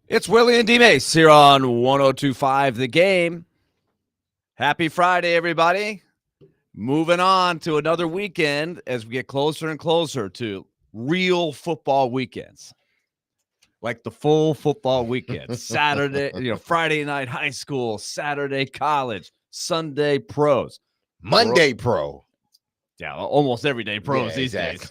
It's Willy and DMase here on 102.5 The Game. Happy Friday, everybody. Moving on to another weekend as we get closer and closer to real football weekends. Like the full football weekend. Saturday, Friday night high school, Saturday college, Sunday pros. Monday Pro. Yeah, almost everyday pros these days.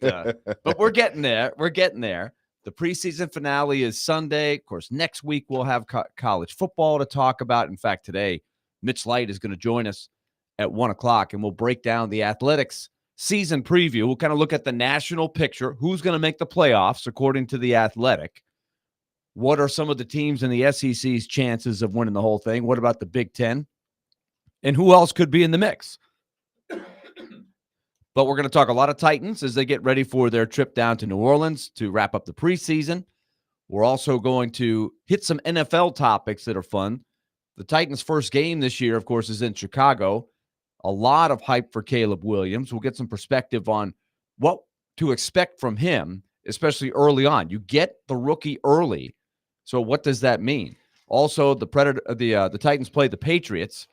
But we're getting there. We're getting there. The preseason finale is Sunday. Of course, next week we'll have college football to talk about. In fact, today, Mitch Light is going to join us at 1 o'clock, and we'll break down the athletics season preview. We'll kind of look at the national picture. Who's going to make the playoffs according to the Athletic? What are some of the teams in the SEC's chances of winning the whole thing? What about the Big Ten? And who else could be in the mix? But we're going to talk a lot of Titans as they get ready for their trip down to New Orleans to wrap up the preseason. We're also going to hit some NFL topics that are fun. The Titans' first game this year, of course, is in Chicago. A lot of hype for Caleb Williams. We'll get some perspective on what to expect from him, especially early on. You get the rookie early. So what does that mean? Also, the Titans play the Patriots,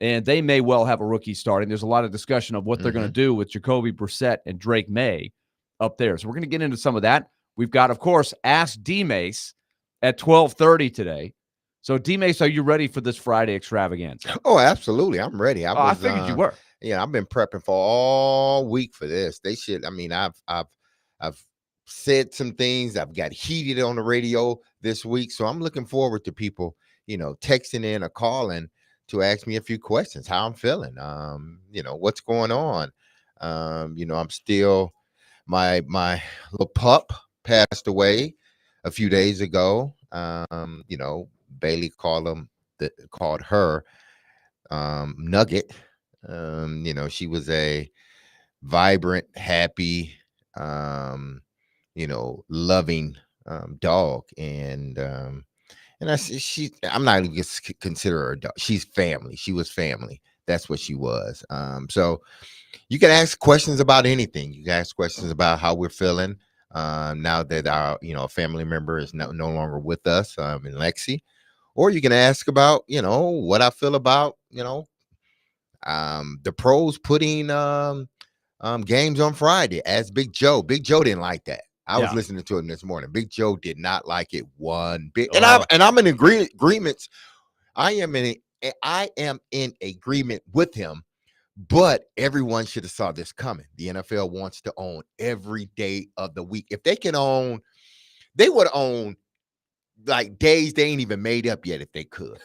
and they may well have a rookie starting. There's a lot of discussion of what they're going to do with Jacoby Brissett and Drake May up there. So we're going to get into some of that. We've got, of course, Ask DMase at 12:30 today. So, DMase, are you ready for this Friday extravaganza? Oh, absolutely. I'm ready. I figured you were. Yeah, I've been prepping for all week for this. They should. I mean, I've said some things. I've got heated on the radio this week. So I'm looking forward to people, texting in or calling to ask me a few questions, how I'm feeling, what's going on. I'm still, my little pup passed away a few days ago. Bailey called her Nugget. She was a vibrant, happy, loving dog. And I'm not even consider her a dog. She's family. She was family. That's what she was. So you can ask questions about anything. You can ask questions about how we're feeling now that our, family member is no longer with us in Lexi. Or you can ask about, what I feel about, the pros putting games on Friday as Big Joe. Big Joe didn't like that. I was listening to him this morning. Big Joe did not like it one bit. And I'm in agreements. I am in agreement with him, but everyone should have saw this coming. The NFL wants to own every day of the week. If they can own, they would own like days they ain't even made up yet if they could.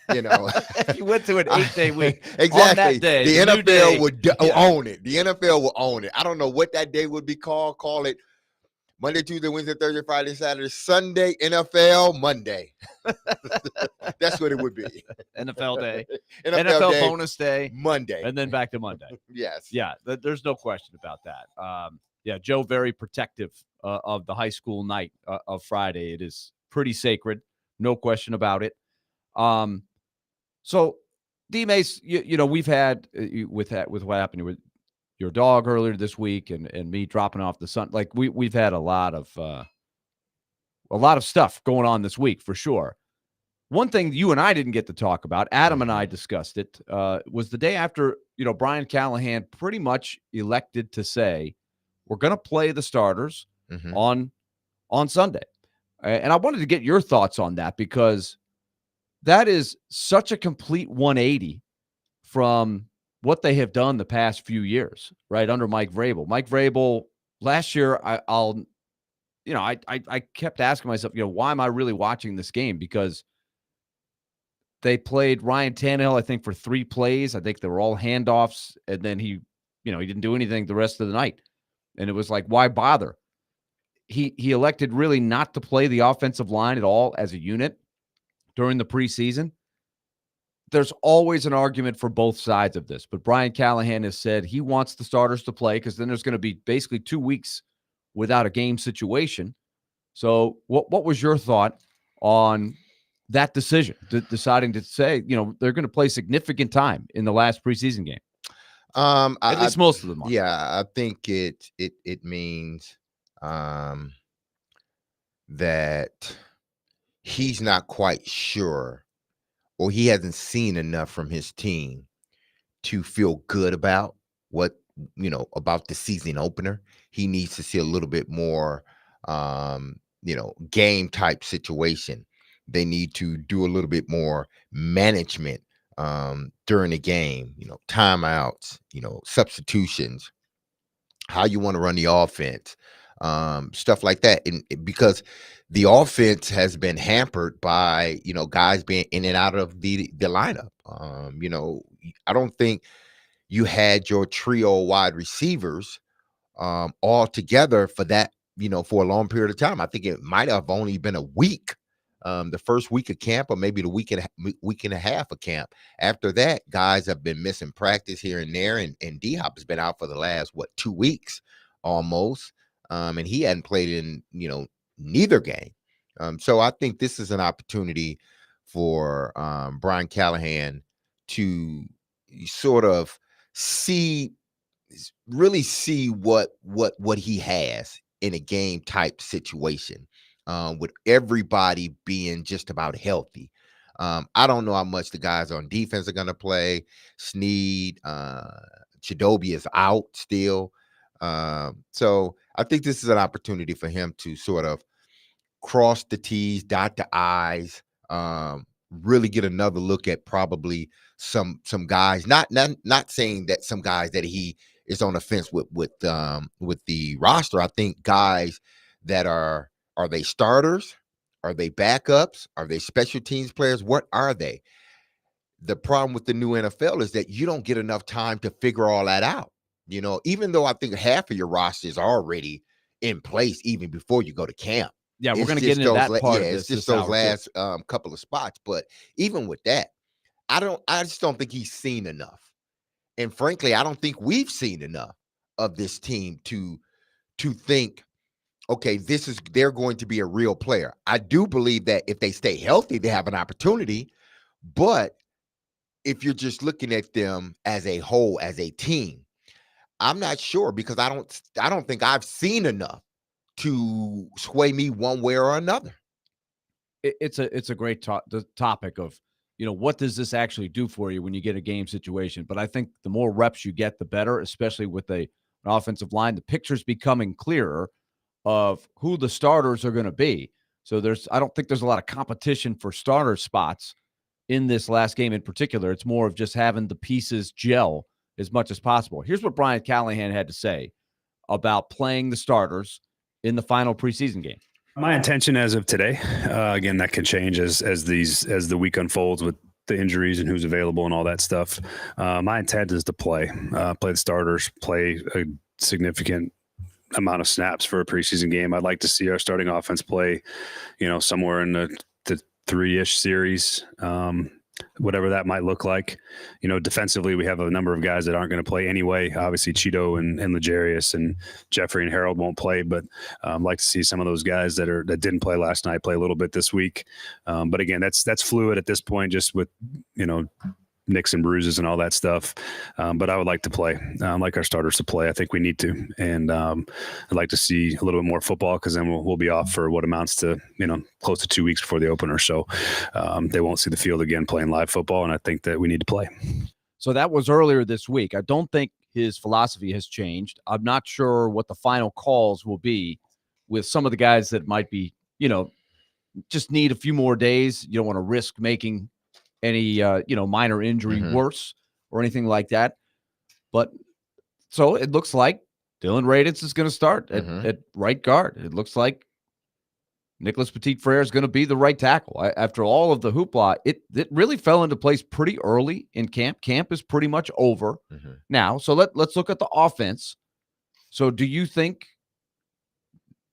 If you went to an 8-day week, exactly. On that day, the NFL would own it. The NFL will own it. I don't know what that day would be called. Call it Monday, Tuesday, Wednesday, Thursday, Friday, Saturday, Sunday, NFL Monday. That's what it would be. NFL day. NFL day, bonus day. Monday. And then back to Monday. Yes. Yeah, there's no question about that. Joe, very protective of the high school night of Friday. It is pretty sacred. No question about it. So, DMase, we've had with what happened with your dog earlier this week and me dropping off the son. Like we've had a lot of stuff going on this week for sure. One thing you and I didn't get to talk about, Adam and I discussed it, was the day after, Brian Callahan pretty much elected to say, we're going to play the starters on Sunday. And I wanted to get your thoughts on that because that is such a complete 180 from what they have done the past few years, right, under Mike Vrabel. Mike Vrabel, last year, I kept asking myself, why am I really watching this game? Because they played Ryan Tannehill, I think, for 3 plays. I think they were all handoffs, and then he didn't do anything the rest of the night. And it was like, why bother? He elected really not to play the offensive line at all as a unit during the preseason. There's always an argument for both sides of this, but Brian Callahan has said he wants the starters to play because then there's going to be basically 2 weeks without a game situation. So what was your thought on that decision, deciding to say, they're going to play significant time in the last preseason game? At least most of them are. Yeah, I think it means that he's not quite sure, or he hasn't seen enough from his team to feel good about what, about the season opener. He needs to see a little bit more, game type situation. They need to do a little bit more management during the game, timeouts, substitutions, how you want to run the offense, stuff like that. And because the offense has been hampered by, guys being in and out of the lineup. I don't think you had your trio wide receivers all together for that, for a long period of time. I think it might have only been a week, the first week of camp, or maybe the week and a half of camp. After that, guys have been missing practice here and there, and D-Hop has been out for the last 2 weeks almost, and he hadn't played in neither game. So I think this is an opportunity for Brian Callahan to sort of see really see what he has in a game type situation, with everybody being just about healthy. I don't know how much the guys on defense are going to play. Sneed, Chidobe is out still. So I think this is an opportunity for him to sort of cross the T's, dot the I's, really get another look at probably some guys. Not saying that some guys that he is on the fence with the roster. I think guys that are they starters? Are they backups? Are they special teams players? What are they? The problem with the new NFL is that you don't get enough time to figure all that out. Even though I think half of your roster is already in place even before you go to camp. Yeah, we're going to get into that part of this. It's just those last couple of spots. But even with that, I just don't think he's seen enough. And frankly, I don't think we've seen enough of this team to think, okay, they're going to be a real player. I do believe that if they stay healthy, they have an opportunity. But if you're just looking at them as a whole, as a team, I'm not sure, because I don't think I've seen enough to sway me one way or another. It's a great the topic of, what does this actually do for you when you get a game situation? But I think the more reps you get, the better, especially with an offensive line. The picture's becoming clearer of who the starters are going to be. So I don't think there's a lot of competition for starter spots in this last game in particular. It's more of just having the pieces gel as much as possible. Here's what Brian Callahan had to say about playing the starters in the final preseason game. My intention as of today, again, that can change as the week unfolds with the injuries and who's available and all that stuff. My intent is to play the starters, play a significant amount of snaps for a preseason game. I'd like to see our starting offense play, somewhere in the 3-ish series, whatever that might look like. Defensively, we have a number of guys that aren't going to play anyway. Obviously, Cheeto and Legarius and Jeffrey and Harold won't play, but I'd like to see some of those guys that didn't play last night play a little bit this week. But again, that's fluid at this point, just with nicks and bruises and all that stuff. But I would like to play. I'd like our starters to play. I think we need to. And I'd like to see a little bit more football, because then we'll be off for what amounts to, close to 2 weeks before the opener. So they won't see the field again playing live football. And I think that we need to play. So that was earlier this week. I don't think his philosophy has changed. I'm not sure what the final calls will be with some of the guys that might be, just need a few more days. You don't want to risk making any minor injury worse or anything like that. But so it looks like Dylan Raditz is going to start at right guard. It looks like Nicholas Petit-Frere is going to be the right tackle. After all of the hoopla, it really fell into place pretty early in camp. Camp is pretty much over now. So let's look at the offense. So do you think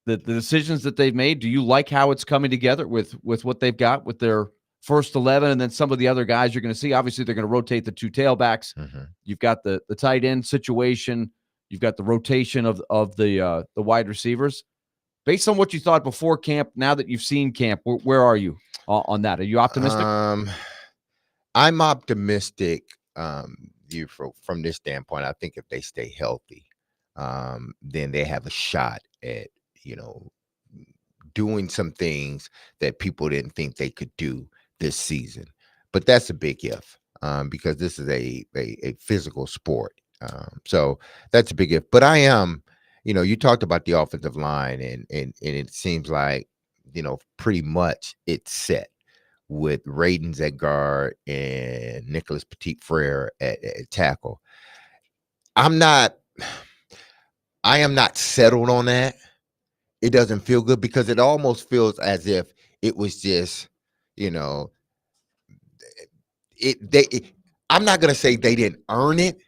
that the decisions that they've made, do you like how it's coming together with what they've got with their first 11, and then some of the other guys you're going to see? Obviously, they're going to rotate the two tailbacks. You've got the tight end situation. You've got the rotation of the wide receivers. Based on what you thought before camp, now that you've seen camp, where are you on that? Are you optimistic? I'm optimistic from this standpoint. I think if they stay healthy, then they have a shot at, doing some things that people didn't think they could do this season. But that's a big if, because this is a physical sport. So that's a big if. But I am, you talked about the offensive line, and it seems like, pretty much it's set with Radens at guard and Nicholas Petit-Frere at tackle. I am not settled on that. It doesn't feel good because it almost feels as if it was just, I'm not going to say they didn't earn it,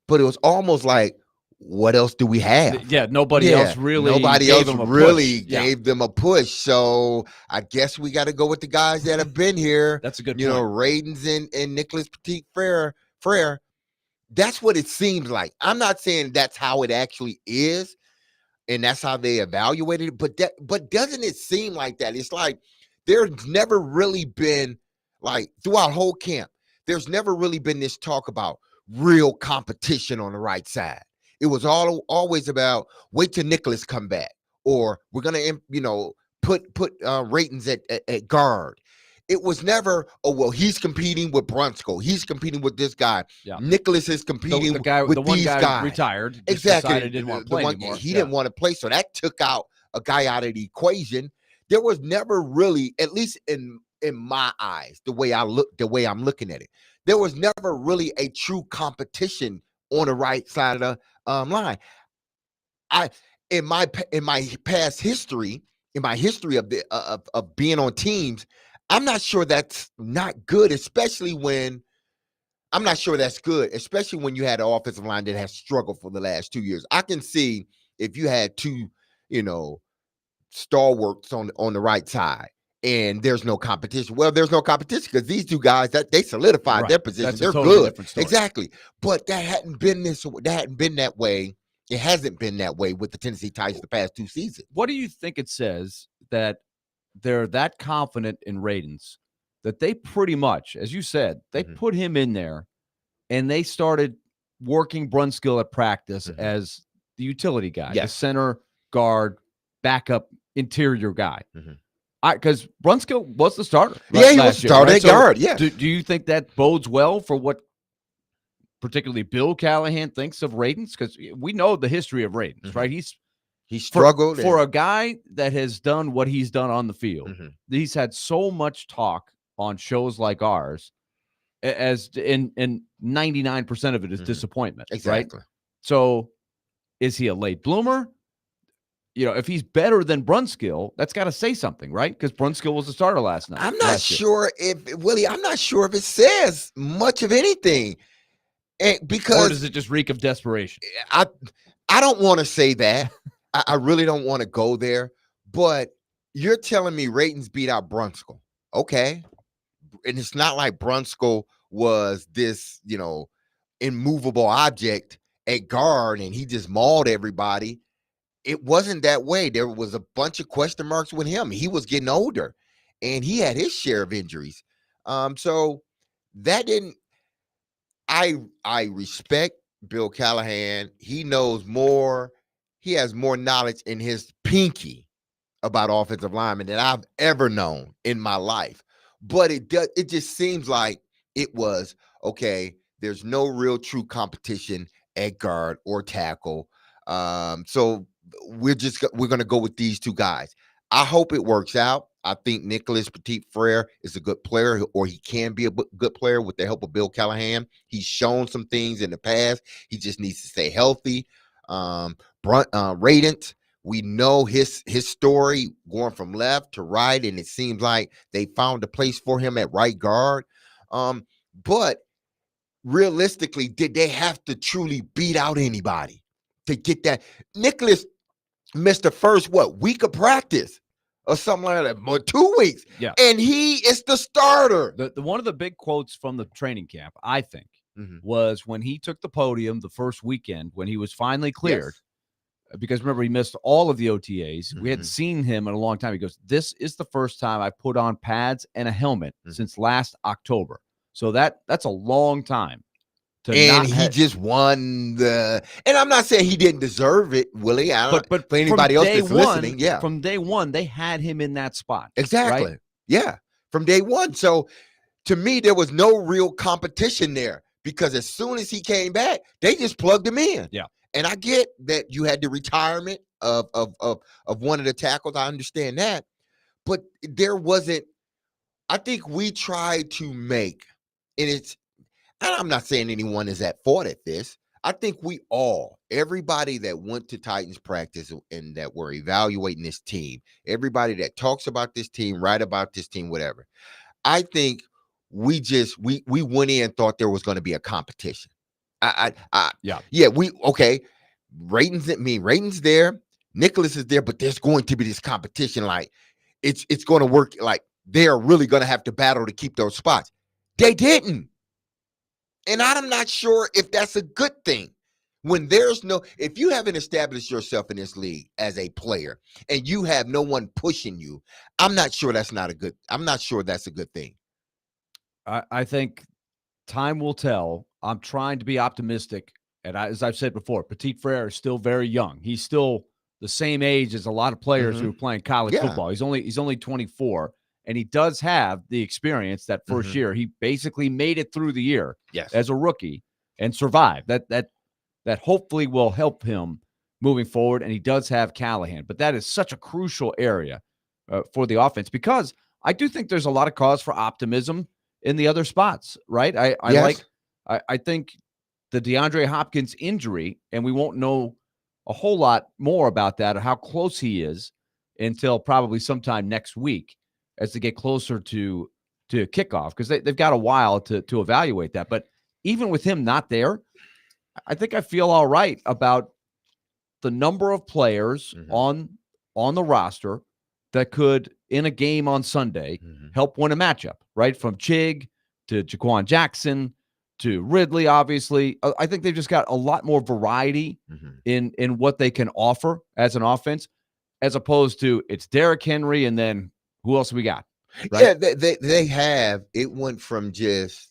but it was almost like, what else do we have? Yeah, nobody else really gave them a push. So I guess we got to go with the guys that have been here. That's a good point. Radens and Nicholas Petit-Frere. That's what it seems like. I'm not saying that's how it actually is, and that's how they evaluated it. But doesn't it seem like that? It's like there's never really been, like, throughout whole camp, there's never really been this talk about real competition on the right side. It was always about wait till Nicholas come back, or we're gonna put Radens at guard. It was never, oh well, he's competing with Brunskill, he's competing with this guy. Yeah. Nicholas is competing with these guys. Retired, exactly. Didn't want to play anymore. He didn't want to play, so that took out a guy out of the equation. There was never really, at least in my eyes, the way I'm looking at it, there was never really a true competition on the right side of the line. In my past history, in my history of being on teams, I'm not sure that's not good, especially when you had an offensive line that has struggled for the last 2 years. I can see if you had two, stalwarts on the right side and there's no competition. Well, there's no competition because these two guys that they solidified their position. They're totally good. Exactly. But that hadn't been that way. It hasn't been that way with the Tennessee Titans the past 2 seasons. What do you think it says that they're that confident in Radens that they pretty much, as you said, they put him in there and they started working Brunskill at practice as the utility guy, the center guard, backup interior guy. Because Brunskill was the starter. Yeah, he was starting at guard. Yeah. Do you think that bodes well for what particularly Bill Callahan thinks of Radens? Because we know the history of Radens, right? He struggled for a guy that has done what he's done on the field. He's had so much talk on shows like ours, as in 99% of it is disappointment. Exactly. Right? So is he a late bloomer? If he's better than Brunskill, that's got to say something, right? Because Brunskill was the starter last night. I'm not sure if it says much of anything. Because, or does it just reek of desperation? I don't want to say that. I really don't want to go there. But you're telling me Radens beat out Brunskill. Okay. And it's not like Brunskill was this, immovable object at guard and he just mauled everybody. It wasn't that way. There was a bunch of question marks with him. He was getting older and he had his share of injuries. So that didn't, I respect Bill Callahan. He knows more. He has more knowledge in his pinky about offensive linemen than I've ever known in my life. But it just seems like it was, okay, there's no real true competition at guard or tackle. So we're going to go with these two guys. I hope it works out. I think Nicholas Petit-Frere is a good player, or he can be a good player with the help of Bill Callahan. He's shown some things in the past. He just needs to stay healthy. Radens, we know his story going from left to right, and it seems like they found a place for him at right guard. But realistically, did they have to truly beat out anybody to get that? Nicholas missed the first week of practice or something like that, or 2 weeks. Yeah. And he is the starter. The one of the big quotes from the training camp, I think, was when he took the podium the first weekend when he was finally cleared. Yes. Because remember, he missed all of the OTAs. We hadn't seen him in a long time. He goes, "This is the first time I put on pads and a helmet since last October." So that's a long time And he just won the. And I'm not saying he didn't deserve it, Willie. But for anybody else that's listening, yeah, from day one they had him in that spot. Exactly. Right? Yeah, from day one. So to me, there was no real competition there because as soon as he came back, they just plugged him in. Yeah. And I get that you had the retirement of one of the tackles. I understand that, but there wasn't. I think we tried to make, and I'm not saying anyone is at fault at this. I think everybody that went to Titans practice and that were evaluating this team, everybody that talks about this team, write about this team, whatever. I think we went in and thought there was going to be a competition. Rayton's there, Nicholas is there, but there's going to be this competition. Like it's going to work. Like they're really going to have to battle to keep those spots. They didn't. And I'm not sure if that's a good thing. When if you haven't established yourself in this league as a player and you have no one pushing you, I'm not sure that's a good thing. I think time will tell. I'm trying to be optimistic. And as I've said before, Petit Frere is still very young. He's still the same age as a lot of players who are playing college football. He's only 24. And he does have the experience that first year. He basically made it through the year as a rookie and survived. That hopefully will help him moving forward. And he does have Callahan. But that is such a crucial area for the offense because I do think there's a lot of cause for optimism in the other spots, right? I think the DeAndre Hopkins injury, and we won't know a whole lot more about that or how close he is until probably sometime next week, as they get closer to kickoff, because they've got a while to evaluate that. But even with him not there, I think I feel all right about the number of players on the roster that could, in a game on Sunday, help win a matchup, right? From Chig to Jaquan Jackson to Ridley, obviously. I think they've just got a lot more variety in what they can offer as an offense, as opposed to it's Derrick Henry and then who else we got? Right? Yeah, they have. It went from just,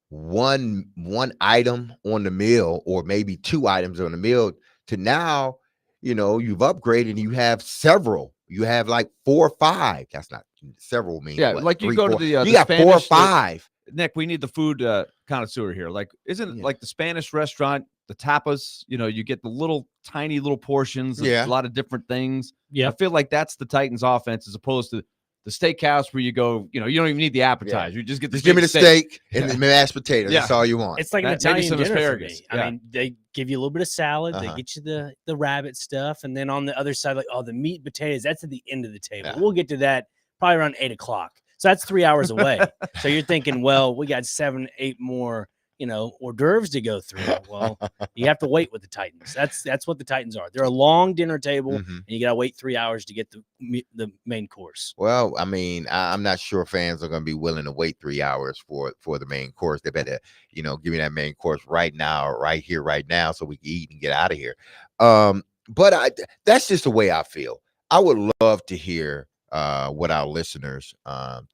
one item on the meal or maybe two items on the meal to now, you've upgraded and you have several. You have like 4 or 5. That's not several means. Yeah, like 3, you go 4. To You got Spanish, 4 or 5. Nick, we need the food connoisseur here. Like, isn't it like the Spanish restaurant, the tapas, you get the little tiny little portions of a lot of different things. Yeah. I feel like that's the Titans offense as opposed to the steakhouse where you go, you don't even need the appetizer. You just get the give me the steak and the mashed potatoes. That's all you want. It's like an Italian dinner for me. I mean, they give you a little bit of salad. They get you the rabbit stuff. And then on the other side, like, the meat and potatoes, that's at the end of the table. Yeah. We'll get to that probably around 8 o'clock. So that's 3 hours away. So you're thinking, well, we got 7, 8 more, hors d'oeuvres to go through. Well, you have to wait with the Titans. That's what the Titans are. They're a long dinner table, and you got to wait 3 hours to get the main course. Well, I mean, I'm not sure fans are going to be willing to wait 3 hours for the main course. They better, give me that main course right now, right here, right now, so we can eat and get out of here. But that's just the way I feel. I would love to hear what our listeners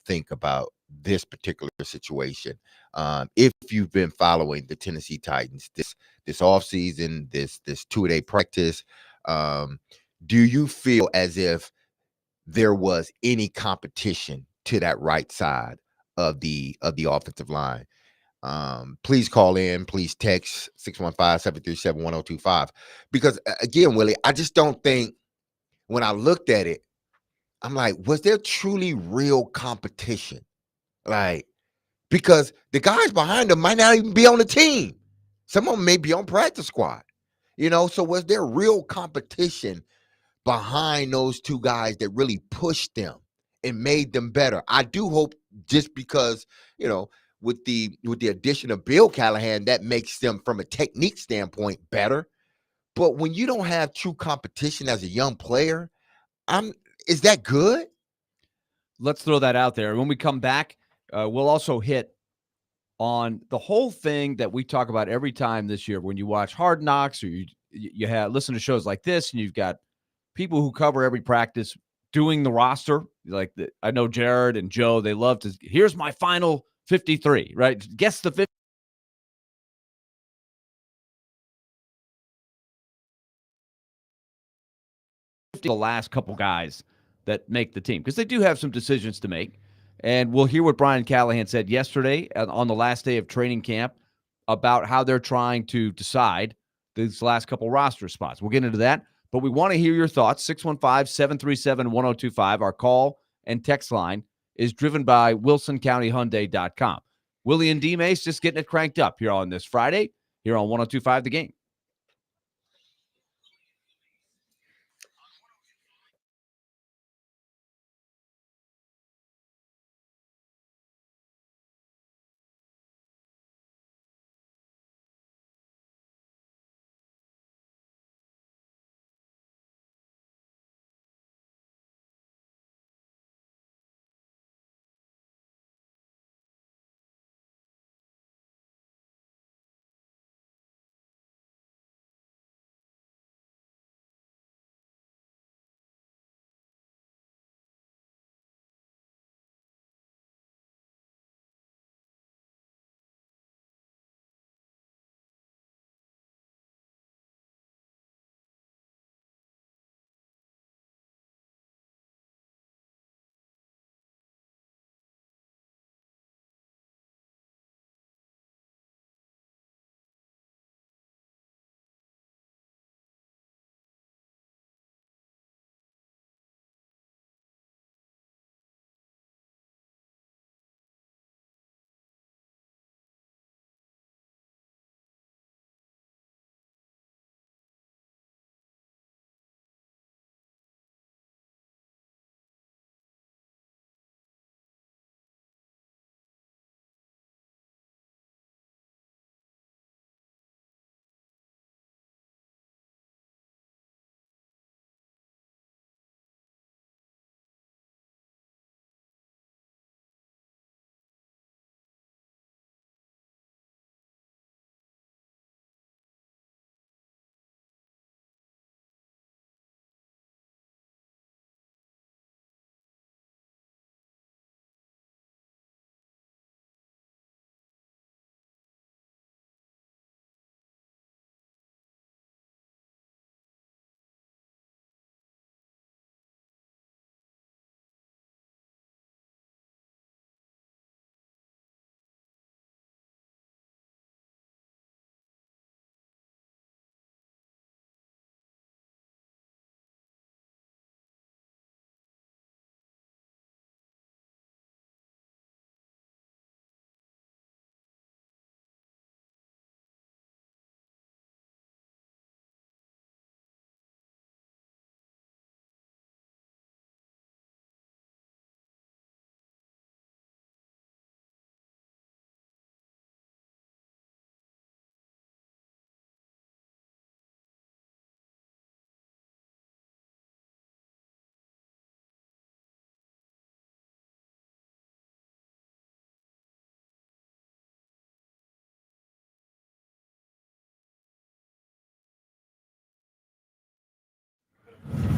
think about this particular situation. If you've been following the Tennessee Titans this offseason, this 2-day practice, do you feel as if there was any competition to that right side of the offensive line? Please call in, please text 615-737-1025. Because again, Willie, I just don't think when I looked at it, I'm like, was there truly real competition? Like, because the guys behind them might not even be on the team. Some of them may be on practice squad. So was there real competition behind those two guys that really pushed them and made them better? I do hope, just because, with the addition of Bill Callahan, that makes them from a technique standpoint better. But when you don't have true competition as a young player, is that good? Let's throw that out there. When we come back, we'll also hit on the whole thing that we talk about every time this year. When you watch Hard Knocks or you have listen to shows like this, and you've got people who cover every practice doing the roster. Like I know Jared and Joe, they love to. Here's my final 53, right? Guess the 50. the last couple guys that make the team because they do have some decisions to make. And we'll hear what Brian Callahan said yesterday on the last day of training camp about how they're trying to decide these last couple roster spots. We'll get into that, but we want to hear your thoughts. 615-737-1025. Our call and text line is driven by WilsonCountyHyundai.com. Willy and DMase just getting it cranked up here on this Friday here on 1025 The Game.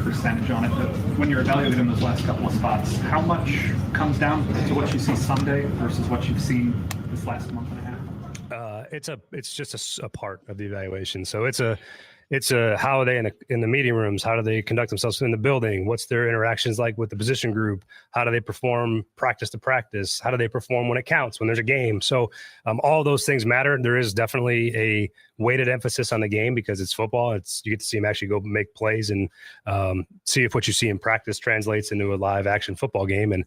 Percentage on it, but when you're evaluating those last couple of spots, how much comes down to what you see Sunday versus what you've seen this last month and a half? It's just a part of the evaluation. So it's a how are they in the meeting rooms? How do they conduct themselves in the building? What's their interactions like with the position group? How do they perform practice to practice? How do they perform when it counts, when there's a game? So all those things matter. There is definitely a weighted emphasis on the game because it's football. You get to see them actually go make plays and see if what you see in practice translates into a live action football game. And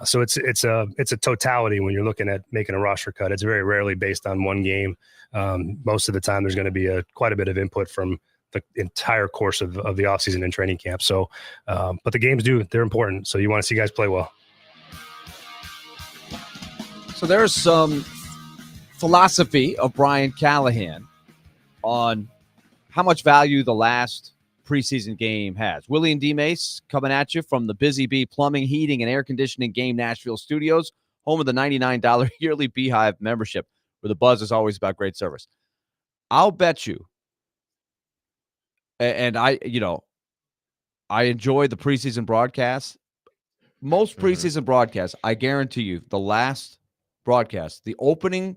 so it's a totality when you're looking at making a roster cut. It's very rarely based on one game. Most of the time there's going to be quite a bit of input from the entire course of the offseason and training camp. So, but the games they're important. So you want to see guys play well. So there's some philosophy of Brian Callahan on how much value the last preseason game has. Willy and DMase coming at you from the Busy Bee Plumbing, Heating, and Air Conditioning Game Nashville Studios, home of the $99 yearly Beehive membership, where the buzz is always about great service. I'll bet you, and I enjoy the preseason broadcasts. Most preseason broadcasts, I guarantee you, the last broadcast, the opening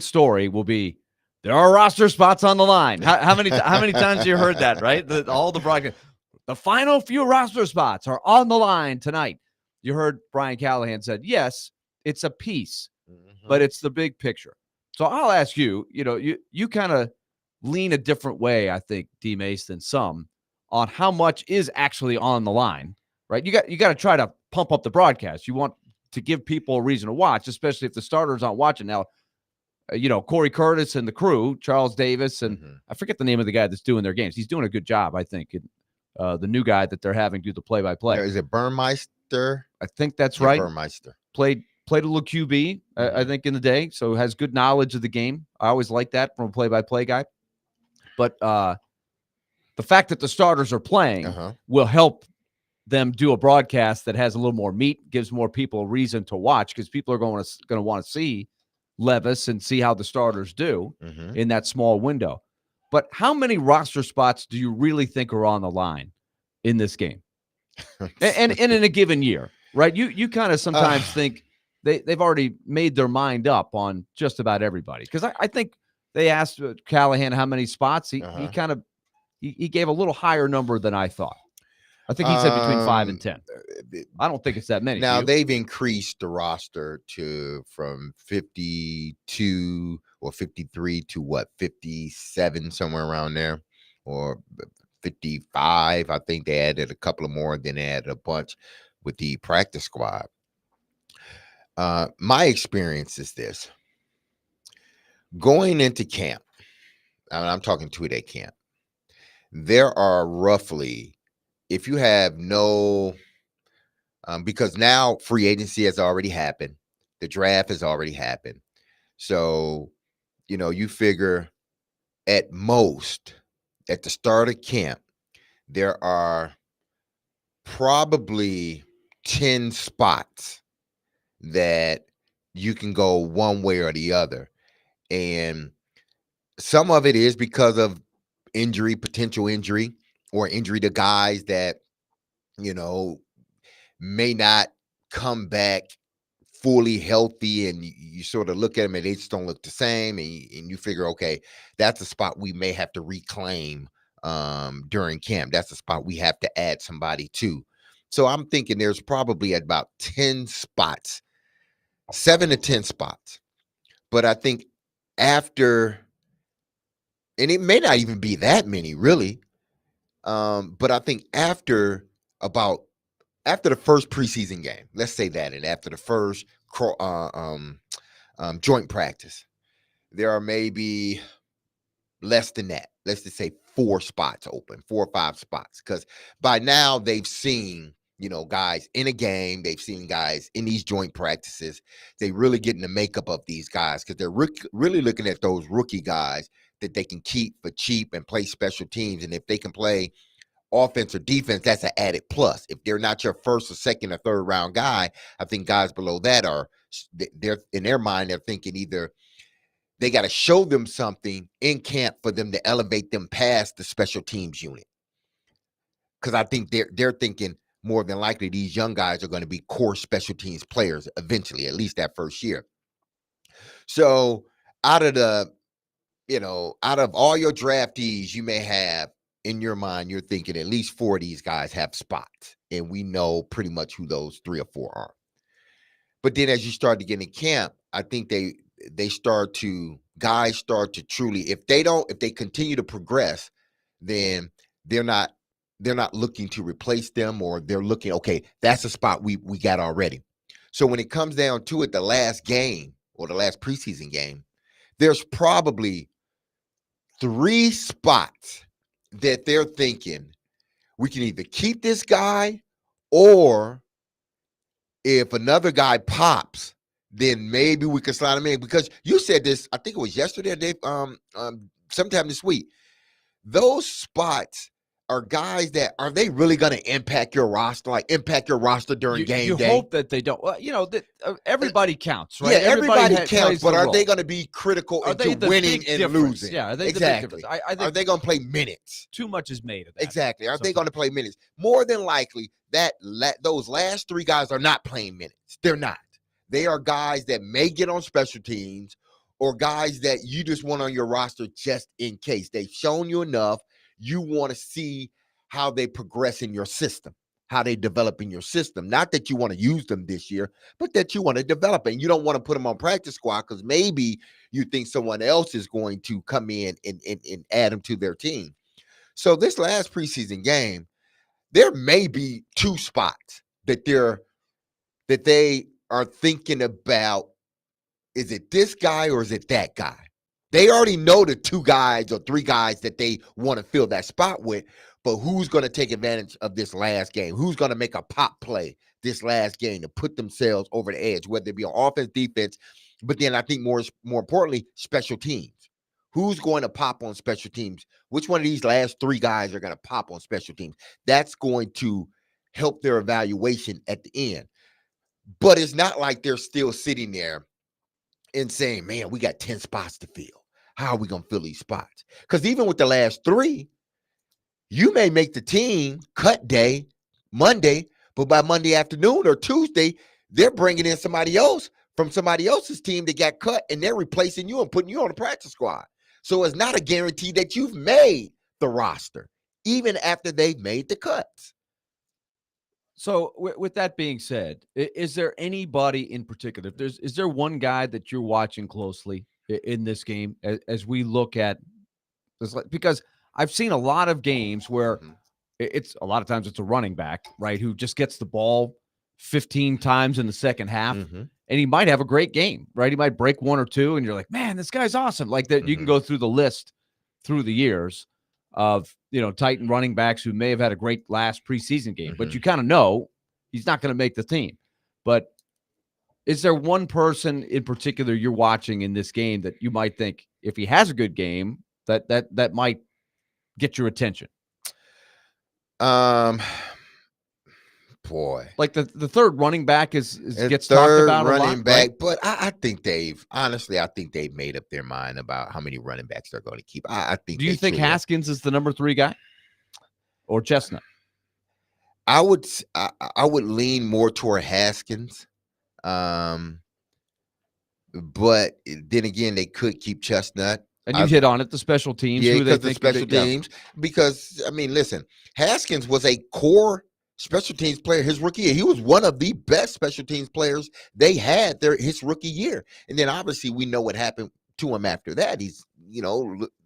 story will be There are roster spots on the line. How many times you heard that, right? All the broadcast. The final few roster spots are on the line tonight. You heard Brian Callahan said, yes, it's a piece, but it's the big picture. So I'll ask you, you kind of lean a different way, I think, DMase, than some on how much is actually on the line, right? You got to try to pump up the broadcast. You want to give people a reason to watch, especially if the starters aren't watching. Now, Corey Curtis and the crew, Charles Davis, and I forget the name of the guy that's doing their games. He's doing a good job, I think. The new guy that they're having do the play-by-play. Is it Burmeister? I think that's right. Burmeister. Played a little QB, I think, in the day, so has good knowledge of the game. I always like that from a play-by-play guy. But the fact that the starters are playing will help them do a broadcast that has a little more meat, gives more people a reason to watch, because people are going to want to see Levis and see how the starters do in that small window. But how many roster spots do you really think are on the line in this game? and in a given year, right? You kind of sometimes think they've already made their mind up on just about everybody. Because I think they asked Callahan how many spots. He gave a little higher number than I thought. I think he said between 5 and 10. I don't think it's that many. Now they've increased the roster from 52 or 53 to what, 57, somewhere around there, or 55. I think they added a couple of more, then they added a bunch with the practice squad. My experience is this: going into camp, I'm talking 2-day camp, there are roughly, if you have no, because now free agency has already happened, the draft has already happened. So, you figure at most at the start of camp, there are probably 10 spots that you can go one way or the other. And some of it is because of injury, potential injury, or injury to guys that, may not come back fully healthy, and you sort of look at them and they just don't look the same, and you figure, okay, that's a spot we may have to reclaim during camp. That's a spot we have to add somebody to. So I'm thinking there's probably about 10 spots, 7 to 10 spots. But I think after, and it may not even be that many really, but I think after the first preseason game, let's say that, and after the first joint practice, there are maybe less than that. Let's just say 4 spots open, 4 or 5 spots, because by now they've seen, guys in a game. They've seen guys in these joint practices. They really getting the makeup of these guys, because they're really looking at those rookie guys that they can keep for cheap and play special teams. And if they can play offense or defense, that's an added plus. If they're not your first or second or third round guy, I think guys below that they're in their mind, they're thinking either they got to show them something in camp for them to elevate them past the special teams unit. Because I think they're thinking more than likely these young guys are going to be core special teams players eventually, at least that first year. So out of all your draftees you may have, in your mind, you're thinking at least 4 of these guys have spots, and we know pretty much who those 3 or 4 are. But then as you start to get in camp, I think guys start to truly, if they continue to progress, then they're not looking to replace them, or they're looking, okay, that's a spot we got already. So when it comes down to it, the last game or the last preseason game, there's probably 3 spots that they're thinking we can either keep this guy, or if another guy pops, then maybe we can slide him in. Because you said this, I think it was yesterday or day, sometime this week. Those spots are guys that, are they really going to impact your roster, during game day? You hope that they don't. Well, everybody counts, right? Yeah, everybody counts, but are they going to be critical into winning and losing? Yeah, exactly. I think are they going to play minutes? Too much is made of that. Exactly. Are they going to play minutes? More than likely, those last 3 guys are not playing minutes. They're not. They are guys that may get on special teams, or guys that you just want on your roster just in case? They've shown you enough. You want to see how they progress in your system, how they develop in your system. Not that you want to use them this year, but that you want to develop. And you don't want to put them on practice squad because maybe you think someone else is going to come in and add them to their team. So this last preseason game, there may be 2 spots that they are thinking about. Is it this guy or is it that guy? They already know the 2 guys or 3 guys that they want to fill that spot with, but who's going to take advantage of this last game? Who's going to make a pop play this last game to put themselves over the edge, whether it be on offense, defense, but then I think more importantly, special teams. Who's going to pop on special teams? Which one of these last 3 guys are going to pop on special teams? That's going to help their evaluation at the end. But it's not like they're still sitting there and saying, man, we got 10 spots to fill. How are we going to fill these spots? Because even with the last 3, you may make the team cut day Monday, but by Monday afternoon or Tuesday, they're bringing in somebody else from somebody else's team that got cut, and they're replacing you and putting you on the practice squad. So it's not a guarantee that you've made the roster, even after they've made the cuts. So with that being said, is there anybody in particular? Is there one guy that you're watching closely in this game as we look at this? Because I've seen a lot of games where it's a lot of times it's a running back, right, who just gets the ball 15 times in the second half, and he might have a great game, right? He might break 1 or 2, and you're like, man, this guy's awesome. Like that, you can go through the list through the years of, Titan running backs who may have had a great last preseason game, but you kind of know he's not going to make the team. But is there one person in particular you're watching in this game that you might think, if he has a good game, that might get your attention? Boy, like the third running back gets talked about a lot, running back, right? but I think they've made up their mind about how many running backs they're going to keep. I think. Do you think Haskins is the number 3 guy, or Chestnut? I would lean more toward Haskins, but then again, they could keep Chestnut. And you hit on it, the special teams. Yeah, because the special teams. Because I mean, listen, Haskins was a core special teams player his rookie year. He was one of the best special teams players they had his rookie year. And then obviously we know what happened to him after that. He's,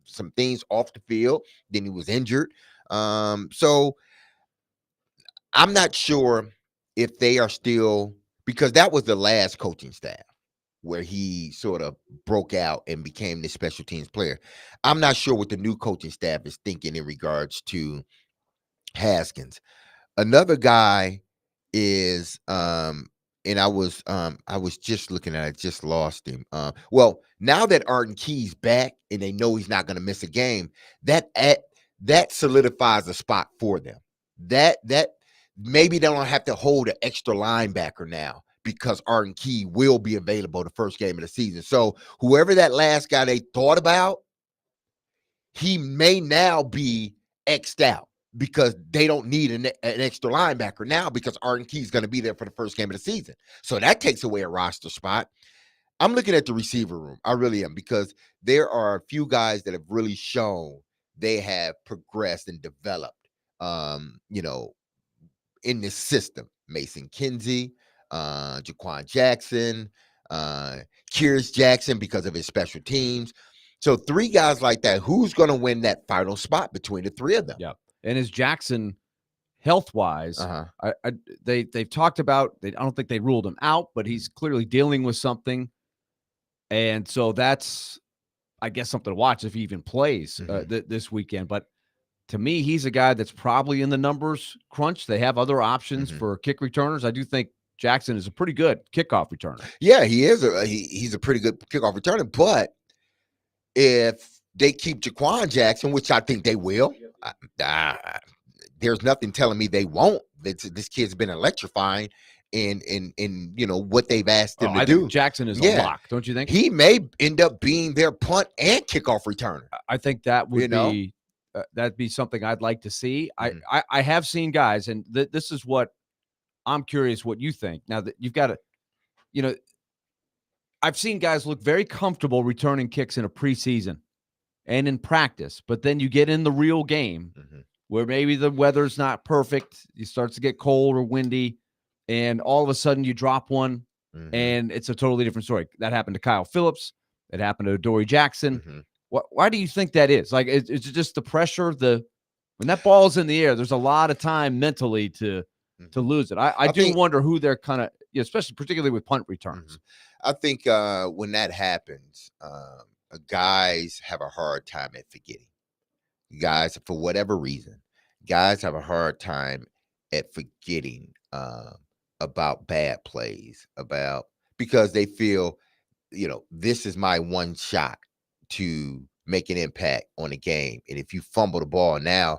some things off the field. Then he was injured. So I'm not sure if they are still, because that was the last coaching staff where he sort of broke out and became the special teams player. I'm not sure what the new coaching staff is thinking in regards to Haskins. Another guy is, and I was just looking at it, just lost him. Well, now that Arden Key's back and they know he's not going to miss a game, that solidifies a spot for them. That maybe they don't have to hold an extra linebacker now because Arden Key will be available the first game of the season. So whoever that last guy they thought about, he may now be X'd out, because they don't need an extra linebacker now because Arden Key is going to be there for the first game of the season. So that takes away a roster spot. I'm looking at the receiver room. I really am, because there are a few guys that have really shown they have progressed and developed, in this system. Mason Kinsey, Jaquan Jackson, Kyrus Jackson because of his special teams. So 3 guys like that. Who's going to win that final spot between the 3 of them? Yeah. And is Jackson health-wise? They've talked about. I don't think they ruled him out, but he's clearly dealing with something, and so that's, I guess, something to watch if he even plays this weekend. But to me, he's a guy that's probably in the numbers crunch. They have other options for kick returners. I do think Jackson is a pretty good kickoff returner. Yeah, he is. He's a pretty good kickoff returner. But if they keep Jaquan Jackson, which I think they will, there's nothing telling me they won't. This kid's been electrifying in what they've asked him to do. Think Jackson is a lock, don't you think? He may end up being their punt and kickoff returner. I think that would be that'd be something I'd like to see. I have seen guys, and this is what I'm curious what you think. Now that you've got to, I've seen guys look very comfortable returning kicks in a preseason and in practice, but then you get in the real game where maybe the weather's not perfect. It starts to get cold or windy, and all of a sudden you drop one, and it's a totally different story. That happened to Kyle Phillips. It happened to Dory Jackson. Why do you think that is? Like, it's just the pressure. When that ball's in the air, there's a lot of time mentally to lose it. I do wonder who they're kind of, especially particularly with punt returns. I think when that happens, guys have a hard time at forgetting. Guys, for whatever reason, guys have a hard time at forgetting about bad plays, because they feel, this is my one shot to make an impact on the game. And if you fumble the ball now,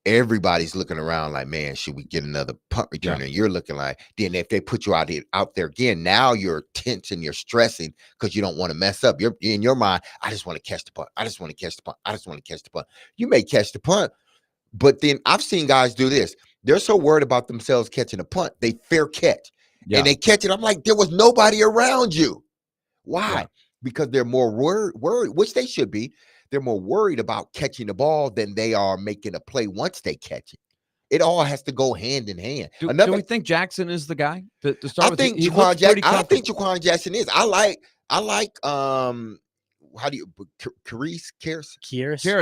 everybody's looking around like, man, should we get another punt return? And you're looking like, then if they put you out there again, now you're tense and you're stressing because you don't want to mess up. You're in your mind, I just want to catch the punt. I just want to catch the punt. I just want to catch the punt. You may catch the punt, but then I've seen guys do this. They're so worried about themselves catching a punt, they fair catch. And they catch it. I'm like, there was nobody around you. Why? Because they're more worried, which they should be. They're more worried about catching the ball than they are making a play once they catch it. It all has to go hand in hand. Do we think Jackson is the guy to start with? I think Jaquan Jackson is. I like how do you Kearis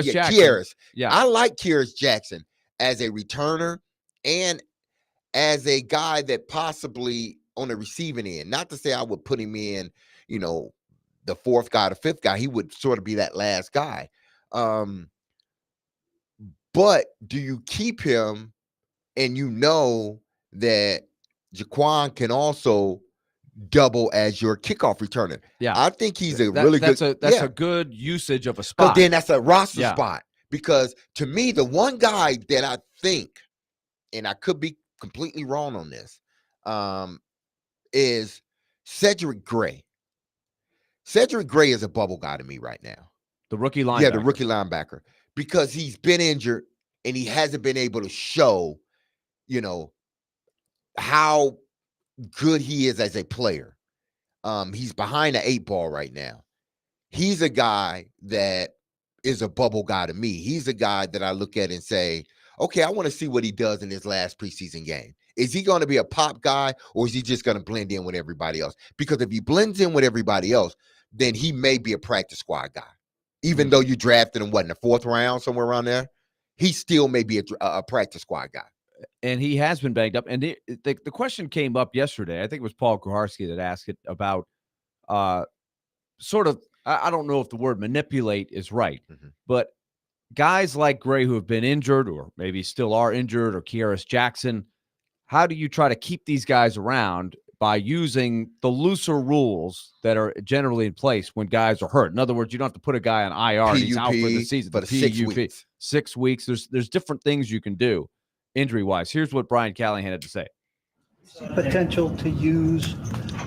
Jackson. Yeah. I like Kearis Jackson as a returner and as a guy that possibly on the receiving end. Not to say I would put him in, the fourth guy, the fifth guy. He would sort of be that last guy. But do you keep him and that Jaquan can also double as your kickoff returner? Yeah. I think he's that's a good usage of a spot. But then that's a roster spot. Because to me, the one guy that I think, and I could be completely wrong on this, is Cedric Gray. Cedric Gray is a bubble guy to me right now. The rookie linebacker. Yeah, the rookie linebacker. Because he's been injured and he hasn't been able to show, how good he is as a player. He's behind the 8 ball right now. He's a guy that is a bubble guy to me. He's a guy that I look at and say, okay, I want to see what he does in his last preseason game. Is he going to be a pop guy or is he just going to blend in with everybody else? Because if he blends in with everybody else, then he may be a practice squad guy. Even though you drafted him, in the 4th round, somewhere around there, he still may be a practice squad guy. And he has been banged up. And the question came up yesterday. I think it was Paul Kuharski that asked it about sort of, I don't know if the word manipulate is right, but guys like Gray who have been injured or maybe still are injured, or Kearis Jackson, how do you try to keep these guys around by using the looser rules that are generally in place when guys are hurt? In other words, you don't have to put a guy on IR and he's out for the season. But 6 weeks. 6 weeks. There's different things you can do injury-wise. Here's what Brian Callahan had to say. Potential to use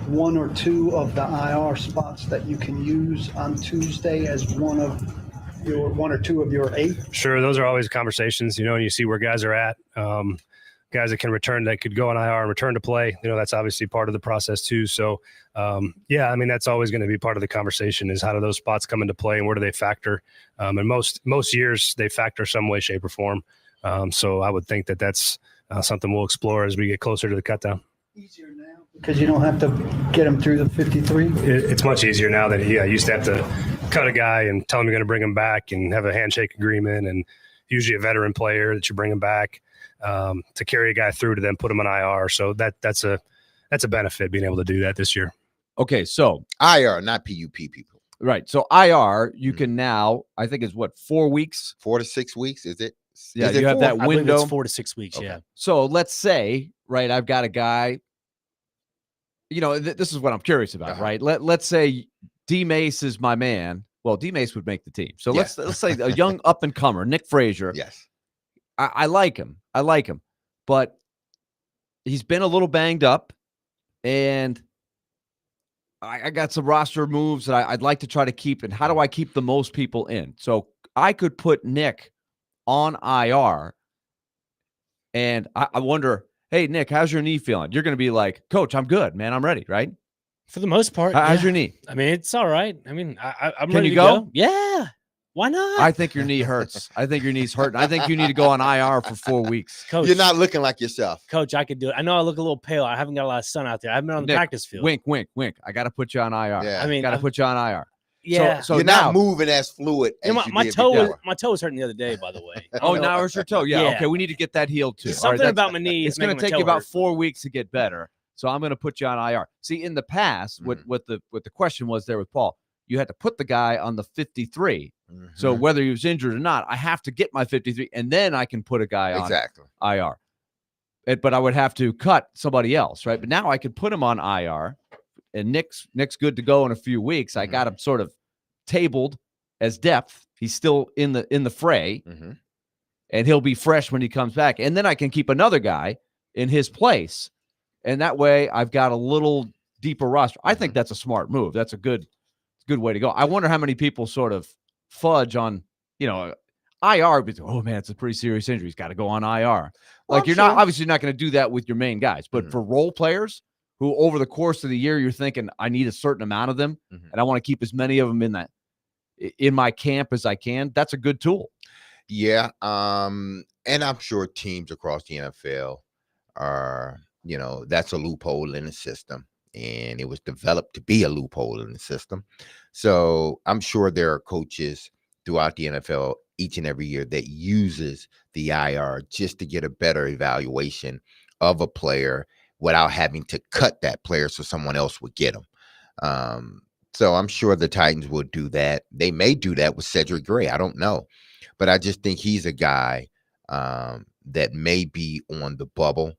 1 or 2 of the IR spots that you can use on Tuesday as one or two of your 8? Sure, those are always conversations, and you see where guys are at. Guys that can return, that could go on IR and return to play. That's obviously part of the process too. So, that's always going to be part of the conversation is how do those spots come into play and where do they factor? And most years they factor some way, shape, or form. So I would think that that's something we'll explore as we get closer to the cutdown. Easier now because you don't have to get them through the 53. It's much easier now than you used to have to cut a guy and tell him you're going to bring him back and have a handshake agreement, and usually a veteran player that you bring him back to carry a guy through to then put him on IR. So that's a benefit being able to do that this year. Okay, so IR, not PUP people. Right. So IR, you can now, I think it's 4 weeks? 4 to 6 weeks, is it? Yeah, is you have that window. It's 4 to 6 weeks, okay. Yeah. So let's say, right, I've got a guy, this is what I'm curious about, right? Let's say DMase is my man. Well, DMase would make the team. So let's say a young up-and-comer, Nick Frazier. Yes. I like him. But he's been a little banged up, and I got some roster moves that I'd like to try to keep. And how do I keep the most people in? So I could put Nick on IR, and I wonder, hey, Nick, how's your knee feeling? You're going to be like, Coach, I'm good, man. I'm ready, right? For the most part. How's yeah. your knee? I mean, it's all right. I mean, I'm Can ready you to go? go. Yeah. Why not? I think your knee hurts. I think your knee's hurting. I think you need to go on IR for 4 weeks. Coach, You're not looking like yourself. Coach, I could do it. I know I look a little pale. I haven't got a lot of sun out there. I haven't been on the Nick, practice field. Wink, wink, wink. I got to put you on IR. Yeah. I mean, got to put you on IR. yeah. So you're now, not moving as fluid as You know, you my did toe before. my toe was hurting the other day, by the way. I oh, don't know. now it's your toe. Yeah. Yeah. Okay. We need to get that healed too. Just All right, something that's- about my knee. It's is going making to my take toe you about hurt. 4 weeks to get better. So I'm going to put you on IR. See, in the past, what the question was there with Paul, you had to put the guy on the 53. So whether he was injured or not, I have to get my 53, and then I can put a guy on IR. But I would have to cut somebody else, right? But now I could put him on IR, and Nick's good to go in a few weeks. I got him sort of tabled as depth. He's still in the fray, and he'll be fresh when he comes back. And then I can keep another guy in his place, and that way I've got a little deeper roster. I think that's a smart move. That's a good way to go. I wonder how many people sort of fudge on, IR because, oh man, it's a pretty serious injury. He's got to go on IR. Well, Like you're not obviously not going to do that with your main guys, but for role players who over the course of the year, you're thinking I need a certain amount of them and I want to keep as many of them in my camp as I can. That's a good tool. Yeah. And I'm sure teams across the NFL are, that's a loophole in the system. And it was developed to be a loophole in the system. So I'm sure there are coaches throughout the NFL each and every year that uses the IR just to get a better evaluation of a player without having to cut that player so someone else would get him. So I'm sure the Titans will do that. They may do that with Cedric Gray. I don't know. But I just think he's a guy that may be on the bubble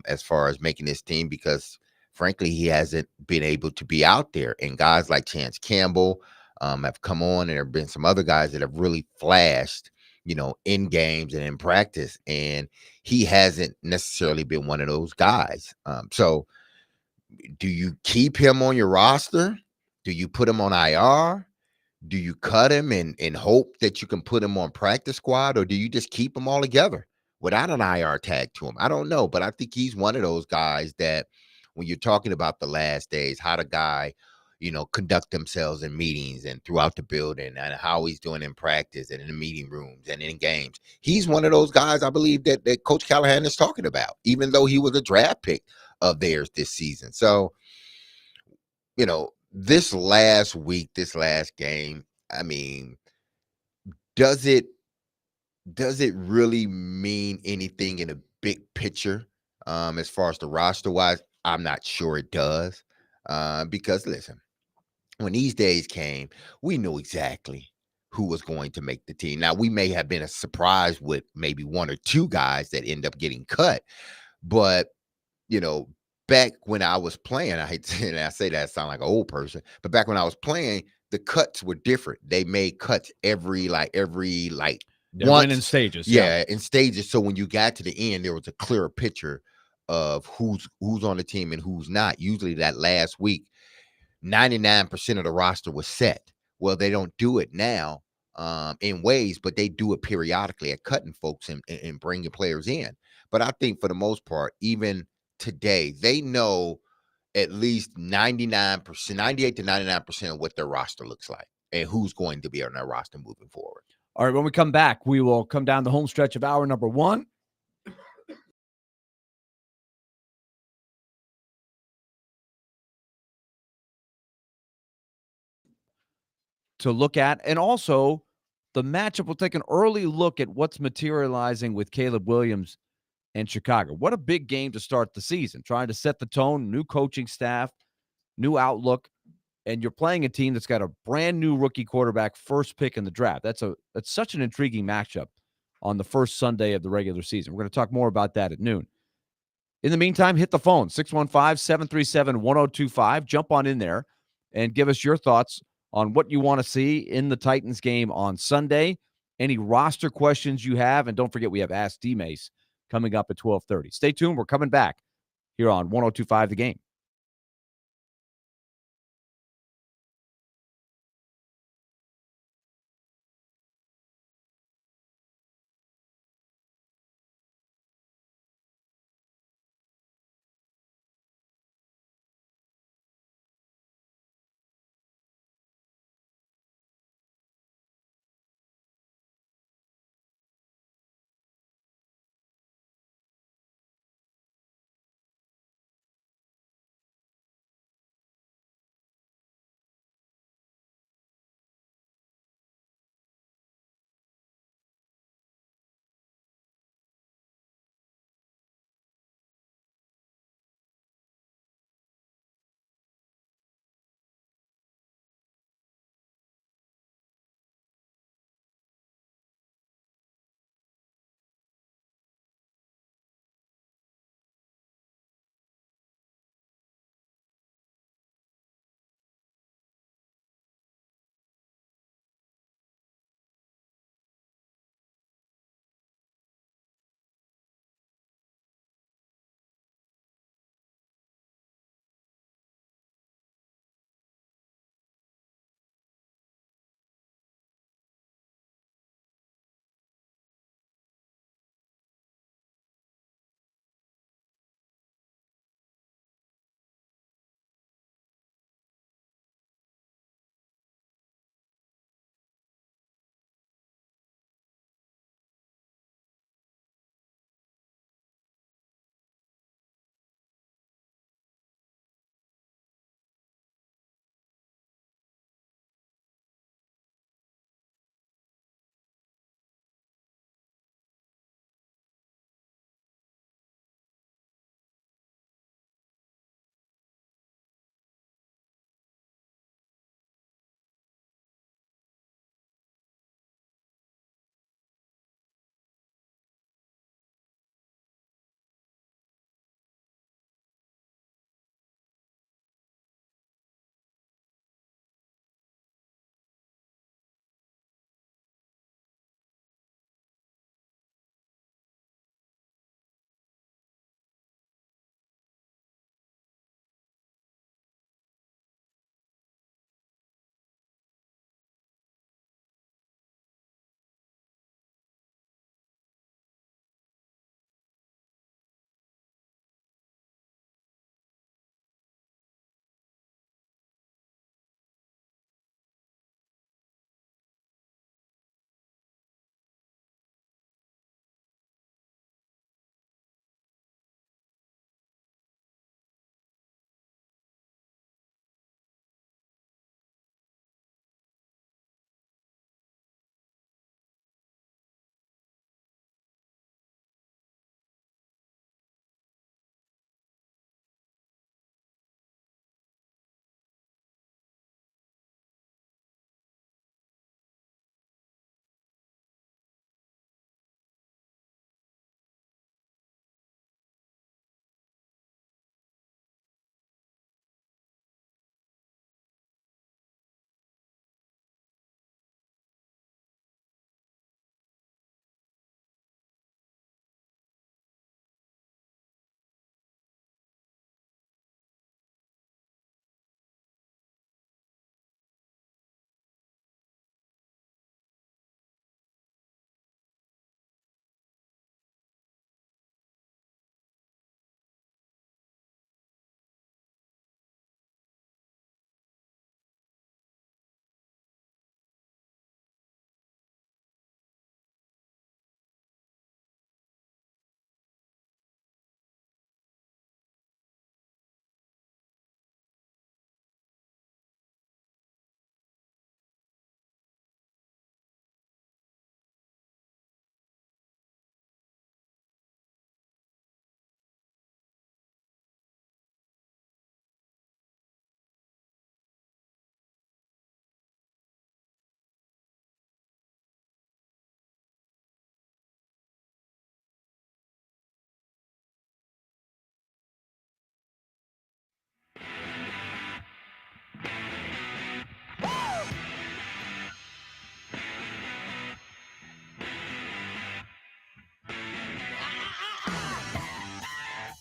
as far as making this team because frankly, he hasn't been able to be out there. And guys like Chance Campbell have come on, and there have been some other guys that have really flashed, in games and in practice. And he hasn't necessarily been one of those guys. So do you keep him on your roster? Do you put him on IR? Do you cut him and hope that you can put him on practice squad? Or do you just keep him all together without an IR tag to him? I don't know. But I think he's one of those guys that when you're talking about the last days, how the guy, conduct themselves in meetings and throughout the building and how he's doing in practice and in the meeting rooms and in games. He's one of those guys, I believe, that Coach Callahan is talking about, even though he was a draft pick of theirs this season. So, this last week, this last game, I mean, does it really mean anything in a big picture as far as the roster wise? I'm not sure it does because listen, when these days came, we knew exactly who was going to make the team. Now, we may have been surprised with maybe one or two guys that end up getting cut, but back when I was playing, I say that I sound like an old person, but back when I was playing, the cuts were different. They made cuts every once in stages. Yeah, in stages. So when you got to the end, there was a clearer picture of who's on the team and who's not. Usually that last week, 99% of the roster was set. Well, they don't do it now in ways, but they do it periodically at cutting folks and bringing players in. But I think for the most part, even today, they know at least 99%, 98 to 99% of what their roster looks like and who's going to be on their roster moving forward. All right, when we come back, we will come down the home stretch of hour number 1. To look at, and also the matchup. We'll take an early look at what's materializing with Caleb Williams and Chicago. What a big game to start the season, trying to set the tone, new coaching staff, new outlook, and you're playing a team that's got a brand new rookie quarterback, first pick in the draft. That's such an intriguing matchup on the first Sunday of the regular season. We're going to talk more about that at noon. In the meantime, hit the phone, 615-737-1025. Jump on in there and give us your thoughts on what you want to see in the Titans game on Sunday, any roster questions you have, and don't forget we have Ask DMase coming up at 12:30. Stay tuned. We're coming back here on 1025 The Game.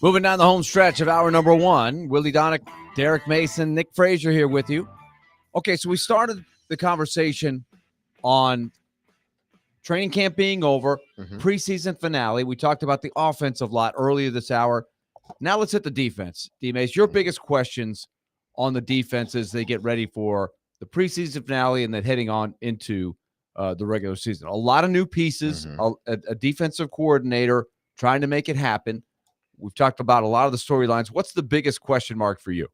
Moving down the home stretch of hour number one, Willie Donick, Derek Mason, Nick Frazier here with you. Okay, so we started the conversation on training camp being over, preseason finale. We talked about the offensive lot earlier this hour. Now let's hit the defense. DMase, your biggest questions on the defense as they get ready for the preseason finale and then heading on into the regular season. A lot of new pieces, a defensive coordinator trying to make it happen. We've talked about a lot of the storylines. What's the biggest question mark for you?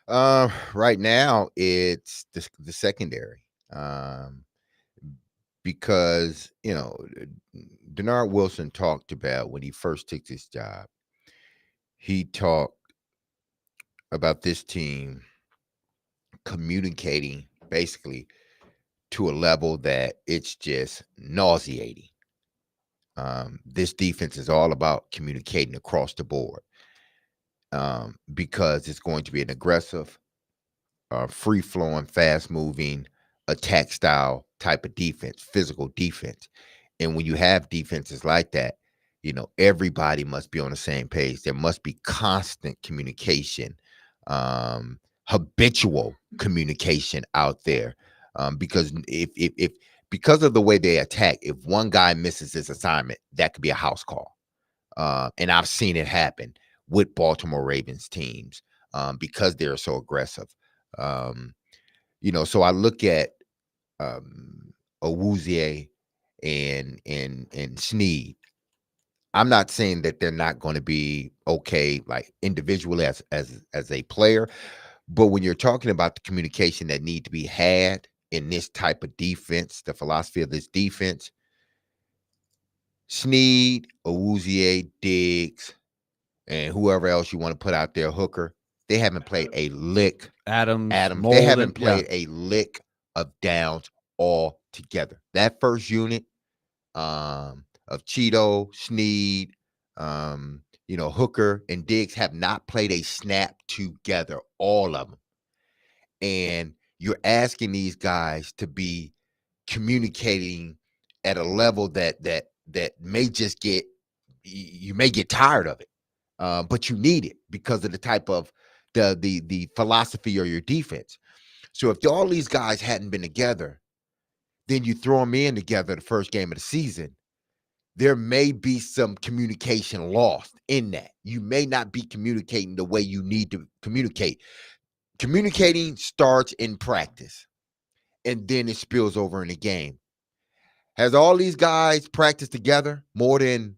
Right now, it's the secondary. Because, Denard Wilson talked about when he first took this job, he talked about this team communicating basically to a level that it's just nauseating. This defense is all about communicating across the board because it's going to be an aggressive, free-flowing, fast-moving, attack style type of defense, physical defense. And when you have defenses like that, everybody must be on the same page. There must be constant communication, habitual communication out there. Because if because of the way they attack, if one guy misses his assignment, that could be a house call. And I've seen it happen with Baltimore Ravens teams because they're so aggressive. So I look at Awuzie and Snead. I'm not saying that they're not going to be okay, like individually as a player, but when you're talking about the communication that need to be had in this type of defense, the philosophy of this defense, Snead, Awuzie, Diggs, and whoever else you want to put out there, Hooker, they haven't played a lick. Adam, they haven't played a lick of downs all together. That first unit of Cheeto, Snead, Hooker, and Diggs have not played a snap together, all of them. And you're asking these guys to be communicating at a level that may just you may get tired of it, but you need it because of the type of the philosophy of your defense. So if all these guys hadn't been together, then you throw them in together the first game of the season, there may be some communication lost in that. You may not be communicating the way you need to communicate. Communicating starts in practice, and then it spills over in the game. Has all these guys practiced together more than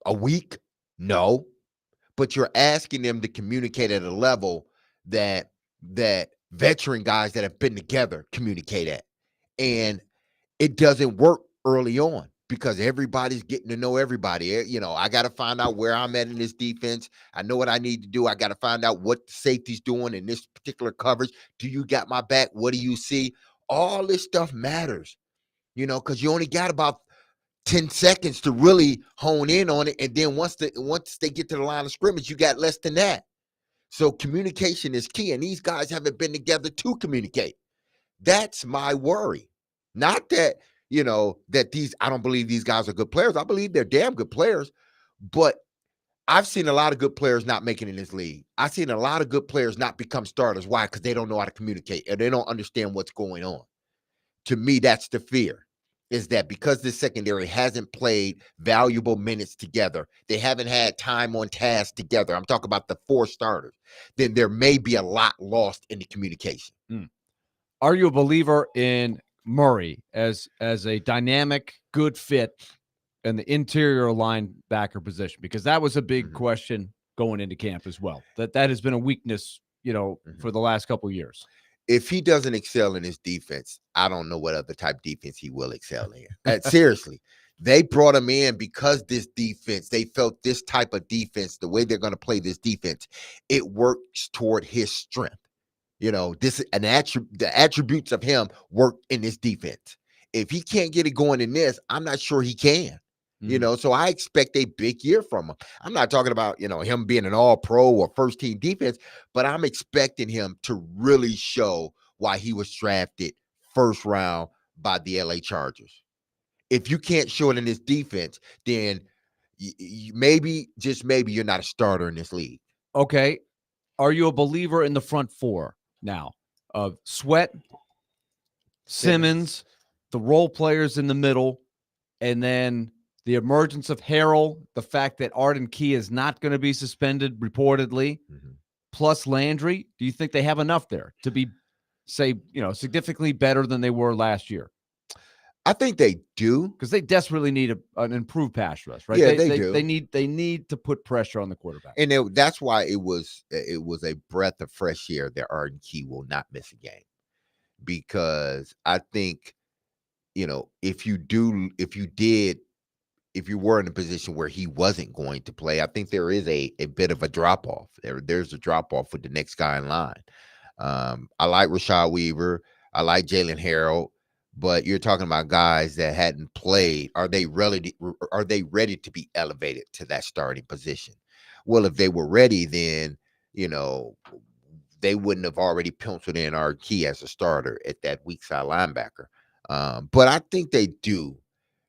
a week? No. But you're asking them to communicate at a level that veteran guys that have been together communicate at. And it doesn't work early on because everybody's getting to know everybody. I got to find out where I'm at in this defense. I know what I need to do. I got to find out what the safety's doing in this particular coverage. Do you got my back? What do you see? All this stuff matters, because you only got about 10 seconds to really hone in on it. And then once they get to the line of scrimmage, you got less than that. So communication is key. And these guys haven't been together to communicate. That's my worry. Not that, I don't believe these guys are good players. I believe they're damn good players. But I've seen a lot of good players not making it in this league. I've seen a lot of good players not become starters. Why? Because they don't know how to communicate and they don't understand what's going on. To me, that's the fear, is that because this secondary hasn't played valuable minutes together, they haven't had time on task together. I'm talking about the 4 starters. Then there may be a lot lost in the communication. Are you a believer in Murray as a dynamic, good fit in the interior linebacker position? Because that was a big question going into camp as well. That has been a weakness, for the last couple of years. If he doesn't excel in his defense, I don't know what other type of defense he will excel in. Seriously, they brought him in because this defense, they felt this type of defense, the way they're going to play this defense, it works toward his strength. The attributes of him work in this defense. If he can't get it going in this, I'm not sure he can. So I expect a big year from him. I'm not talking about, him being an all-pro or first-team defense, but I'm expecting him to really show why he was drafted first round by the LA Chargers. If you can't show it in this defense, then maybe, just maybe, you're not a starter in this league. Okay. Are you a believer in the front four now of Sweat, Simmons, the role players in the middle, and then the emergence of Harrell, the fact that Arden Key is not going to be suspended reportedly, plus Landry? Do you think they have enough there to be, say, significantly better than they were last year? I think they do, because they desperately need an improved pass rush, right? Yeah, they do. They need to put pressure on the quarterback, and that's why it was a breath of fresh air that Arden Key will not miss a game, because I think, if you were in a position where he wasn't going to play, I think there is a bit of a drop off. There's a drop off with the next guy in line. I like Rashad Weaver. I like Jalen Harrell. But you're talking about guys that hadn't played. Are they ready to be elevated to that starting position? Well, if they were ready, then, they wouldn't have already penciled in our Key as a starter at that weak side linebacker. But I think they do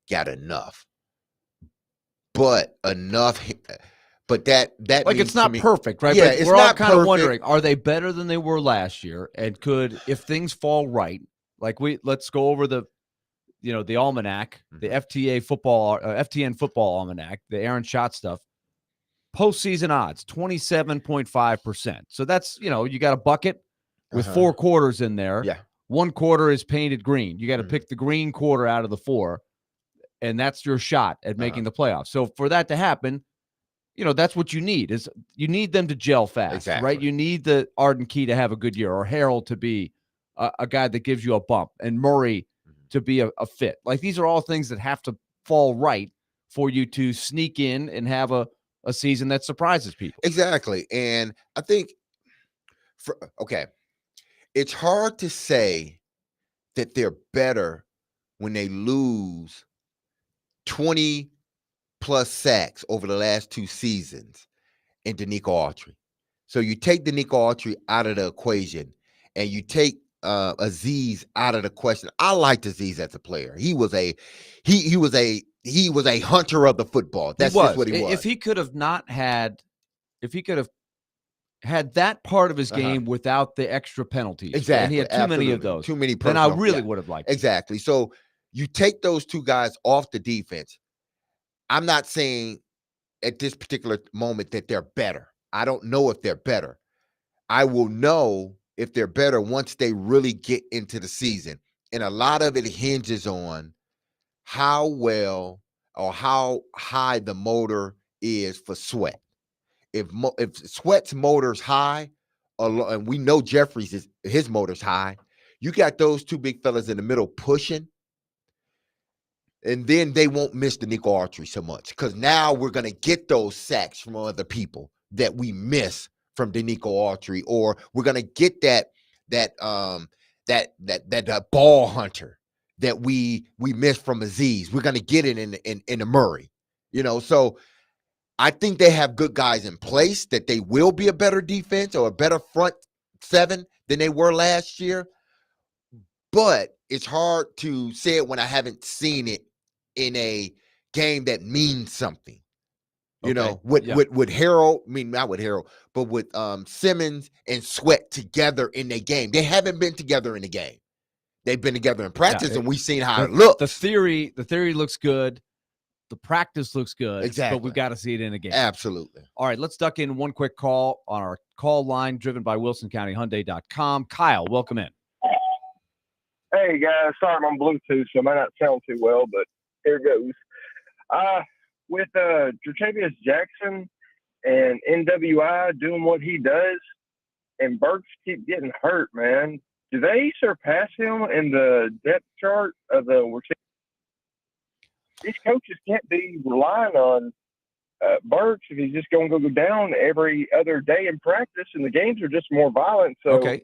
got enough. But that like, it's not perfect, right? Yeah, but we're all kind of wondering, are they better than they were last year? And could, if things fall right, like let's go over the almanac, the FTN football almanac, the Aaron Schatz stuff. Postseason odds 27.5%. So that's you got a bucket with 4 quarters in there. Yeah, 1 quarter is painted green. You got to pick the green quarter out of the 4, and that's your shot at making the playoffs. So for that to happen, that's what you need. Is you need them to gel fast, right? You need the Arden Key to have a good year, or Harrell to be a guy that gives you a bump, and Murray to be a fit. Like, these are all things that have to fall right for you to sneak in and have a season that surprises people. Exactly. And I think, it's hard to say that they're better when they lose 20 plus sacks over the last 2 seasons in Danico Autry. So you take Danico Autry out of the equation, and you take Aziz out of the question. I liked Aziz as a player. He was a hunter of the football. That's just what he was. If he could have had that part of his game without the extra penalties, exactly, and he had too many of those, then I really would have liked it. Exactly. So you take those 2 guys off the defense. I'm not saying at this particular moment that they're better. I don't know if they're better. I will know if they're better once they really get into the season. And a lot of it hinges on how well or how high the motor is for Sweat. If Sweat's motor's high, and we know Jeffries his motor's high, you got those 2 big fellas in the middle pushing, and then they won't miss the Danico Autry so much, because now we're going to get those sacks from other people that we miss from Danico Autry, or we're gonna get that ball hunter that we missed from Aziz. We're gonna get it in the Murray, So I think they have good guys in place that they will be a better defense or a better front 7 than they were last year. But it's hard to say it when I haven't seen it in a game that means something. With Harrell, not with Harrell, but with Simmons and Sweat together in the game. They haven't been together in the game. They've been together in practice, and we've seen how it looks. The theory looks good. The practice looks good. Exactly. But we've got to see it in a game. Absolutely. All right, let's duck in one quick call on our call line driven by WilsonCountyHyundai.com. Kyle, welcome in. Hey, guys. Sorry, I'm on Bluetooth, so I might not sound too well, but here goes. With Jertavius Jackson and NWI doing what he does, and Burks keep getting hurt, man, do they surpass him in the depth chart of the receivers? These coaches can't be relying on Burks if he's just going to go down every other day in practice, and the games are just more violent. So okay,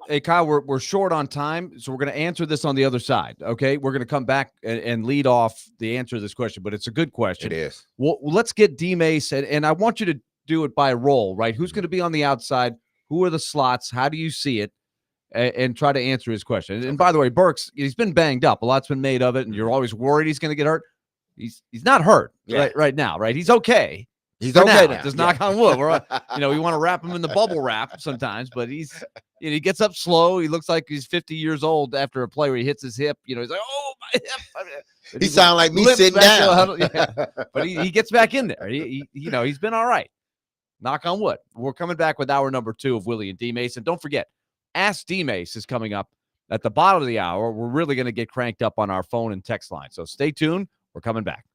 hey Kyle, we're short on time, so we're going to answer this on the other side. Okay, we're going to come back and lead off the answer to this question, but it's a good question. It is. Well, let's get DMase, and I want you to do it by role, right? Who's going to be on the outside? Who are the slots? How do you see it? And try to answer his question. And by the way, Burks, he's been banged up. A lot's been made of it, and you're always worried he's going to get hurt. he's not hurt Yeah. right now, right? He's okay. He's For okay now. now. Just Yeah. knock on wood. We want to wrap him in the bubble wrap sometimes, but he gets up slow. He looks like he's 50 years old after a play where he hits his hip. He's like, oh, my hip. He sound like me limps sitting back to the down. huddle. Yeah. But he gets back in there. He's been all right. Knock on wood. We're coming back with hour number 2 of Willy and DMase. And don't forget, Ask DMase is coming up at the bottom of the hour. We're really going to get cranked up on our phone and text line. So stay tuned. We're coming back.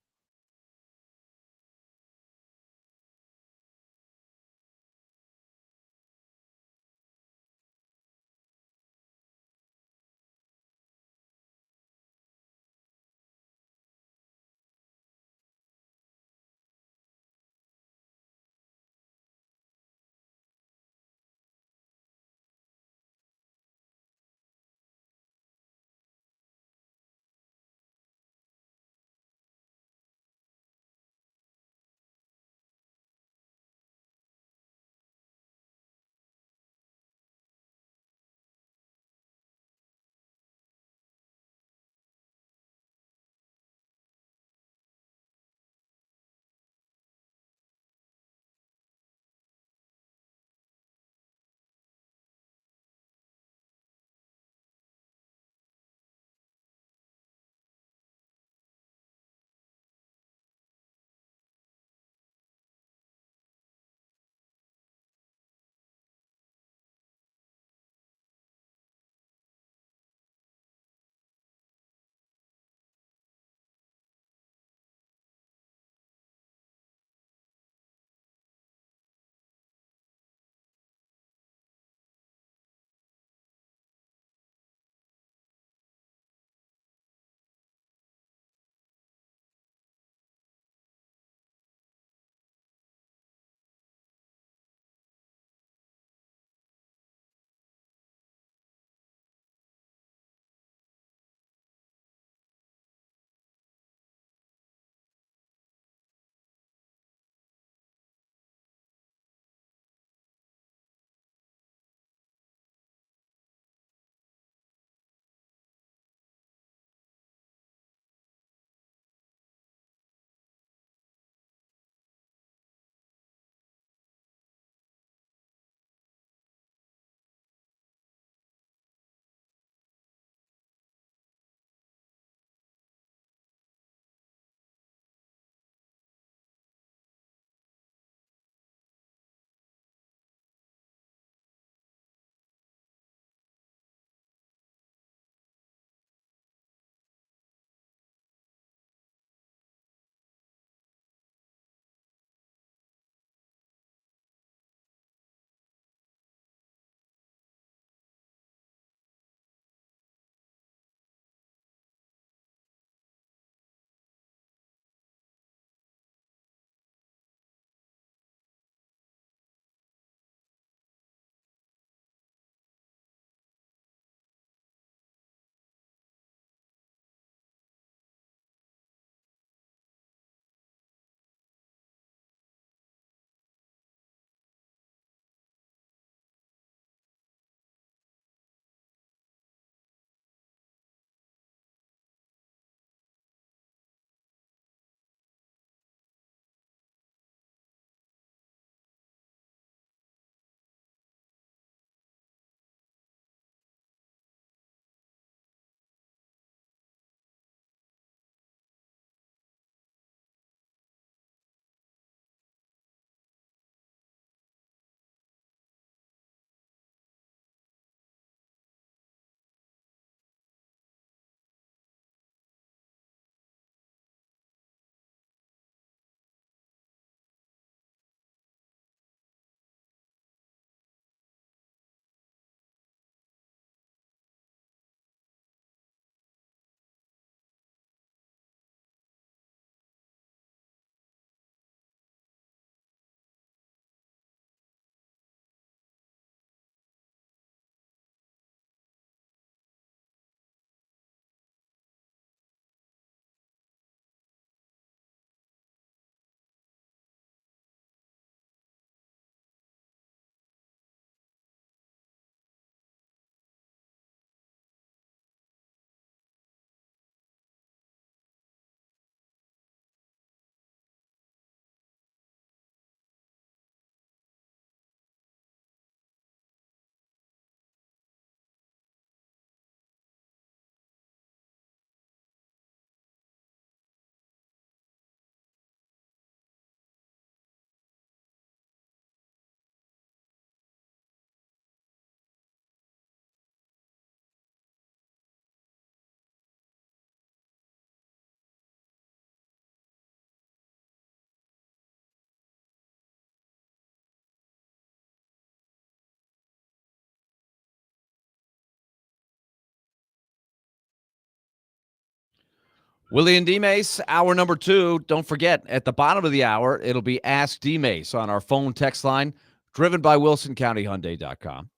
Willy and DMase, hour number 2. Don't forget, at the bottom of the hour, it'll be Ask DMase on our phone text line, driven by WilsonCountyHyundai.com.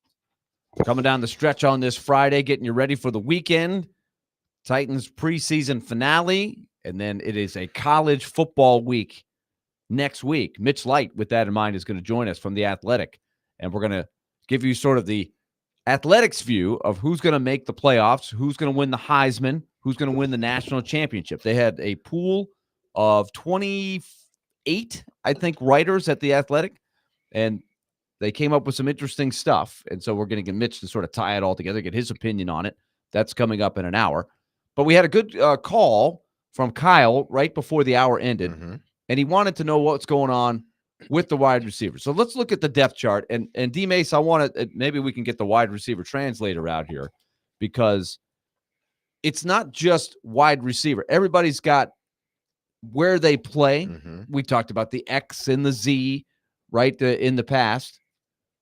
Coming down the stretch on this Friday, getting you ready for the weekend. Titans preseason finale, and then it is a college football week next week. Mitch Light, with that in mind, is going to join us from The Athletic, and we're going to give you sort of the Athletics view of who's going to make the playoffs, who's going to win the Heisman, who's going to win the national championship. They had a pool of 28, I think, writers at The Athletic, and they came up with some interesting stuff. And so we're going to get Mitch to sort of tie it all together, get his opinion on it. That's coming up in an hour. But we had a good call from Kyle right before the hour ended, and he wanted to know what's going on with the wide receiver. So let's look at the depth chart. And DMase, I want to maybe we can get the wide receiver translator out here, because it's not just wide receiver. Everybody's got where they play. We talked about the X and the Z, right, in the past.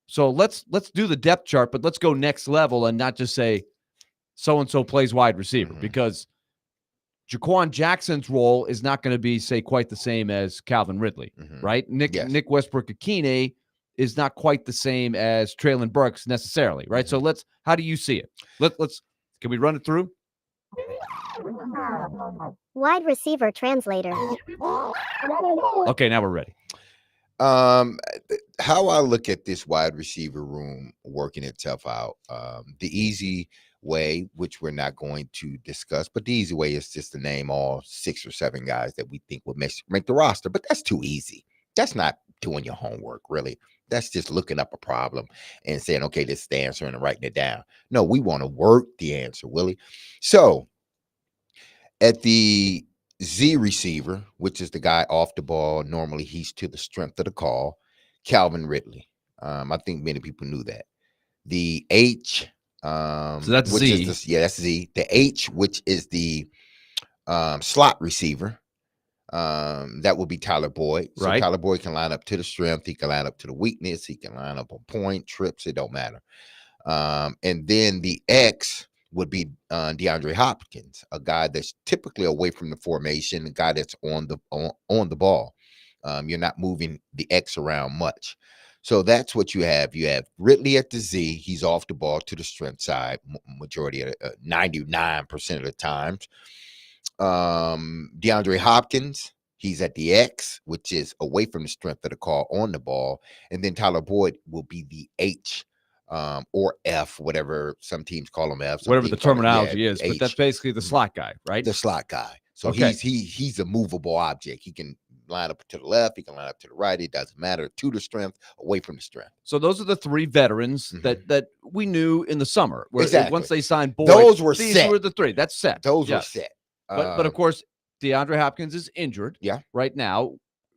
So let's do the depth chart, but let's go next level and not just say so-and-so plays wide receiver, because Jaquan Jackson's role is not going to be, say, quite the same as Calvin Ridley, right? Nick Westbrook-Akine is not quite the same as Traylon Burks necessarily, right? So how do you see it? Can we run it through? Wide receiver translator. Okay, now we're ready. How I look at this wide receiver room working itself out, the easy way, which we're not going to discuss, but the easy way is just to name all 6 or 7 guys that we think would make the roster. But that's too easy. That's not doing your homework, really. That's just looking up a problem and saying, okay, this is the answer, and writing it down. No, we want to work the answer, Willie. So at the Z receiver, which is the guy off the ball, normally he's to the strength of the call, Calvin Ridley. I think many people knew that. The H, so that's Z. That's Z. The H, which is the slot receiver, that will be Tyler Boyd. So right. Tyler Boyd can line up to the strength. He can line up to the weakness. He can line up on point, trips. It don't matter. And then the X would be DeAndre Hopkins, a guy that's typically away from the formation, a guy that's on the ball. You're not moving the X around much. So that's what you have. You have Ridley at the Z. He's off the ball to the strength side, majority of 99% of the times. DeAndre Hopkins, he's at the X, which is away from the strength of the call, on the ball. And then Tyler Boyd will be the H, or F, whatever some teams call him F. Whatever the terminology is, but that's basically the slot guy, right? The slot guy. So okay. he's a movable object. He can line up to the left, he can line up to the right. It doesn't matter. To the strength, away from the strength. So those are the 3 veterans that we knew in the summer. Where exactly. Once they signed Boyd, these were the 3. That's set. Those were set. But of course, DeAndre Hopkins is injured. Yeah. Right now,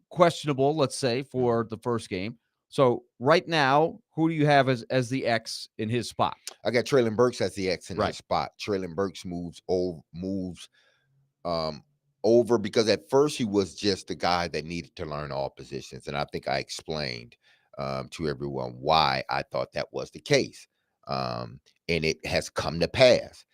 questionable. Let's say for the first game. So right now, who do you have as the X in his spot? I got Traylon Burks as the X in his spot. Traylon Burks moves over because at first he was just the guy that needed to learn all positions, and I think I explained to everyone why I thought that was the case, and it has come to pass.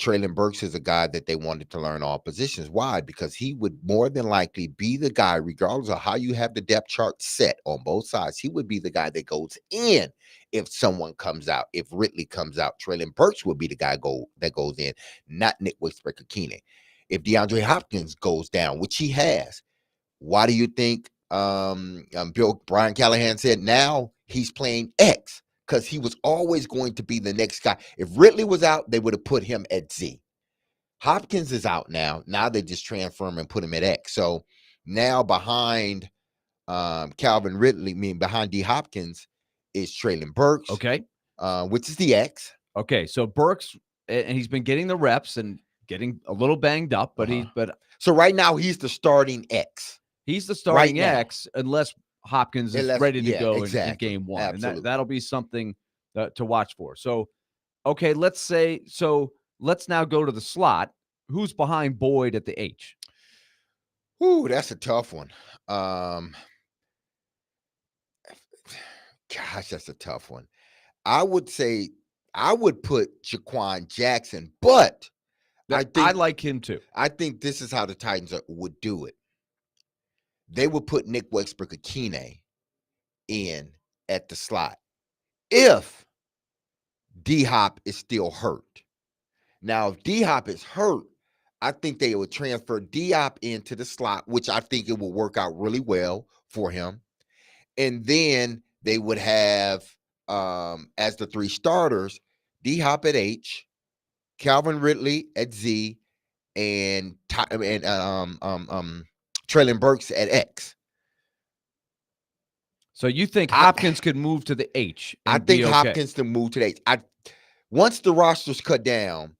Traylon Burks is a guy that they wanted to learn all positions. Why? Because he would more than likely be the guy, regardless of how you have the depth chart set on both sides. He would be the guy that goes in if someone comes out. If Ridley comes out, Traylon Burks would be the guy that goes in, not Nick Westbrook-Akine. If DeAndre Hopkins goes down, which he has, why do you think Brian Callahan said now he's playing X? Because he was always going to be the next guy. If Ridley was out, they would have put him at Z. Hopkins is out now. Now they just transfer him and put him at X. So now behind Calvin Ridley, behind D. Hopkins, is Traylon Burks. Okay. Which is the X. Okay. So Burks, and he's been getting the reps and getting a little banged up, but so right now he's the starting X. He's the starting X unless Hopkins is ready to go in game 1. Absolutely. And that'll be something to watch for. So, okay, let's now go to the slot. Who's behind Boyd at the H? Ooh, that's a tough one. Gosh, that's a tough one. I would say I would put Jaquan Jackson, but I like him too. I think this is how the Titans would do it. They would put Nick Westbrook-Akine in at the slot if D-Hop is still hurt. Now, if D-Hop is hurt, I think they would transfer D-Hop into the slot, which I think it will work out really well for him. And then they would have, as the 3 starters, D-Hop at H, Calvin Ridley at Z, and Treylon Burks at X. So you think Hopkins could move to the H? I think Hopkins can move to the H. Once the roster's cut down,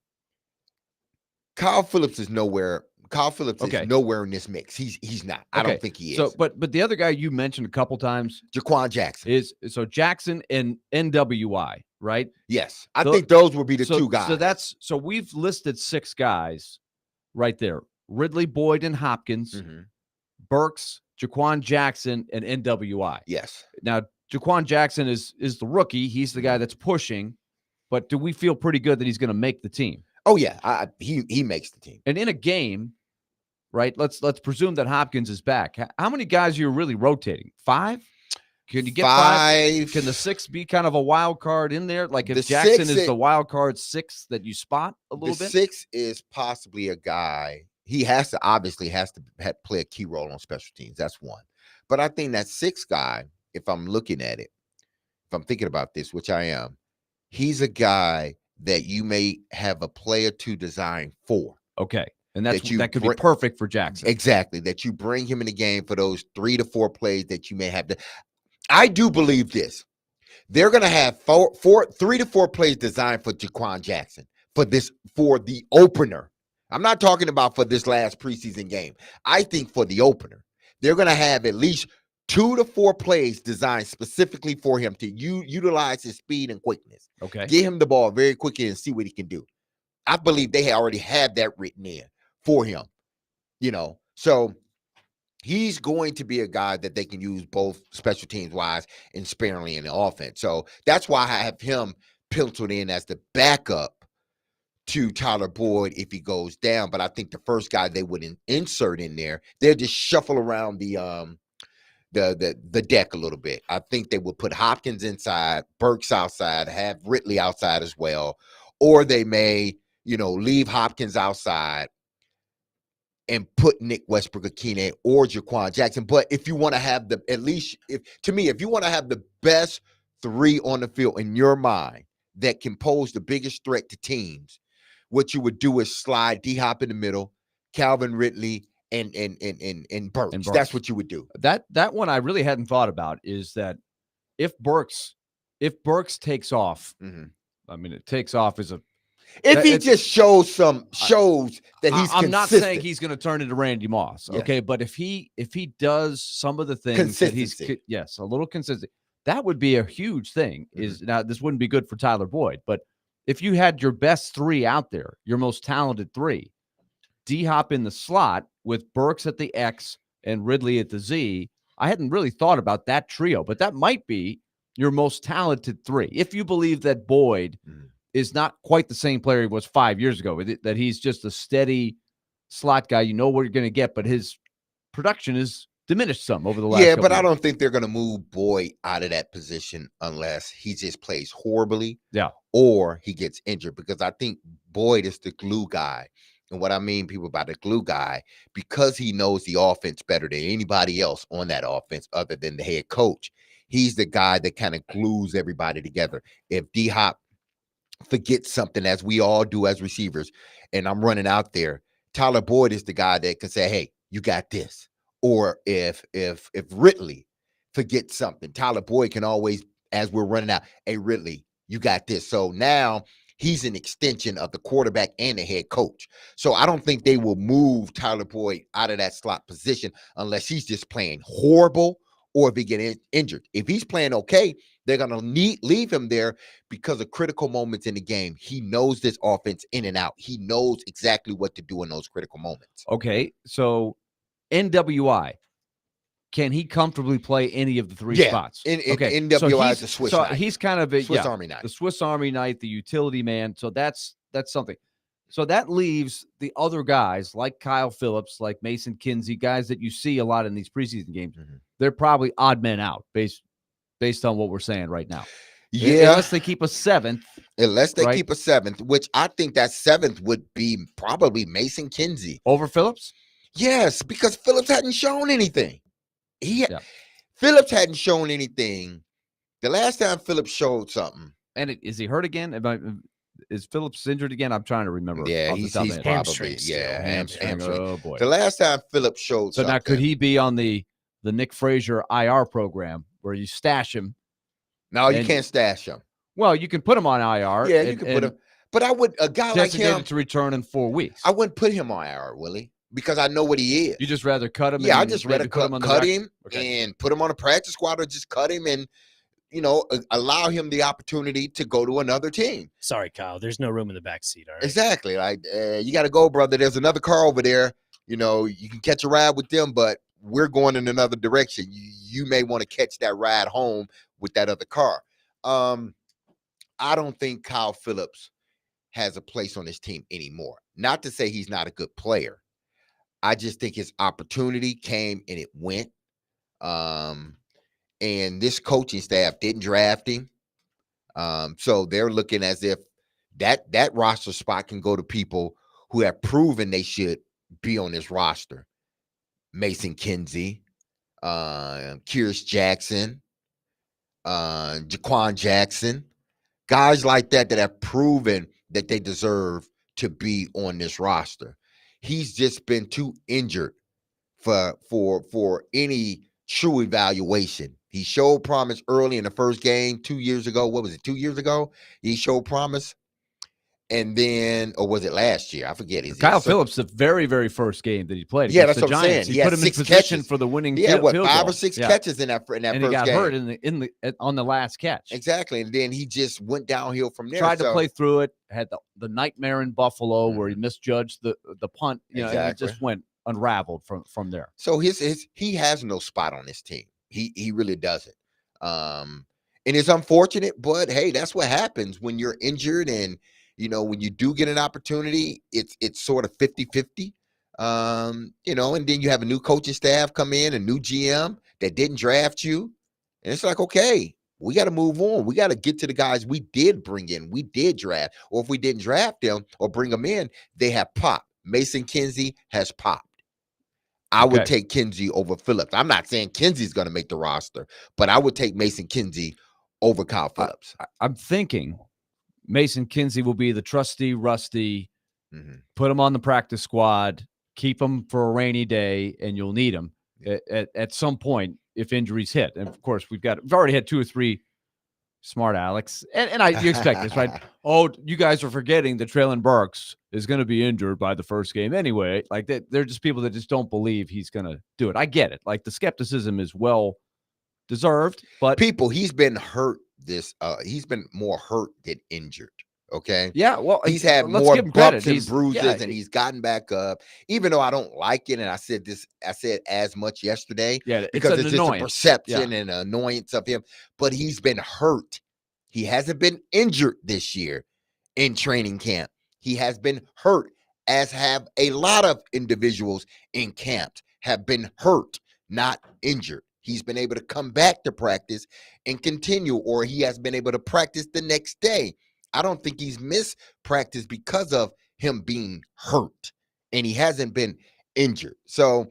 Kyle Phillips is nowhere. Kyle Phillips is nowhere in this mix. He's not. I don't think he is. So, but the other guy you mentioned a couple times, Jaquan Jackson, is Jackson and NWI, right? Yes, I think those would be the 2 guys. So we've listed 6 guys right there: Ridley, Boyd, and Hopkins, Burks, Jaquan Jackson, and NWI. Yes. Now Jaquan Jackson is the rookie. He's the guy that's pushing. But do we feel pretty good that he's going to make the team? Oh yeah, he makes the team. And in a game, right? Let's presume that Hopkins is back. How many guys are you really rotating? 5? Can you get 5? Can the 6 be kind of a wild card in there? Like if Jackson is the wild card 6 that you spot a little bit? 6 is possibly a guy. He has to play a key role on special teams. That's 1. But I think that 6 guy, if I'm looking at it, if I'm thinking about this, which I am, he's a guy that you may have a player to design for. Okay. And that could be perfect for Jackson. Exactly. That you bring him in the game for those 3 to 4 plays that you may have to. I do believe this. They're going to have 3 to 4 plays designed for Jaquan Jackson for the opener. I'm not talking about for this last preseason game. I think for the opener, they're going to have at least 2 to 4 plays designed specifically for him to utilize his speed and quickness. Okay. Get him the ball very quickly and see what he can do. I believe they already have that written in for him. So he's going to be a guy that they can use both special teams wise and sparingly in the offense. So that's why I have him penciled in as the backup to Tyler Boyd if he goes down. But I think the first guy they would insert in there, they'll just shuffle around the deck a little bit. I think they would put Hopkins inside, Burks outside, have Ridley outside as well, or they may, leave Hopkins outside and put Nick Westbrook-Akine or Jaquan Jackson. But if you want to have if you want to have the best 3 on the field in your mind that can pose the biggest threat to teams, what you would do is slide D-Hop in the middle, Calvin Ridley, and Burks. That's what you would do. That one I really hadn't thought about is that if Burks takes off, I mean, it takes off as a if he just shows that he's I'm consistent. not saying he's going to turn into Randy Moss, okay? But if he does some of the things that he's a little consistent, that would be a huge thing. Now this wouldn't be good for Tyler Boyd, but if you had your best 3 out there, your most talented 3, D-Hop in the slot with Burks at the X and Ridley at the Z, I hadn't really thought about that trio, but that might be your most talented 3. If you believe that Boyd is not quite the same player he was 5 years ago, that he's just a steady slot guy, you know what you're going to get, but his production is diminished some over the last but years. I don't think they're going to move Boyd out of that position unless he just plays horribly or he gets injured, because I think Boyd is the glue guy. And what I mean, people, by the glue guy, because he knows the offense better than anybody else on that offense other than the head coach. He's the guy that kind of glues everybody together. If D-Hop forgets something, as we all do as receivers, and I'm running out there, Tyler Boyd is the guy that can say, hey, you got this. Or if Ridley forgets something, Tyler Boyd can always, as we're running out, hey, Ridley, you got this. So now he's an extension of the quarterback and the head coach. So I don't think they will move Tyler Boyd out of that slot position unless he's just playing horrible or if he gets injured. If he's playing okay, they're going to leave him there because of critical moments in the game. He knows this offense in and out. He knows exactly what to do in those critical moments. Okay, so NWI, can he comfortably play any of the 3 spots? NWI is a Swiss knife. He's kind of a Swiss Army knife. The Swiss Army knife, the utility man. So that's something. So that leaves the other guys like Kyle Phillips, like Mason Kinsey, guys that you see a lot in these preseason games. They're probably odd men out based on what we're saying right now. Yeah. Unless they keep a 7th. Unless they right? keep a 7th, which I think that 7th would be probably Mason Kinsey. Over Phillips? Yes, because Phillips hadn't shown anything. Phillips hadn't shown anything. The last time Phillips showed something. And is he hurt again? Is Phillips injured again? I'm trying to remember. Yeah, he's probably hamstring. Oh boy. The last time Phillips showed something. Now could he be on the Nick Frazier IR program where you stash him? No, you can't stash him. Well, you can put him on IR. Yeah, you can put him. But I would, a guy like him to return in 4 weeks. I wouldn't put him on IR, Willie, because I know what he is. You just rather cut him? Yeah, I just rather cut him and put him on a practice squad, or just cut him and, allow him the opportunity to go to another team. Sorry, Kyle. There's no room in the back seat. All right. Exactly. Like, you got to go, brother. There's another car over there. You can catch a ride with them, but we're going in another direction. You may want to catch that ride home with that other car. I don't think Kyle Phillips has a place on this team anymore. Not to say he's not a good player. I just think his opportunity came and it went. And this coaching staff didn't draft him. So they're looking as if that roster spot can go to people who have proven they should be on this roster. Mason Kinsey, Kyrus Jackson, Jaquan Jackson, guys like that have proven that they deserve to be on this roster. He's just been too injured for any true evaluation. He showed promise early in the first game 2 years ago. What was it, 2 years ago? He showed promise. And then, or was it last year? I forget. Kyle Phillips, the very, very first game that he played. Yeah, that's the what I'm Giants. saying. He put him in position catches for the winning field goal. 5 or 6 catches in that first game. And he got hurt on the last catch. Exactly. And then he just went downhill from there. Tried to play through it, had the nightmare in Buffalo where he misjudged the punt, and it just went unraveled from there. So he has no spot on this team. He really doesn't. And it's unfortunate, but hey, that's what happens when you're injured. And when you do get an opportunity, it's sort of 50-50. And then you have a new coaching staff come in, a new GM that didn't draft you. And it's like, okay, we got to move on. We got to get to the guys we did bring in, we did draft. Or if we didn't draft them or bring them in, they have popped. Mason Kinsey has popped. I would take Kinsey over Phillips. I'm not saying Kinsey's going to make the roster, but I would take Mason Kinsey over Kyle Phillips. I'm thinking Mason Kinsey will be the trusty, rusty, put him on the practice squad, keep him for a rainy day, and you'll need him at some point if injuries hit. And of course, we've already had 2 or 3 smart Alex. And you expect this, right? Oh, you guys are forgetting that Traylon Burks is going to be injured by the first game anyway. Like they're just people that just don't believe he's going to do it. I get it. Like the skepticism is well deserved, but he's been hurt he's been more hurt than injured. Okay. Yeah. Well, he's had more bumps and bruises, and he's gotten back up. Even though I don't like it, and I said as much yesterday. Yeah, because it's just a perception and annoyance of him. But he's been hurt. He hasn't been injured this year in training camp. He has been hurt, as have a lot of individuals in camps have been hurt, not injured. He's been able to come back to practice and continue, or he has been able to practice the next day. I don't think he's missed practice because of him being hurt, and he hasn't been injured. So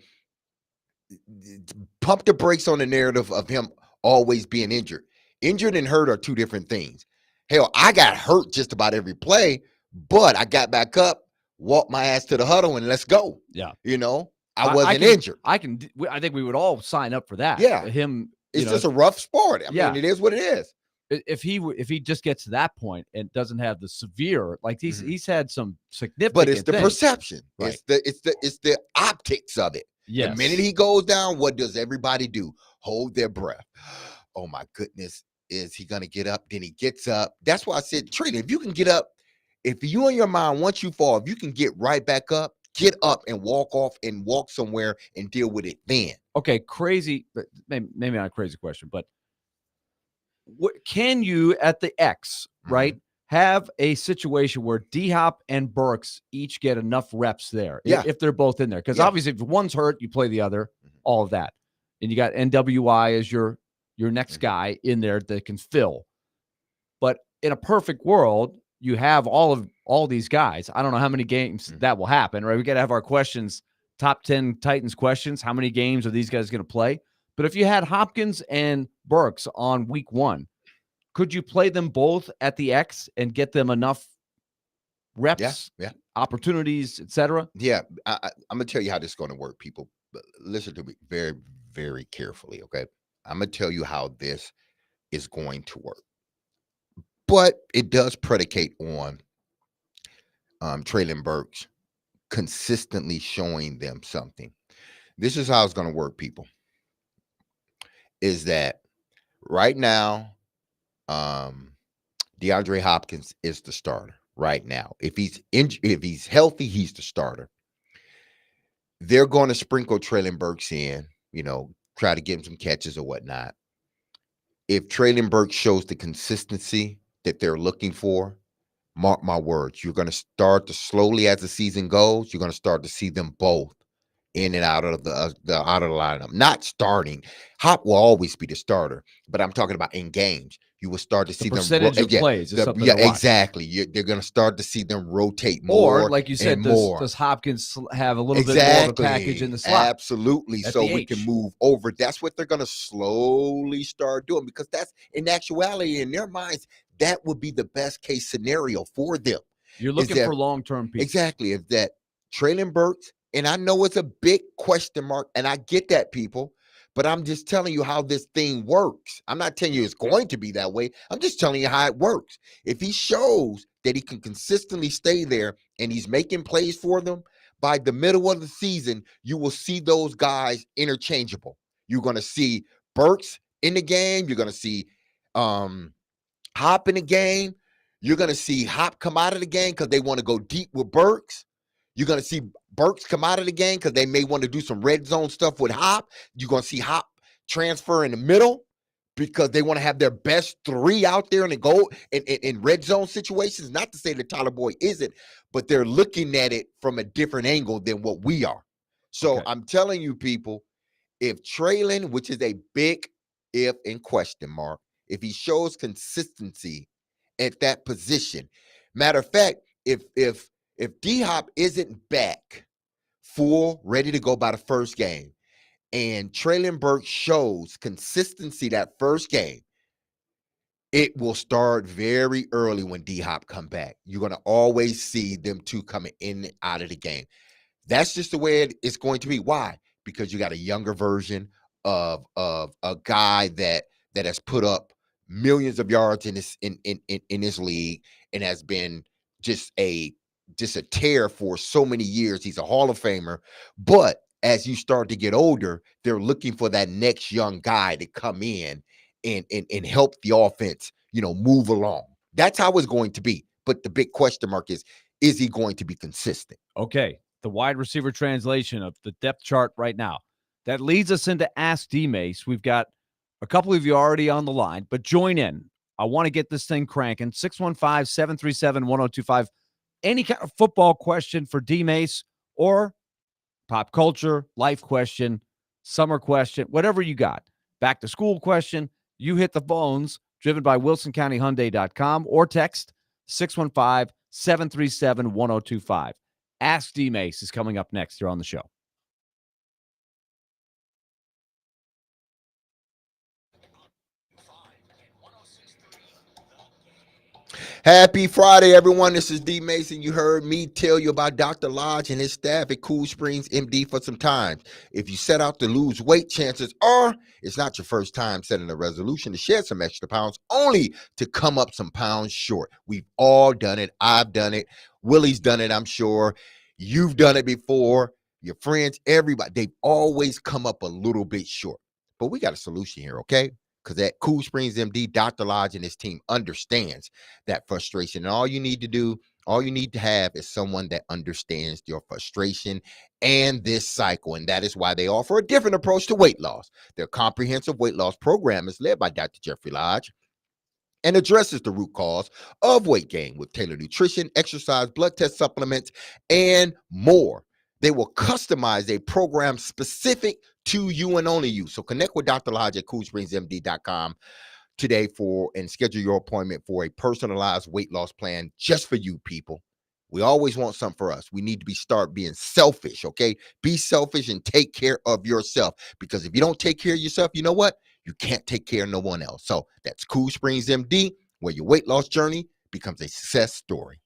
pump the brakes on the narrative of him always being injured. Injured and hurt are 2 different things. Hell, I got hurt just about every play, but I got back up, walked my ass to the huddle, and let's go. Yeah. I wasn't injured. I think we would all sign up for that. Yeah. It's just a rough sport. I mean, it is what it is. If he just gets to that point and doesn't have the severe, like he's had some significant, but it's the things. Perception. Right. It's the optics of it. Yes. The minute he goes down, what does everybody do? Hold their breath. Oh my goodness, is he gonna get up? Then he gets up. That's why I said, Trina, if you can get up, if you in your mind once you fall, if you can get right back up, get up and walk off and walk somewhere and deal with it then. Okay, crazy, maybe not a crazy question, but can you at the X, right, have a situation where D-Hop and Burks each get enough reps there if they're both in there. Because obviously if one's hurt, you play the other, all of that. And you got NWI as your next guy in there that can fill. But in a perfect world, you have all these guys. I don't know how many games that will happen, right? We got to have our questions, top 10 Titans questions. How many games are these guys going to play? But if you had Hopkins and Burks on week 1, could you play them both at the X and get them enough reps, opportunities, etc.? Yeah, I'm going to tell you how this is going to work, people. Listen to me very, very carefully, okay? I'm going to tell you how this is going to work. But it does predicate on Treylon Burks consistently showing them something. This is how it's going to work, people. Is that right now, DeAndre Hopkins is the starter right now. If he's healthy, he's the starter. They're going to sprinkle Treylon Burks in, try to give him some catches or whatnot. If Treylon Burks shows the consistency that they're looking for, mark my words, you're going to start to slowly, as the season goes, you're going to start to see them both in and out of the out of the lineup. Not starting. Hop will always be the starter, but I'm talking about in games. You will start to see them percentage of plays. Exactly. They're going to start to see them rotate more. Or, like you said, does Hopkins have a little bit more of a package in the slot? Absolutely. So we can move over. That's what they're going to slowly start doing, because that's, in actuality, in their minds, that would be the best case scenario for them. You're looking for long-term people. Exactly. Is that Treylon Burks, and I know it's a big question mark, and I get that, people, but I'm just telling you how this thing works. I'm not telling you it's going to be that way. I'm just telling you how it works. If he shows that he can consistently stay there and he's making plays for them, by the middle of the season, you will see those guys interchangeable. You're going to see Burks in the game. You're going to see Hop in the game. You're going to see Hop come out of the game because they want to go deep with Burks. You're going to see Burks come out of the game because they may want to do some red zone stuff with Hop. You're going to see Hop transfer in the middle because they want to have their best 3 out there and go in red zone situations. Not to say that Tyler Boyd isn't, but they're looking at it from a different angle than what we are. So I'm telling you, people, if Treylon, which is a big if and question mark, if he shows consistency at that position, matter of fact, if D-Hop isn't back full, ready to go by the first game, and Treylon Burks shows consistency that first game, it will start very early when D-Hop come back. You're going to always see them two coming in and out of the game. That's just the way it's going to be. Why? Because you got a younger version of a guy that has put up millions of yards in this league and has been just a tear for so many years. He's a Hall of Famer. But as you start to get older, they're looking for that next young guy to come in and help the offense, move along. That's how it's going to be. But the big question mark is he going to be consistent? Okay. The wide receiver translation of the depth chart right now. That leads us into Ask DMase. We've got a couple of you already on the line, but join in. I want to get this thing cranking. 615-737-1025. Any kind of football question for DMase, or pop culture, life question, summer question, whatever you got. Back to school question. You hit the phones, driven by WilsonCountyHyundai.com, or text 615-737-1025. Ask DMase is coming up next here on the show. Happy Friday, everyone. This is DMase, and you heard me tell you about Dr. Lodge and his staff at Cool Springs MD for some time. If you set out to lose weight, chances are it's not your first time setting a resolution to shed some extra pounds, only to come up some pounds short. We've all done it. I've done it. Willy's done it, I'm sure. You've done it before. Your friends, everybody, they've always come up a little bit short. But we got a solution here, okay? Because at Cool Springs MD, Dr. Lodge and his team understands that frustration. And all you need to have is someone that understands your frustration and this cycle. And that is why they offer a different approach to weight loss. Their comprehensive weight loss program is led by Dr. Jeffrey Lodge. and addresses the root cause of weight gain with tailored nutrition, exercise, blood test supplements, and more. They will customize a program specific to you and only you. So connect with Dr. Lodge at CoolSpringsMD.com today and schedule your appointment for a personalized weight loss plan just for you people. We always want something for us. We need to start being selfish, okay? Be selfish and take care of yourself, because if you don't take care of yourself, you know what? You can't take care of no one else. So that's Cool Springs MD, where your weight loss journey becomes a success story.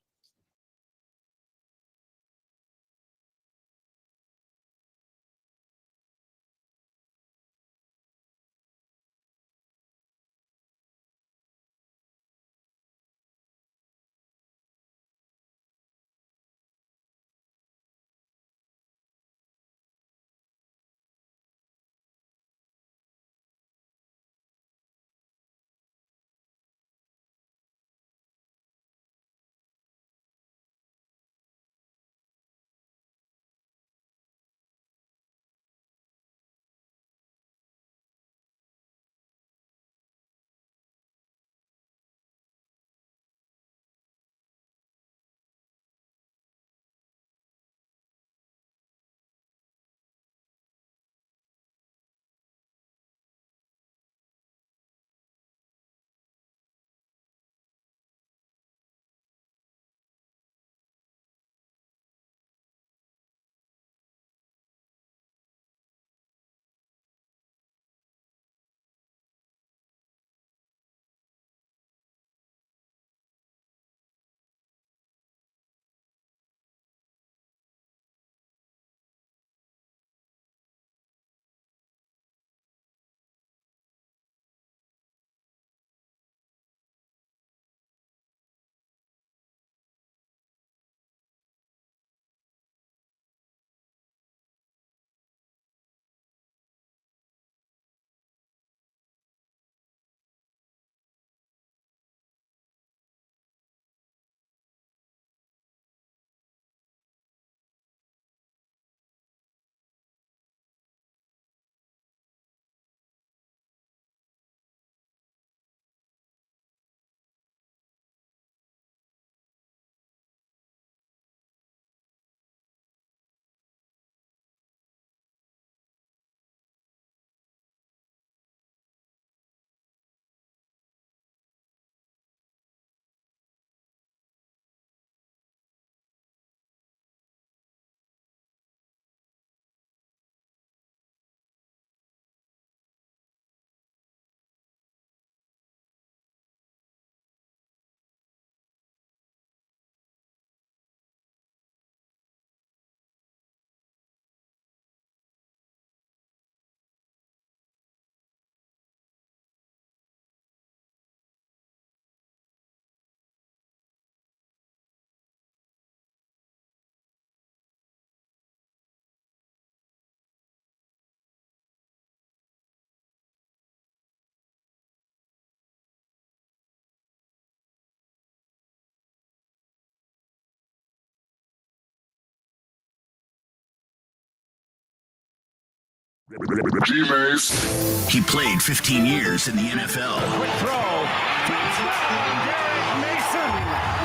DMase. He played 15 years in the NFL. Quick throw.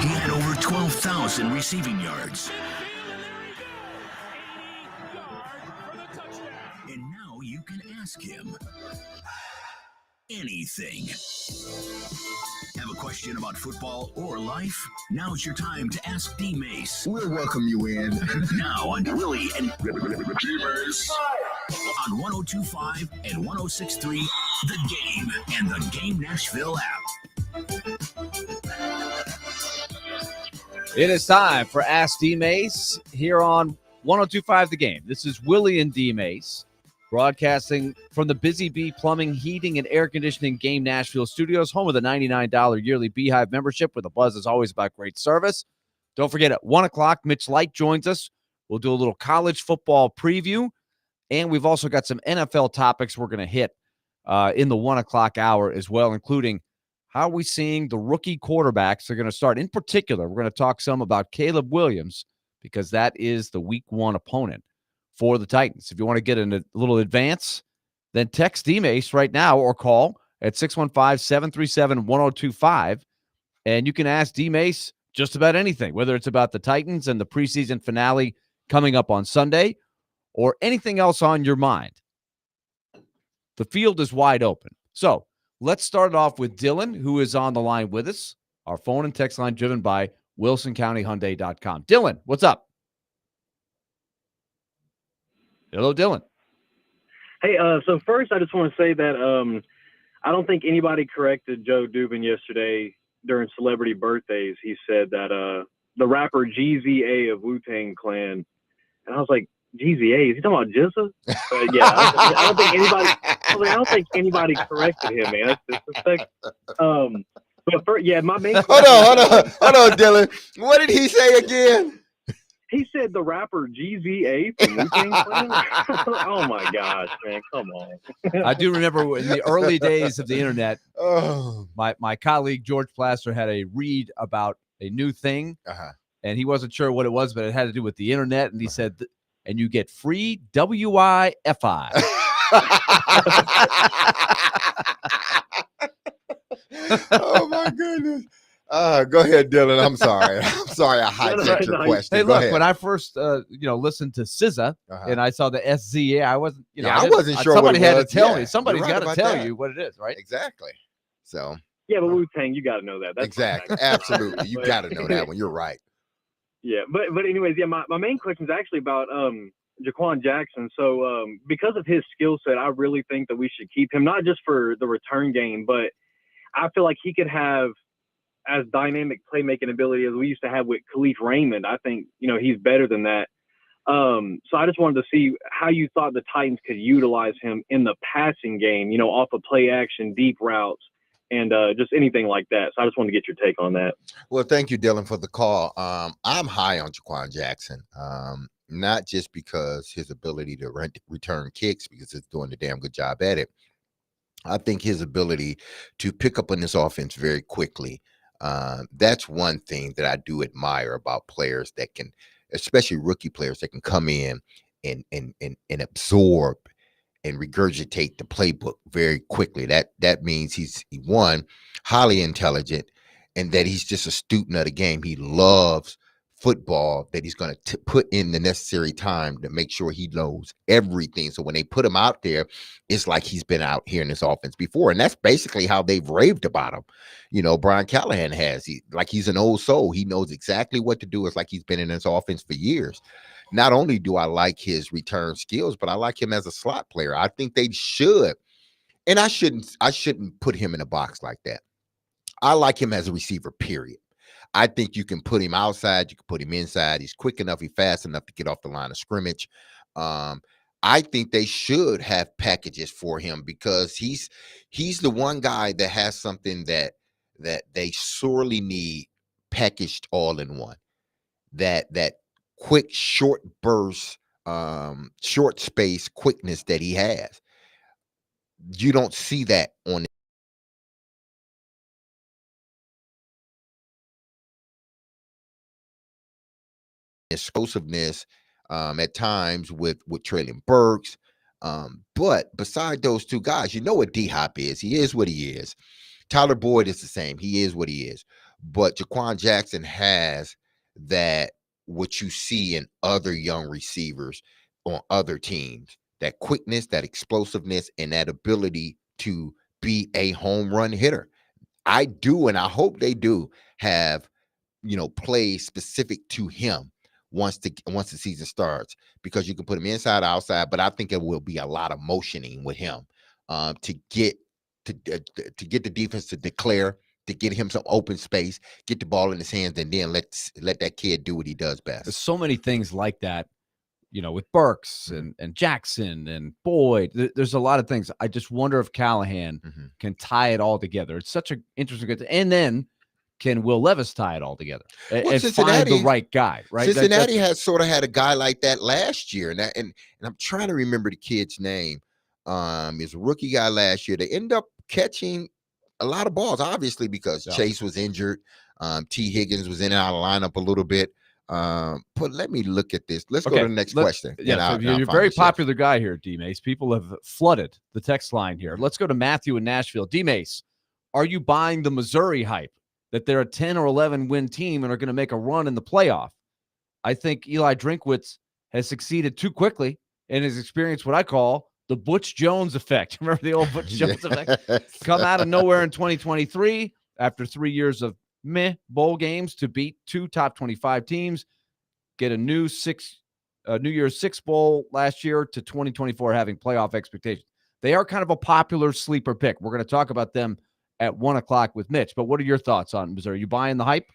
He had over 12,000 receiving yards. And now you can ask him anything. Have a question about football or life? Now's your time to ask DMase. We'll welcome you in. Now on Willy and DMase. On 102.5 and 106.3, The Game and the Game Nashville app. It is time for Ask DMase here on 102.5 The Game. This is Willy and DMase, broadcasting from the Busy Bee Plumbing, Heating, and Air Conditioning Game Nashville studios, home of the $99 yearly Beehive membership, where the buzz is always about great service. Don't forget, at 1 o'clock, Mitch Light joins us. We'll do a little college football preview, and we've also got some NFL topics we're going to hit in the 1 o'clock hour as well, including how are we seeing the rookie quarterbacks are going to start. In particular, we're going to talk some about Caleb Williams, because that is the week 1 opponent for the Titans. If you want to get in a little advance, then text DMase right now or call at 615-737-1025. And you can ask DMase just about anything, whether it's about the Titans and the preseason finale coming up on Sunday or anything else on your mind. The field is wide open. So let's start off with Dylan, who is on the line with us. Our phone and text line driven by WilsonCountyHyundai.com. Dylan, what's up? Hello, Dylan. Hey, so first I just want to say that I don't think anybody corrected Joe Dubin yesterday during celebrity birthdays. He said that the rapper GZA of Wu-Tang Clan, and I was like, GZA? Is he talking about Jizza? Yeah, I don't think anybody corrected him, man. That's disrespectful. But first, yeah, my main hold on, Dylan. What did he say again? He said the rapper GZA from Wu-Tang Clan. Oh my gosh, man, come on. I do remember in the early days of the internet, my colleague George Plaster had a read about a new thing, and he wasn't sure what it was, but it had to do with the internet, and he said, and you get free Wi-Fi. Oh my goodness. Go ahead, Dylan. I'm sorry. I hijacked your question. Hey, Go look, ahead. when I first, listened to SZA and I saw the SZA, I wasn't, I wasn't sure. Somebody had to was. tell Yeah, me. Somebody's you're right got to about tell that. you what it is, right? Exactly. So. Yeah, but Wu-Tang, you got to know that. That's exactly. Absolutely. You got to know that one. You're right. Yeah, but anyways, yeah, my main question is actually about Jaquan Jackson. So because of his skill set, I really think that we should keep him, not just for the return game, but I feel like he could have as dynamic playmaking ability as we used to have with Khalif Raymond. I think, he's better than that. So I just wanted to see how you thought the Titans could utilize him in the passing game, off of play action, deep routes, and just anything like that. So I just wanted to get your take on that. Well, thank you, Dylan, for the call. I'm high on Jaquan Jackson, not just because his ability to return kicks, because it's doing a damn good job at it. I think his ability to pick up on this offense very quickly. That's one thing that I do admire about players that can, especially rookie players that can come in and absorb and regurgitate the playbook very quickly. That means he's highly intelligent, and that he's just a student of the game. He loves football, that he's going to put in the necessary time to make sure he knows everything. So when they put him out there, it's like he's been out here in this offense before. And that's basically how they've raved about him. Brian Callahan has. He's an old soul. He knows exactly what to do. It's like he's been in this offense for years. Not only do I like his return skills, but I like him as a slot player. I think they should. And I shouldn't put him in a box like that. I like him as a receiver, period. I think you can put him outside. You can put him inside. He's quick enough. He's fast enough to get off the line of scrimmage. I think they should have packages for him, because he's the one guy that has something that they sorely need packaged all in one. That quick, short burst, short space quickness that he has. You don't see that on explosiveness at times with Treylon Burks. But beside those two guys, you know what D-Hop is. He is what he is. Tyler Boyd is the same. He is what he is. But Jaquan Jackson has that, what you see in other young receivers on other teams, that quickness, that explosiveness, and that ability to be a home run hitter. I do, and I hope they do have, plays specific to him once the season starts, because you can put him inside, outside, but I think it will be a lot of motioning with him to get the defense to declare, to get him some open space, get the ball in his hands, and then let that kid do what he does best. There's so many things like that, with Burks and Jackson and Boyd. There's a lot of things. I just wonder if Callahan can tie it all together. It's such an interesting good thing. And then can Will Levis tie it all together and find the right guy, right? Cincinnati has sort of had a guy like that last year, and I'm trying to remember the kid's name. He's a rookie guy last year. They end up catching a lot of balls, obviously, because Chase was injured. T. Higgins was in and out of lineup a little bit. But let me look at this. Let's go to the next question. Yeah, so you're a very popular guy here, DMase. People have flooded the text line here. Let's go to Matthew in Nashville. DMase, are you buying the Missouri hype that they're a 10 or 11 win team and are going to make a run in the playoff? I think Eli Drinkwitz has succeeded too quickly and has experienced what I call the Butch Jones effect. Remember the old Butch Jones effect? Come out of nowhere in 2023 after 3 years of bowl games to beat 2 top 25 teams, get a new New Year's Six bowl last year to 2024 having playoff expectations. They are kind of a popular sleeper pick. We're going to talk about them at 1 o'clock with Mitch. But what are your thoughts on Missouri? Are you buying the hype?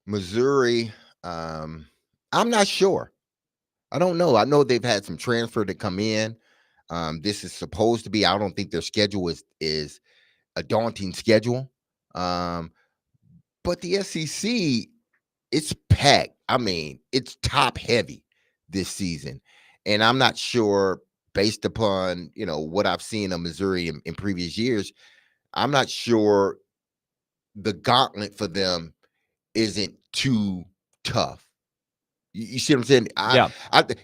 Missouri, I'm not sure. I don't know. I know they've had some transfer to come in. This is supposed to be, I don't think their schedule is a daunting schedule. But the SEC, it's packed. I mean, it's top heavy this season. And I'm not sure, based upon, what I've seen of Missouri in previous years, I'm not sure the gauntlet for them isn't too tough. You see what I'm saying? Yeah.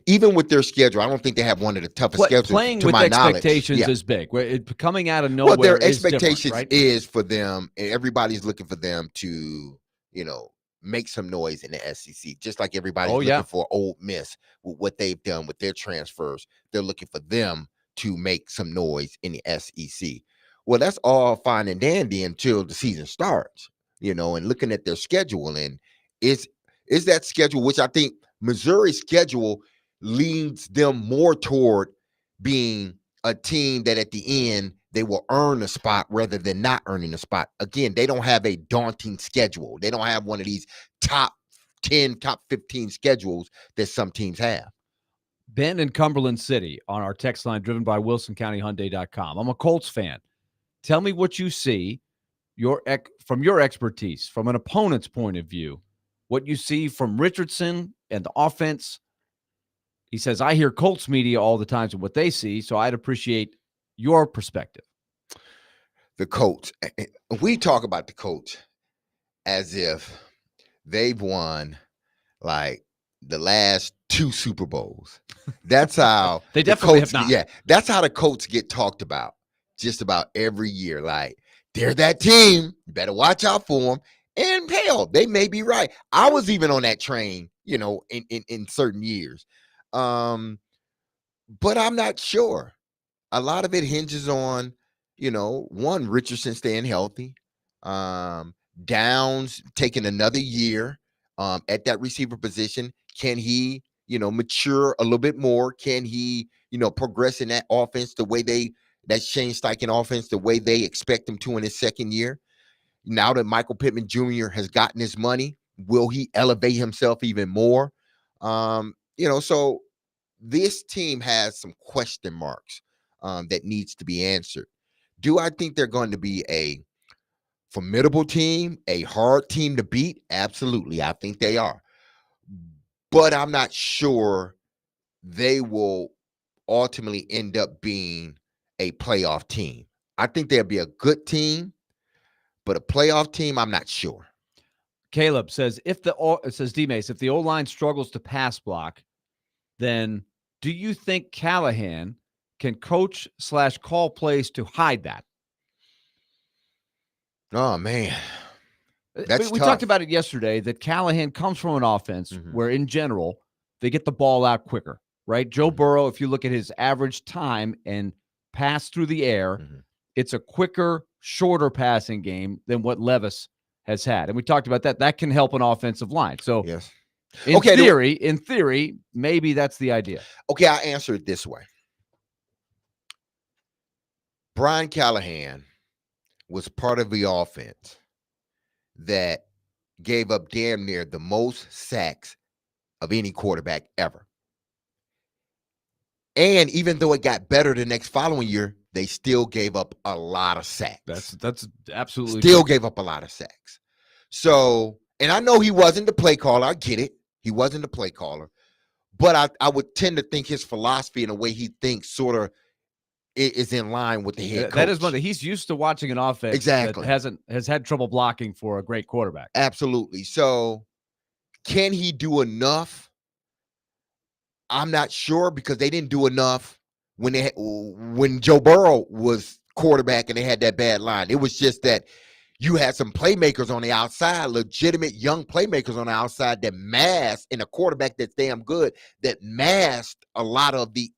Even with their schedule, I don't think they have one of the toughest schedules. Playing to with my expectations knowledge. is big. Coming out of nowhere. Well, their is expectations right? is for them, and everybody's looking for them to, make some noise in the SEC. Just like everybody's looking for Ole Miss with what they've done with their transfers. They're looking for them to make some noise in the SEC. Well, that's all fine and dandy until the season starts, and looking at their schedule, and is that schedule, which I think Missouri's schedule leads them more toward being a team that at the end they will earn a spot rather than not earning a spot. Again, they don't have a daunting schedule. They don't have one of these top 10, top 15 schedules that some teams have. Ben in Cumberland City on our text line driven by WilsonCountyHyundai.com. I'm a Colts fan. Tell me what you see from your expertise, from an opponent's point of view, what you see from Richardson and the offense. He says, I hear Colts media all the time and what they see, so I'd appreciate your perspective. The Colts. We talk about the Colts as if they've won like the last 2 Super Bowls. That's how they definitely Colts, have not. Yeah, that's how the Colts get talked about just about every year. Like, they're that team. You better watch out for them. And hell, they may be right. I was even on that train, in certain years. But I'm not sure. A lot of it hinges on, one, Richardson staying healthy. Downs taking another year at that receiver position. Can he, mature a little bit more? Can he, progress in that offense that Shane Steichen offense, the way they expect him to in his second year? Now that Michael Pittman Jr. has gotten his money, will he elevate himself even more? So this team has some question marks that needs to be answered. Do I think they're going to be a formidable team, a hard team to beat? Absolutely. I think they are. But I'm not sure they will ultimately end up being a playoff team. I think they'll be a good team, but a playoff team, I'm not sure. Caleb says, says DMase, if the O-line struggles to pass block, then do you think Callahan can coach / call plays to hide that? Oh, man. We talked about it yesterday, that Callahan comes from an offense where, in general, they get the ball out quicker, right? Joe Burrow, if you look at his average time and pass through the air, it's a quicker, shorter passing game than what Levis has had. And we talked about that. That can help an offensive line. So, yes. In theory, maybe that's the idea. Okay, I'll answer it this way. Brian Callahan was part of the offense that gave up damn near the most sacks of any quarterback ever. And even though it got better the next following year, they still gave up a lot of sacks. That's absolutely still gave up a lot of sacks. So, and I know he wasn't the play caller. I get it. He wasn't the play caller. But I would tend to think his philosophy and the way he thinks sort of is in line with the head coach. That is one that he's used to watching an offense Exactly. that has had trouble blocking for a great quarterback. Absolutely. So can he do enough? I'm not sure, because they didn't do enough when Joe Burrow was quarterback and they had that bad line. It was just that you had some playmakers on the outside, legitimate young playmakers on the outside that masked, and a quarterback that's damn good that masked a lot of the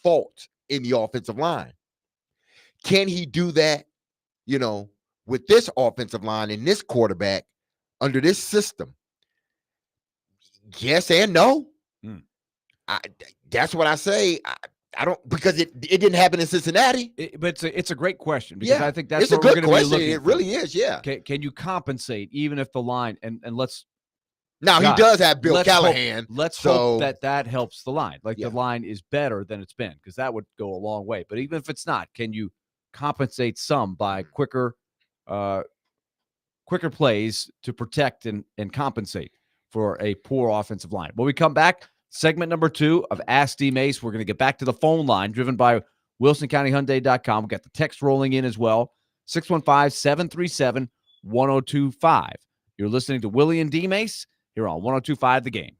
fault in the offensive line. Can he do that, with this offensive line and this quarterback under this system? Yes and no. That's what I say. I don't, because it didn't happen in Cincinnati. But it's a great question, because I think that's it's a what we're good going to be question. looking It really is. Yeah. Can you compensate even if the line and let's now God, he does have Bill Callahan. Let's hope that helps the line. Like the line is better than it's been, because that would go a long way. But even if it's not, can you compensate some by quicker plays to protect and compensate for a poor offensive line? When we come back, segment number 2 of Ask DMase, we're going to get back to the phone line driven by WilsonCountyHyundai.com. We got the text rolling in as well. 615-737-1025. You're listening to Willy and DMase here on 102.5 The Game.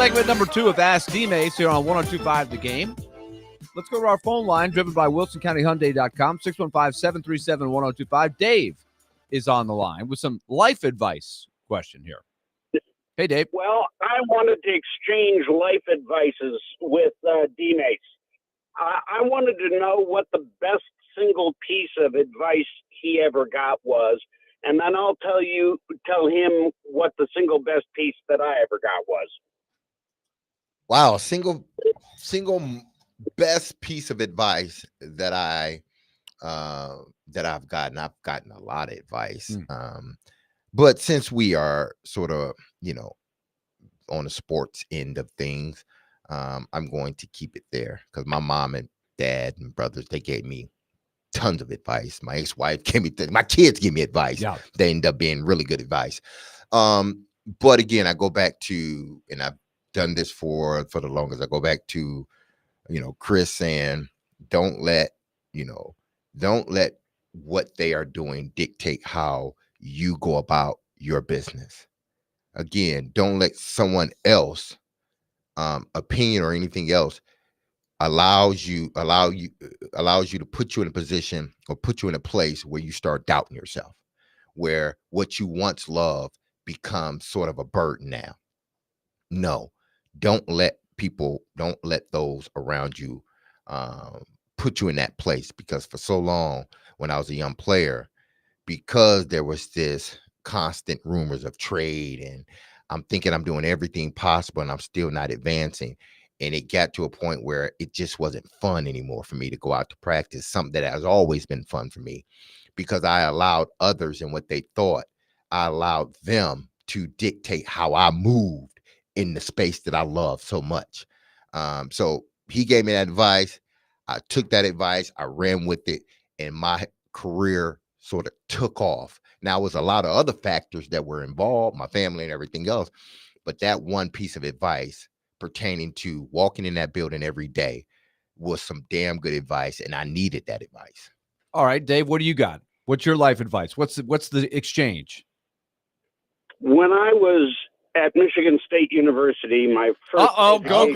segment number 2 of Ask DMase here on 102.5 The Game. Let's go to our phone line, driven by WilsonCountyHyundai.com, 615-737-1025. Dave is on the line with some life advice question here. Hey, Dave. Well, I wanted to exchange life advices with DMase. I wanted to know what the best single piece of advice he ever got was, and then I'll tell him what the single best piece that I ever got was. Wow, single best piece of advice that I've gotten. I've gotten a lot of advice. But since we are sort of, on the sports end of things, I'm going to keep it there because my mom and dad and brothers, they gave me tons of advice. My ex-wife gave me my kids give me advice. Yeah. They end up being really good advice. But again, I go back to, and I've done this for the longest. I go back to, Chris saying, don't let what they are doing dictate how you go about your business. Again, don't let someone else opinion or anything else allows you to put you in a position or put you in a place where you start doubting yourself, where what you once loved becomes sort of a burden now. No, don't let those around you put you in that place, because for so long when I was a young player, because there was this constant rumors of trade and I'm thinking I'm doing everything possible and I'm still not advancing. And it got to a point where it just wasn't fun anymore for me to go out to practice, something that has always been fun for me, because I allowed others and what they thought, I allowed them to dictate how I moved in the space that I love so much. So he gave me that advice. I took that advice, I ran with it, and my career sort of took off. Now, it was a lot of other factors that were involved, my family and everything else, but that one piece of advice pertaining to walking in that building every day was some damn good advice, and I needed that advice. All right, Dave, what do you got? What's your life advice? What's the exchange? When I was at Michigan State University, my first go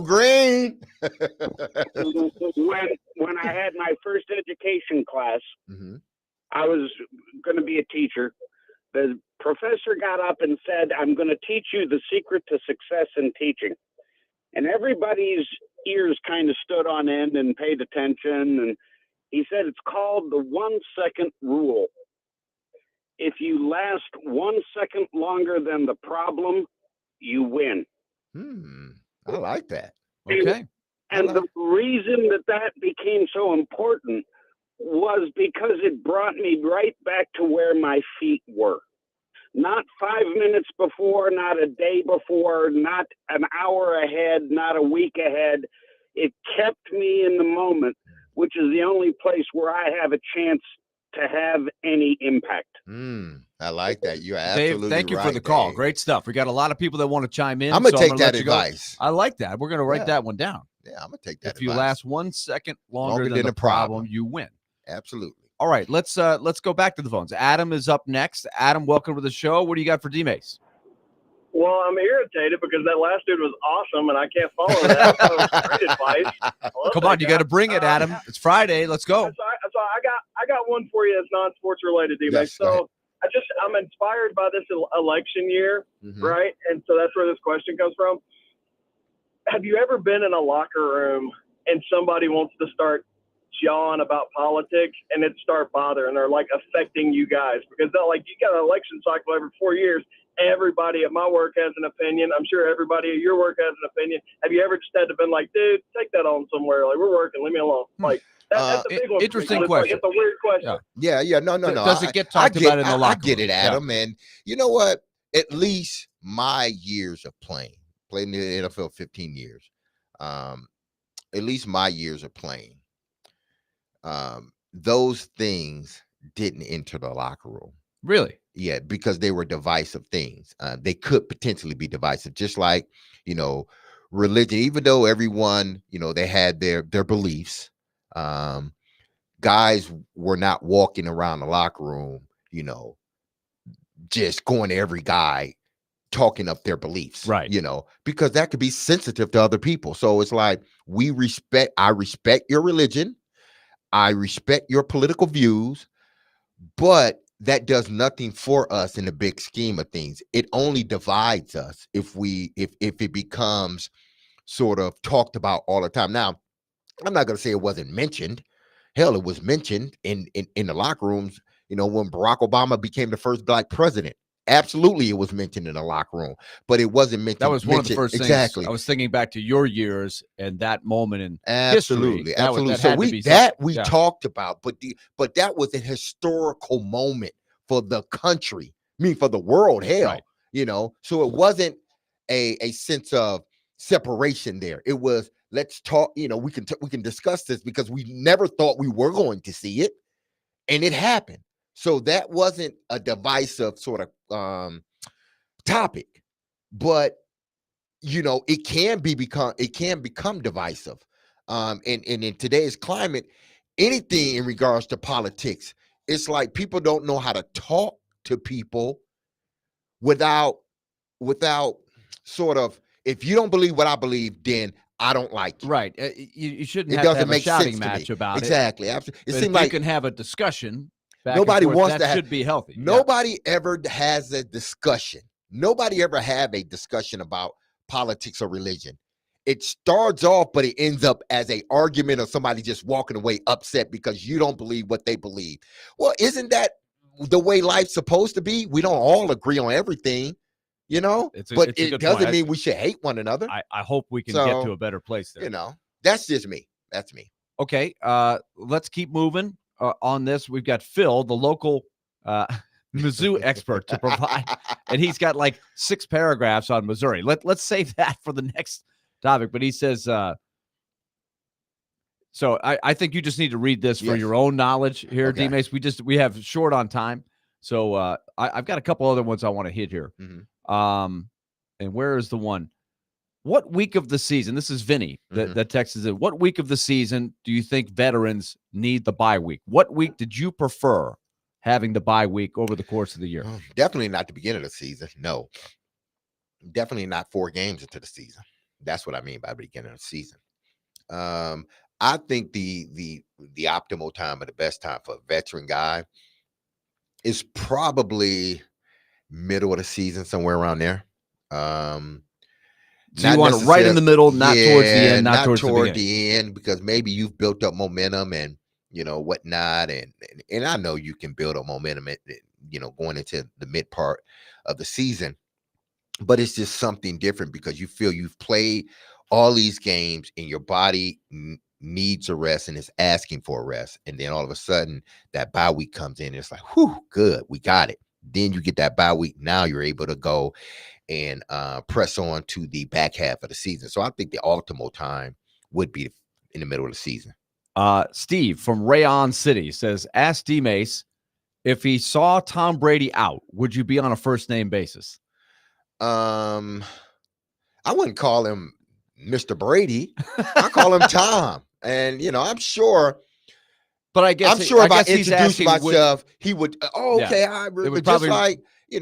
green. when I had my first education class, I was going to be a teacher. The professor got up and said, "I'm going to teach you the secret to success in teaching." And everybody's ears kind of stood on end and paid attention. And he said, it's called the 1 second rule. If you last 1 second longer than the problem, you win. I like that. Okay. And the reason that became so important was because it brought me right back to where my feet were. Not 5 minutes before, not a day before, not an hour ahead, not a week ahead. It kept me in the moment, which is the only place where I have a chance to have any impact. I like that. You're absolutely Dave, thank you right, for the call. Dave. Great stuff. We got a lot of people that want to chime in. I'm going to take that advice. I like that. We're going to write that one down. Yeah, I'm going to take that If you last 1 second longer than the problem, you win. Absolutely. All right, let's go back to the phones. Adam is up next. Adam, welcome to the show. What do you got for DMase? Well, I'm irritated because that last dude was awesome, and I can't follow that. So great advice. Come on, you got to bring it, Adam. It's Friday. Let's go. So I got one for you that's non-sports related, DMase. Yes, so I'm inspired by this election year, right? And so that's where this question comes from. Have you ever been in a locker room and somebody wants to start jawing about politics and it start bothering or like affecting you guys? Because they're like, you got an election cycle every 4 years. Everybody at my work has an opinion. I'm sure everybody at your work has an opinion. Have you ever just had to been like, dude, take that on somewhere? Like, we're working, leave me alone. Like, that's a big one. Interesting question. It's a weird question. Yeah. No. Does it get talked about in the locker room? I get it, Adam. Yeah. And you know what? At least my years of played in the NFL 15 years. At least my years of playing. Those things didn't enter the locker room. Really? Yeah, because they were divisive things. They could potentially be divisive, just like, religion, even though everyone, they had their beliefs. Guys were not walking around the locker room, just going to every guy talking up their beliefs, right? Because that could be sensitive to other people. So it's like I respect your religion, I respect your political views, but that does nothing for us in the big scheme of things. It only divides us if it becomes sort of talked about all the time. Now, I'm not going to say it wasn't mentioned. Hell, it was mentioned in the locker rooms, when Barack Obama became the first black president. Absolutely, it was mentioned in the locker room, but it wasn't mentioned. That was one of the first exactly. things. I was thinking back to your years and that moment in absolutely, history. Absolutely. So we talked about, but that was a historical moment for the country. I mean, for the world. Hell, right. So it wasn't a sense of separation there. It was, let's talk. We can discuss this because we never thought we were going to see it, and it happened. So that wasn't a divisive sort of topic, but it can become divisive. And in today's climate, anything in regards to politics, it's like people don't know how to talk to people without sort of, if you don't believe what I believe, then I don't like you. Right. You shouldn't have to have a shouting match about it. Exactly. It seems like you can have a discussion. Nobody wants that. Should be healthy. Nobody ever has a discussion. Nobody ever have a discussion about politics or religion. It starts off, but it ends up as an argument of somebody just walking away upset because you don't believe what they believe. Well, isn't that the way life's supposed to be? We don't all agree on everything, but it doesn't mean we should hate one another. I hope we can get to a better place there. That's just me. That's me. Okay. Let's keep moving. On this, we've got Phil, the local Mizzou expert, to provide, and he's got like 6 paragraphs on Missouri. Let's save that for the next topic. But he says, so I think you just need to read this for your own knowledge here, okay. DMase. We have short on time, so I've got a couple other ones I want to hit here. Mm-hmm. And where is the one? What week of the season, this is Vinny that texts in, what week of the season do you think veterans need the bye week? What week did you prefer having the bye week over the course of the year? Definitely not the beginning of the season. No. Definitely not 4 games into the season. That's what I mean by beginning of the season. I think the optimal time or the best time for a veteran guy is probably middle of the season, somewhere around there. So you want it right in the middle, not towards the end, not towards the end, because maybe you've built up momentum and whatnot, and I know you can build up momentum at, going into the mid part of the season, but it's just something different because you feel you've played all these games and your body needs a rest and is asking for a rest, and then all of a sudden that bye week comes in and it's like, whew, good, we got it. Then you get that bye week. Now you're able to go and press on to the back half of the season. So I think the optimal time would be in the middle of the season. Steve from Rayon City says, ask DMase, if he saw Tom Brady out, would you be on a first name basis? I wouldn't call him Mr. Brady. I call him Tom. And, I'm sure. But I guess if I introduced myself, he would. Okay, yeah, it would just like, Fred you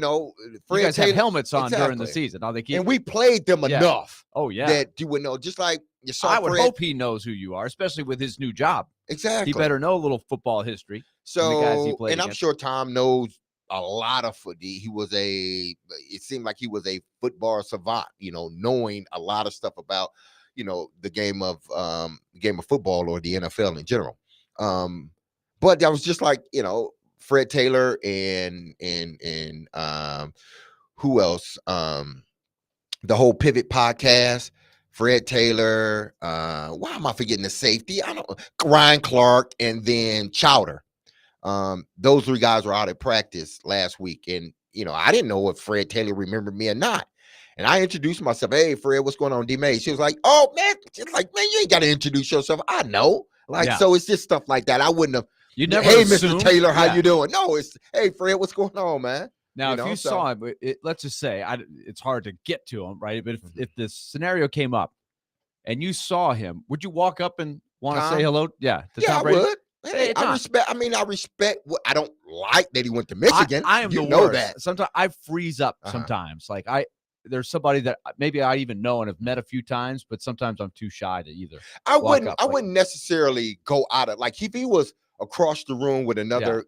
guys Taylor, have helmets on during the season. And we played them enough. Oh, yeah. That you would know, just like you saw. I would hope he knows who you are, especially with his new job. Exactly. He better know a little football history. So, and I'm sure Tom knows a lot of football. It seemed like he was a football savant, knowing a lot of stuff about, the game of football or the NFL in general. But that was just like, Fred Taylor and who else? The whole Pivot podcast, Fred Taylor. Why am I forgetting the safety? I don't know. Ryan Clark and then Chowder. Those 3 guys were out at practice last week. And, I didn't know if Fred Taylor remembered me or not. And I introduced myself. Hey, Fred, what's going on, DMase? She was like, oh, man. She's like, man, you ain't got to introduce yourself. I know. So it's just stuff like that. I wouldn't have. You never hey, assumed, Mr. Taylor, how you doing? No, it's, hey, Fred, what's going on, man? Now, if you saw him, let's just say it's hard to get to him, right? But if this scenario came up and you saw him, would you walk up and want to say hello? Yeah, to Tom Brady? I would. Hey, I respect what I don't like that he went to Michigan. I am you the know worst. That. Sometimes I freeze up sometimes. Like there's somebody that maybe I even know and have met a few times, but sometimes I'm too shy to either. I wouldn't necessarily go out of, like, if he was across the room with another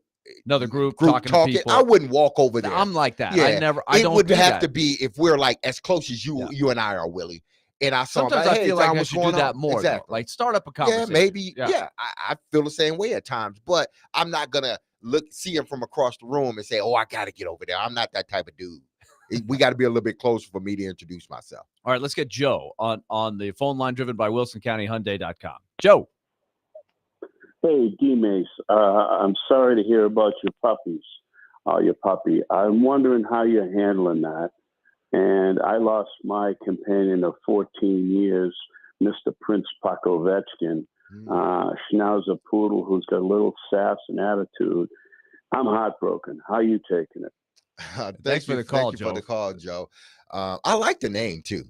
group talking to people, I wouldn't walk over there. I'm like that. Yeah, I it don't would do have that. to be if we're like as close as you and I are, Willie. And I saw sometimes him, I feel like I should do that on? more. Exactly. Though. Like start up a conversation. Yeah, maybe. Yeah, I feel the same way at times, but I'm not gonna see him from across the room and say, "Oh, I got to get over there." I'm not that type of dude. We got to be a little bit closer for me to introduce myself. All right, let's get Joe on the phone line driven by WilsonCountyHyundai.com. Joe. Hey, DMase. I'm sorry to hear about your puppy. I'm wondering how you're handling that. And I lost my companion of 14 years, Mr. Prince Pakovetskin, Schnauzer poodle who's got a little sass and attitude. I'm heartbroken. How are you taking it? Thanks for the call, Joe. Thank you for the call, Joe. I like the name too,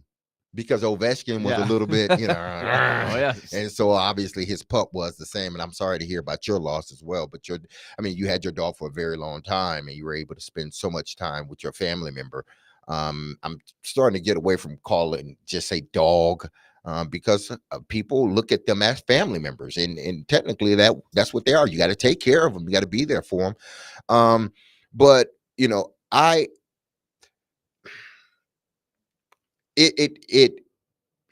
because Ovechkin was a little bit, and so obviously his pup was the same. And I'm sorry to hear about your loss as well. But you had your dog for a very long time, and you were able to spend so much time with your family member. I'm starting to get away from calling just say dog, because people look at them as family members, and technically that's what they are. You got to take care of them. You got to be there for them. But it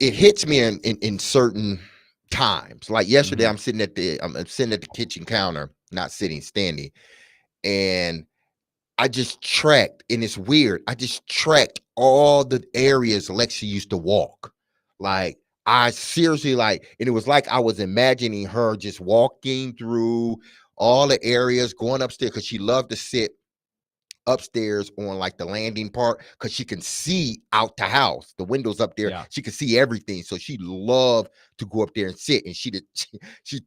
hits me in certain times. Like yesterday, I'm sitting at the kitchen counter, not sitting, standing, and I just tracked, and it's weird. I just tracked all the areas Lexi used to walk. Like I seriously and it was like I was imagining her just walking through all the areas, going upstairs, because she loved to sit upstairs on like the landing part, because she can see out the house, the windows up there. She can see everything, so she loved to go up there and sit. And she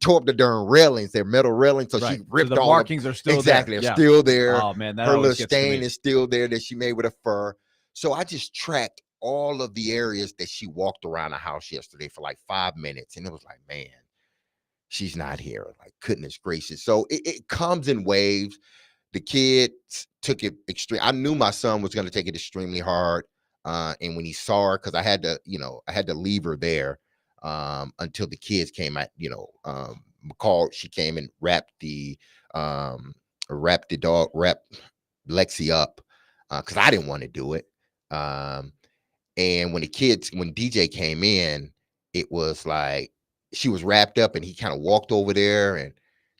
tore up the darn railings, their metal railings, so she ripped the all markings are still exactly there. Are still there. Oh man, that her little gets stain is still there that she made with her fur. So I just tracked all of the areas that she walked around the house yesterday for like 5 minutes, and it was like, man, she's not here. Like, goodness gracious. So it comes in waves. The kids took it extreme. I knew my son was going to take it extremely hard. And when he saw her, because I had to leave her there until the kids came out, McCall, she came and wrapped Lexi up, because I didn't want to do it. And when DJ came in, it was like she was wrapped up, and he kind of walked over there and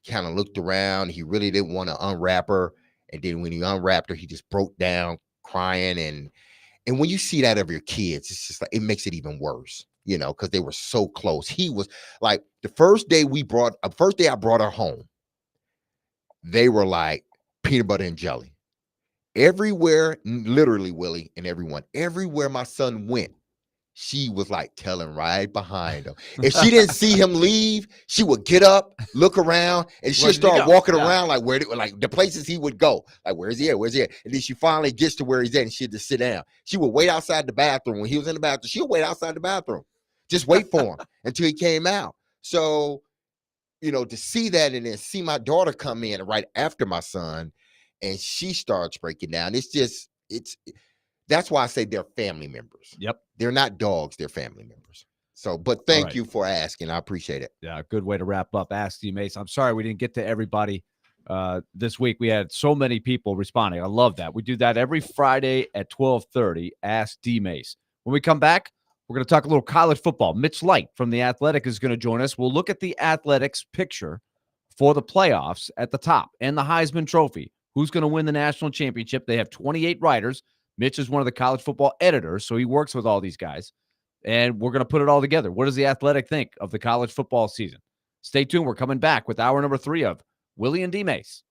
kind of looked around. He really didn't want to unwrap her. And then when he unwrapped her, he just broke down crying. And when you see that of your kids, it's just like, it makes it even worse, because they were so close. He was like, the first day I brought her home, they were like peanut butter and jelly. Everywhere, literally, Willie and everywhere my son went, she was like telling right behind him. If she didn't see him leave, she would get up, look around, and she'd start walking around like like the places he would go. Like, where's he at? Where's he at? And then she finally gets to where he's at, and she'd just sit down. She would wait outside the bathroom. When he was in the bathroom, she'll wait outside the bathroom. Just wait for him until he came out. So, to see that, and then see my daughter come in right after my son, and she starts breaking down. That's why I say they're family members. Yep. They're not dogs, they're family members. So, but thank you for asking. I appreciate it. Yeah, good way to wrap up. Ask DMase. I'm sorry we didn't get to everybody this week. We had so many people responding. I love that. We do that every Friday at 12:30. Ask DMase. When we come back, we're going to talk a little college football. Mitch Light from The Athletic is going to join us. We'll look at the Athletics picture for the playoffs at the top and the Heisman Trophy. Who's going to win the national championship? They have 28 writers. Mitch is one of the college football editors, so he works with all these guys. And we're going to put it all together. What does The Athletic think of the college football season? Stay tuned. We're coming back with hour number 3 of Willy and DMase.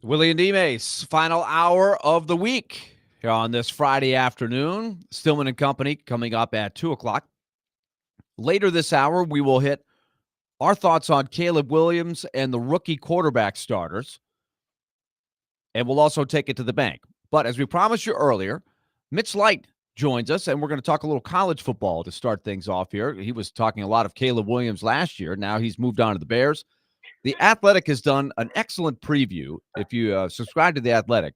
Willy and DMase, final hour of the week here on this Friday afternoon. Stillman and Company coming up at 2 o'clock. Later this hour, we will hit our thoughts on Caleb Williams and the rookie quarterback starters. And we'll also take it to the bank. But as we promised you earlier, Mitch Light joins us, and we're going to talk a little college football to start things off here. He was talking a lot of Caleb Williams last year. Now he's moved on to the Bears. The Athletic has done an excellent preview, if you subscribe to The Athletic,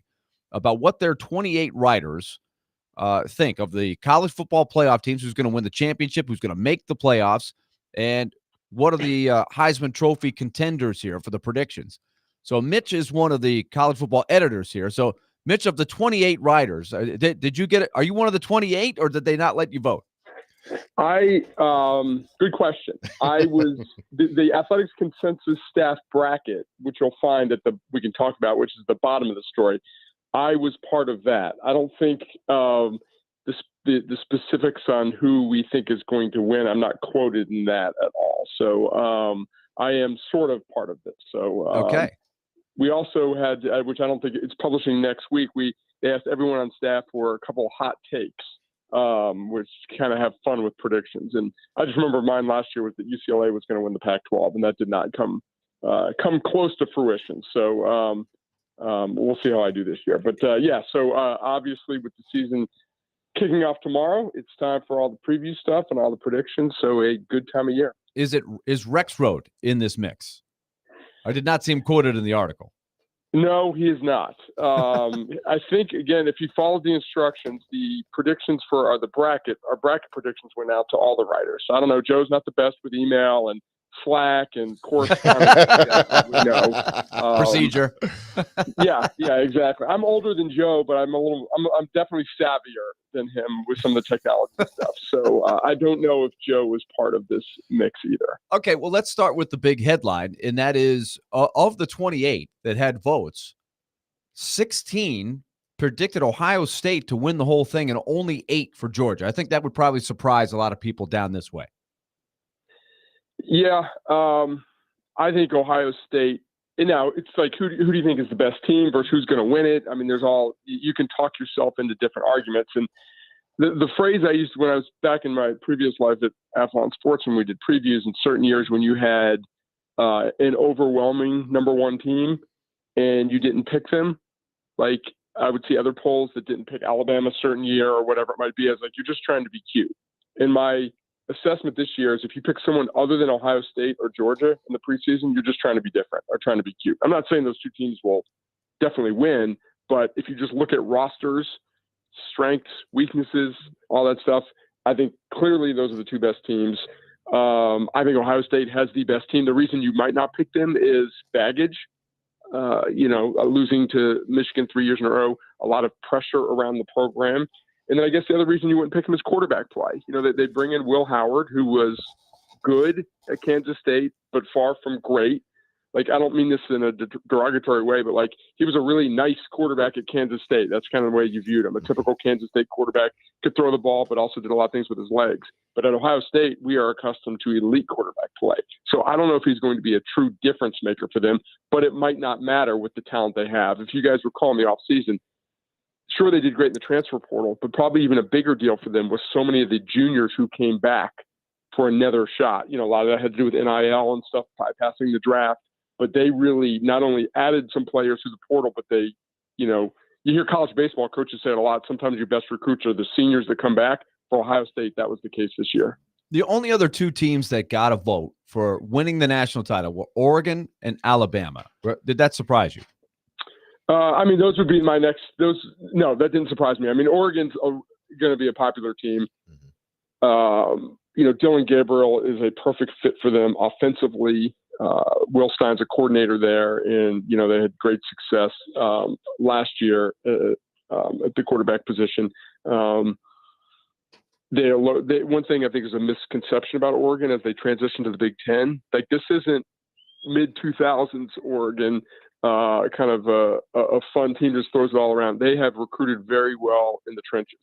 about what their 28 writers think of the college football playoff teams, who's going to win the championship, who's going to make the playoffs, and what are the Heisman Trophy contenders here for the predictions. So Mitch is one of the college football editors here. So, Mitch, of the 28 writers, did you get it? Are you one of the 28, or did they not let you vote? Good question. I was the Athletics consensus staff bracket, which you'll find we can talk about, which is the bottom of the story. I was part of that. I don't think the specifics on who we think is going to win, I'm not quoted in that at all. So I am sort of part of this. So okay. We also had, which I don't think it's publishing next week. They asked everyone on staff for a couple of hot takes, which kind of have fun with predictions. And I just remember mine last year was that UCLA was going to win the Pac-12, and that did not come close to fruition. So we'll see how I do this year. But so obviously with the season kicking off tomorrow, it's time for all the preview stuff and all the predictions. So a good time of year. Is Rex Road in this mix? I did not see him quoted in the article. No, he is not. I think, again, if you followed the instructions, the predictions for our bracket predictions went out to all the writers. So I don't know. Joe's not the best with email and Slack and correspondence. Procedure. Yeah, exactly. I'm older than Joe, but I'm definitely savvier than him with some of the technology stuff. So I don't know if Joe was part of this mix either. Okay, well, let's start with the big headline, and that is of the 28 that had votes, 16 predicted Ohio State to win the whole thing and only 8 for Georgia. I think that would probably surprise a lot of people down this way. Yeah, I think Ohio State. And now it's like, who do you think is the best team versus who's going to win it? I mean, you can talk yourself into different arguments. And the phrase I used when I was back in my previous life at Athlon Sports, when we did previews in certain years when you had an overwhelming number one team and you didn't pick them, like I would see other polls that didn't pick Alabama a certain year or whatever it might be. As like, you're just trying to be cute. And my assessment this year is if you pick someone other than Ohio State or Georgia in the preseason, you're just trying to be different or trying to be cute. I'm not saying those two teams will definitely win, but if you just look at rosters, strengths, weaknesses, all that stuff, I think clearly those are the two best teams. I think Ohio State has the best team. The reason you might not pick them is baggage. Losing to Michigan 3 years in a row, a lot of pressure around the program. And then I guess the other reason you wouldn't pick him is quarterback play. They bring in Will Howard, who was good at Kansas State, but far from great. Like, I don't mean this in a derogatory way, but like, he was a really nice quarterback at Kansas State. That's kind of the way you viewed him. A typical Kansas State quarterback, could throw the ball, but also did a lot of things with his legs. But at Ohio State, we are accustomed to elite quarterback play. So I don't know if he's going to be a true difference maker for them, but it might not matter with the talent they have. If you guys recall in the offseason, sure, they did great in the transfer portal, but probably even a bigger deal for them was so many of the juniors who came back for another shot. A lot of that had to do with NIL and stuff, bypassing the draft. But they really not only added some players through the portal, but they, you hear college baseball coaches say it a lot. Sometimes your best recruits are the seniors that come back. For Ohio State, that was the case this year. The only other two teams that got a vote for winning the national title were Oregon and Alabama. Did that surprise you? Those would be my next. No, that didn't surprise me. Oregon's going to be a popular team. Dylan Gabriel is a perfect fit for them offensively. Will Stein's a coordinator there, and they had great success last year at the quarterback position. One thing I think is a misconception about Oregon as they transition to the Big Ten. Like, this isn't mid-2000s Oregon, kind of a fun team just throws it all around. They have recruited very well in the trenches.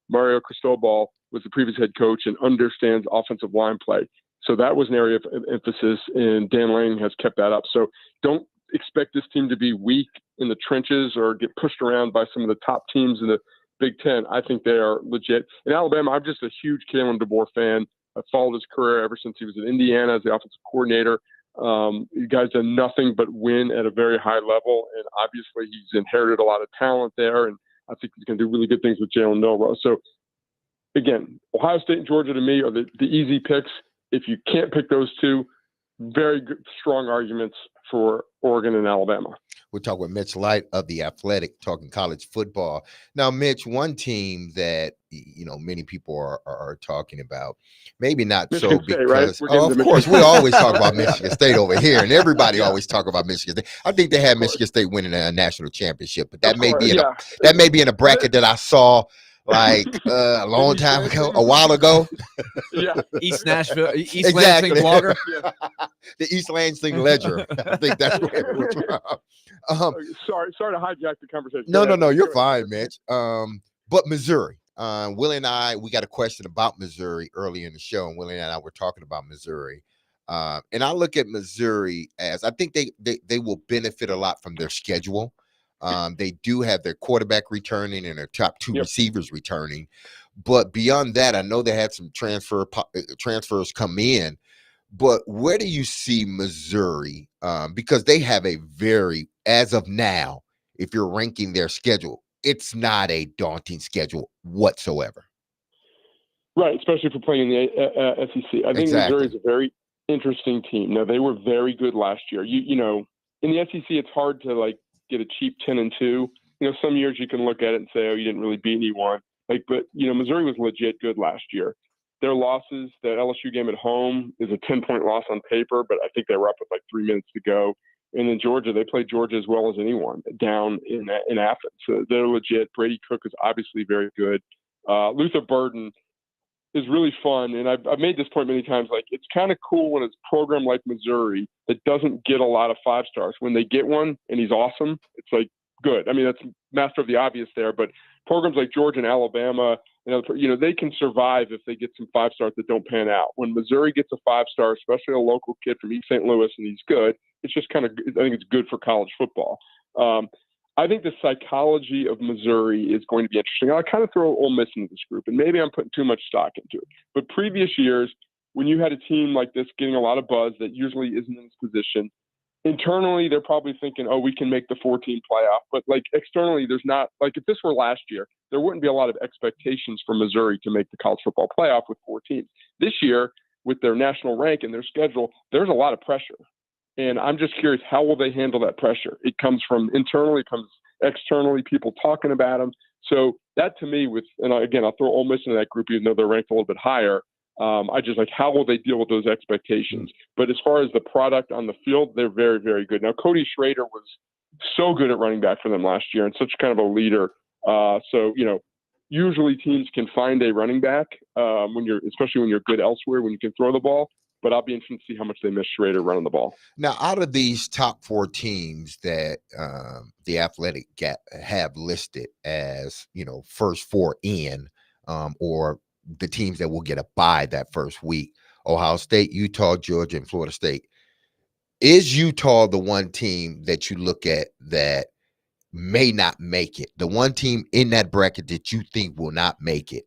Mario Cristobal was the previous head coach and understands offensive line play. So that was an area of emphasis, and Dan Lang has kept that up. So expect this team to be weak in the trenches or get pushed around by some of the top teams in the Big Ten. I think they are legit. In Alabama, I'm just a huge Kalen DeBoer fan. I've followed his career ever since he was in Indiana as the offensive coordinator. You guys done nothing but win at a very high level, and obviously he's inherited a lot of talent there, and I think he's going to do really good things with Jalen Milroe. So, again, Ohio State and Georgia to me are the easy picks. If you can't pick those two, very good, strong arguments for Oregon and Alabama. We're talking with Mitch Light of The Athletic, talking college football. Now, Mitch, one team that, many people are talking about, maybe not Michigan so State, because, right? of course, we always talk about Michigan State over here, and everybody always talk about Michigan State. I think they had Michigan State winning a national championship, but that may be in a bracket that I saw like a long time ago, a while ago. Yeah, East Nashville, East Lansing blogger, the East Lansing Ledger. I think that's where it was from. Sorry to hijack the conversation. No, you're fine, Mitch. But Missouri, Willie and I, we got a question about Missouri early in the show, and Willie and I were talking about Missouri. And I look at Missouri as, I think they will benefit a lot from their schedule. They do have their quarterback returning and their top two receivers returning. But beyond that, I know they had some transfers come in. But where do you see Missouri? Because they have a very, as of now, if you're ranking their schedule, it's not a daunting schedule whatsoever. Right, especially for playing in the SEC. I think Missouri is a very interesting team. Now, they were very good last year. You know, in the SEC, it's hard to get a cheap 10-2. Some years you can look at it and say, oh, you didn't really beat anyone. But Missouri was legit good last year. Their losses, the LSU game at home is a 10-point loss on paper, but I think they were up with 3 minutes to go. And then Georgia, they played Georgia as well as anyone down in Athens. So they're legit. Brady Cook is obviously very good. Luther Burden is really fun. And I've made this point many times. It's kind of cool when it's a program like Missouri that doesn't get a lot of 5 stars. When they get one and he's awesome, it's good. I mean, that's master of the obvious there, but programs like Georgia and Alabama, they can survive if they get some 5 stars that don't pan out. When Missouri gets a 5-star, especially a local kid from East St. Louis, and he's good, it's just I think it's good for college football. I think the psychology of Missouri is going to be interesting. I'll kind of throw Ole Miss into this group, and maybe I'm putting too much stock into it. But previous years, when you had a team like this getting a lot of buzz that usually isn't in this position, internally, they're probably thinking, oh, we can make the 4-team playoff. But externally, there's not, if this were last year, there wouldn't be a lot of expectations for Missouri to make the college football playoff with 4 teams. This year, with their national rank and their schedule, there's a lot of pressure. And I'm just curious, how will they handle that pressure? It comes from internally, it comes externally, people talking about them. So that to me, and again, I'll throw Ole Miss into that group, even though they're ranked a little bit higher. I just how will they deal with those expectations? But as far as the product on the field, they're very, very good. Now, Cody Schrader was so good at running back for them last year and such kind of a leader. So, usually teams can find a running back especially when you're good elsewhere, when you can throw the ball. But I'll be interested to see how much they miss Schrader running the ball. Now, out of these top 4 teams that the Athletic have listed as, first 4 in, or the teams that will get a bye that first week, Ohio State, Utah, Georgia, and Florida State. Is Utah the one team that you look at that may not make it? The one team in that bracket that you think will not make it?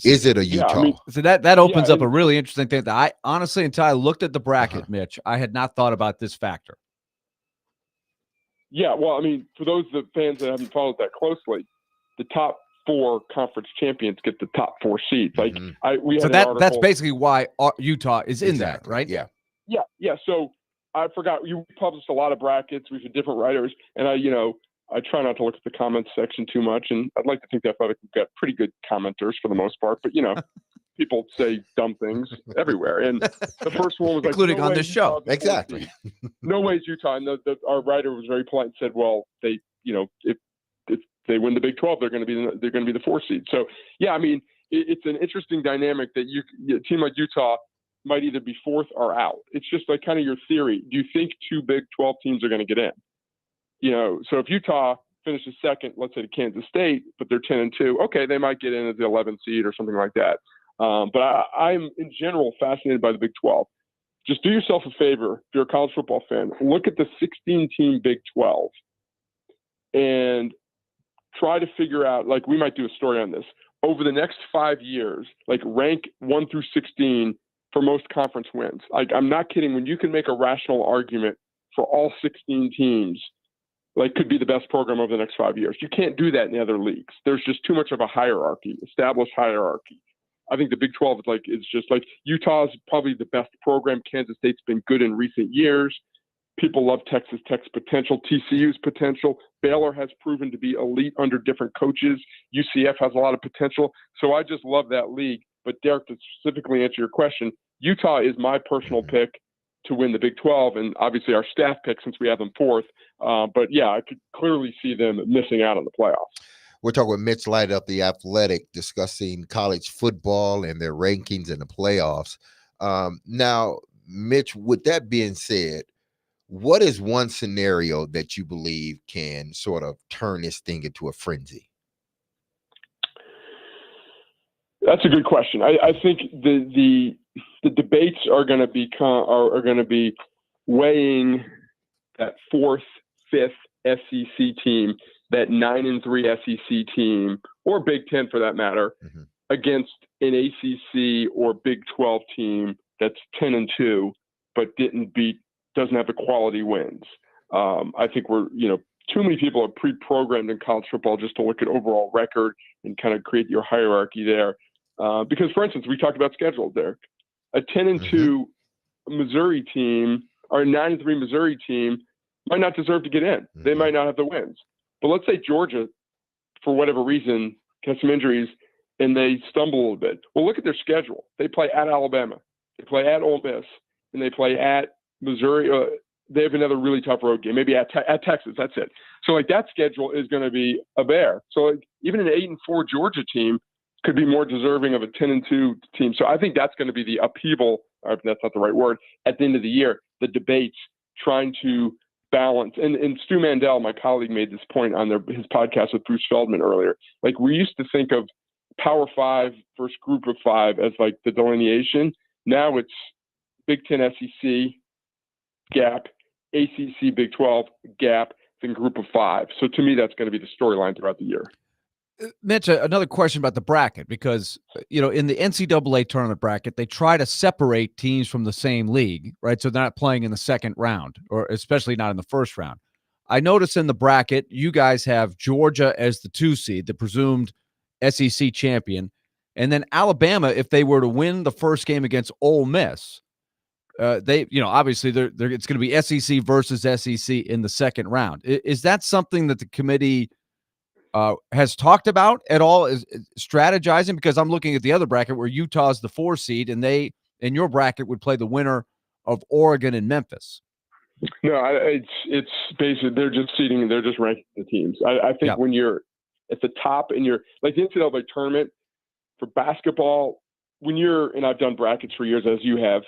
Is it a Utah? So that opens up a really interesting thing that I honestly, until I looked at the bracket, Mitch, I had not thought about this factor. Yeah, well, for those fans that haven't followed that closely, the top 4 conference champions get the top 4 seeds. That's basically why Utah is in there, right? Yeah. So I forgot, you published a lot of brackets. We've had different writers, and I try not to look at the comments section too much, and I'd like to think that we've got pretty good commenters for the most part, but people say dumb things everywhere. And the first one was including on this show. Exactly. No way is Utah. And our writer was very polite and said, well, they, if they win the Big 12, they're going to be the 4 seed. So yeah, it's an interesting dynamic that a team like Utah might either be 4th or out. It's just kind of your theory. Do you think 2 Big 12 teams are going to get in? So if Utah finishes 2nd, let's say to Kansas State, but they're 10-2, okay, they might get in as the 11th seed or something like that. But I'm in general fascinated by the Big 12. just do yourself a favor, if you're a college football fan, look at the 16-team Big 12 and try to figure out, like we might do a story on this, over the next 5 years, like rank 1 through 16 for most conference wins. Like, I'm not kidding. When you can make a rational argument for all 16 teams, like, could be the best program over the next 5 years. You can't do that in the other leagues. There's just too much of a hierarchy, established hierarchy. I think the Big 12 is just like Utah's probably the best program. Kansas State's been good in recent years. People love Texas Tech's potential, TCU's potential. Baylor has proven to be elite under different coaches. UCF has a lot of potential. So I just love that league. But Derek, to specifically answer your question, Utah is my personal pick to win the Big 12, and obviously our staff pick since we have them fourth. But yeah, I could clearly see them missing out on the playoffs. We're talking with Mitch Light of The Athletic, discussing college football and their rankings in the playoffs. Now, Mitch, with that being said, what is one scenario that you believe can sort of turn this thing into a frenzy? That's a good question. I think the debates are going to be weighing that fourth, fifth SEC team, that 9-3 SEC team, or Big Ten for that matter, against an ACC or Big 12 team that's 10-2, but doesn't have the quality wins. I think too many people are pre-programmed in college football just to look at overall record and kind of create your hierarchy there. Because, for instance, we talked about schedules, Derek. A 10-2 Missouri team or a 9-3 Missouri team might not deserve to get in. They might not have the wins. But let's say Georgia, for whatever reason, has some injuries and they stumble a little bit. Well, look at their schedule. They play at Alabama. They play at Ole Miss. And they play at Missouri. They have another really tough road game, maybe at Texas. That's it. So, like, that schedule is going to be a bear. So, like, even an 8-4 Georgia team could be more deserving of a 10-2 team. So I think that's going to be the upheaval, or if that's not the right word, at the end of the year, the debates trying to balance. And Stu Mandel, my colleague, made this point on his podcast with Bruce Feldman earlier. Like, we used to think of Power 5 versus Group of 5 as like the delineation. Now it's Big 10 SEC gap, ACC Big 12 gap, then Group of 5. So to me, that's going to be the storyline throughout the year. Mitch, another question about the bracket, because, in the NCAA tournament bracket, they try to separate teams from the same league, right? So they're not playing in the second round, or especially not in the first round. I notice in the bracket, you guys have Georgia as the 2 seed, the presumed SEC champion. And then Alabama, if they were to win the first game against Ole Miss, obviously it's going to be SEC versus SEC in the second round. Is that something that the committee has talked about at all, is strategizing? Because I'm looking at the other bracket where Utah's the 4 seed, and they, in your bracket, would play the winner of Oregon and Memphis. No, it's basically they're just ranking the teams. I think when you're at the top and you're like the NCAA tournament for basketball, and I've done brackets for years as you have,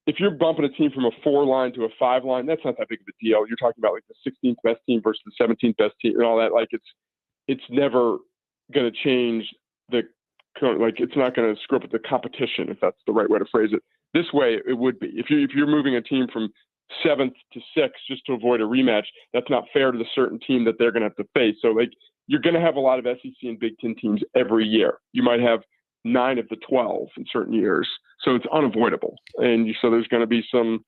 if you're bumping a team from a 4 line to a 5 line, that's not that big of a deal. You're talking about like the 16th best team versus the 17th best team and all that. Like, it's never going to change it's not going to screw up the competition, if that's the right way to phrase it. This way, it would be. If you're moving a team from 7th to 6th just to avoid a rematch, that's not fair to the certain team that they're going to have to face. So, like, you're going to have a lot of SEC and Big Ten teams every year. You might have 9 of the 12 in certain years. So it's unavoidable. And so there's going to be some,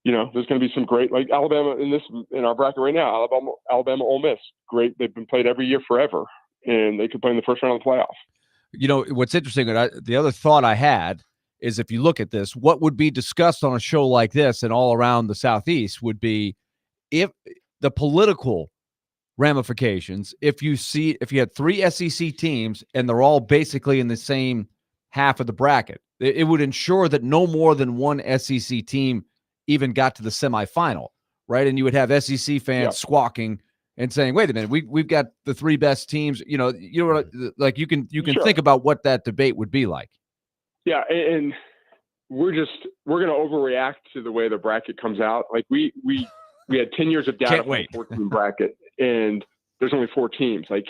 there's going to be some great, like Alabama in our bracket right now, Alabama, Ole Miss, great. They've been played every year forever, and they could play in the first round of the playoff. What's interesting, the other thought I had is, if you look at this, what would be discussed on a show like this and all around the Southeast would be if the political ramifications, if you had 3 SEC teams and they're all basically in the same half of the bracket, it would ensure that no more than one SEC team even got to the semifinal, right? And you would have SEC fans squawking and saying, "Wait a minute, we've got the 3 best teams." Like, you can think about what that debate would be like. Yeah, and we're going to overreact to the way the bracket comes out. Like, we had 10 years of data for the 14 bracket, and there's only 4 teams. Like,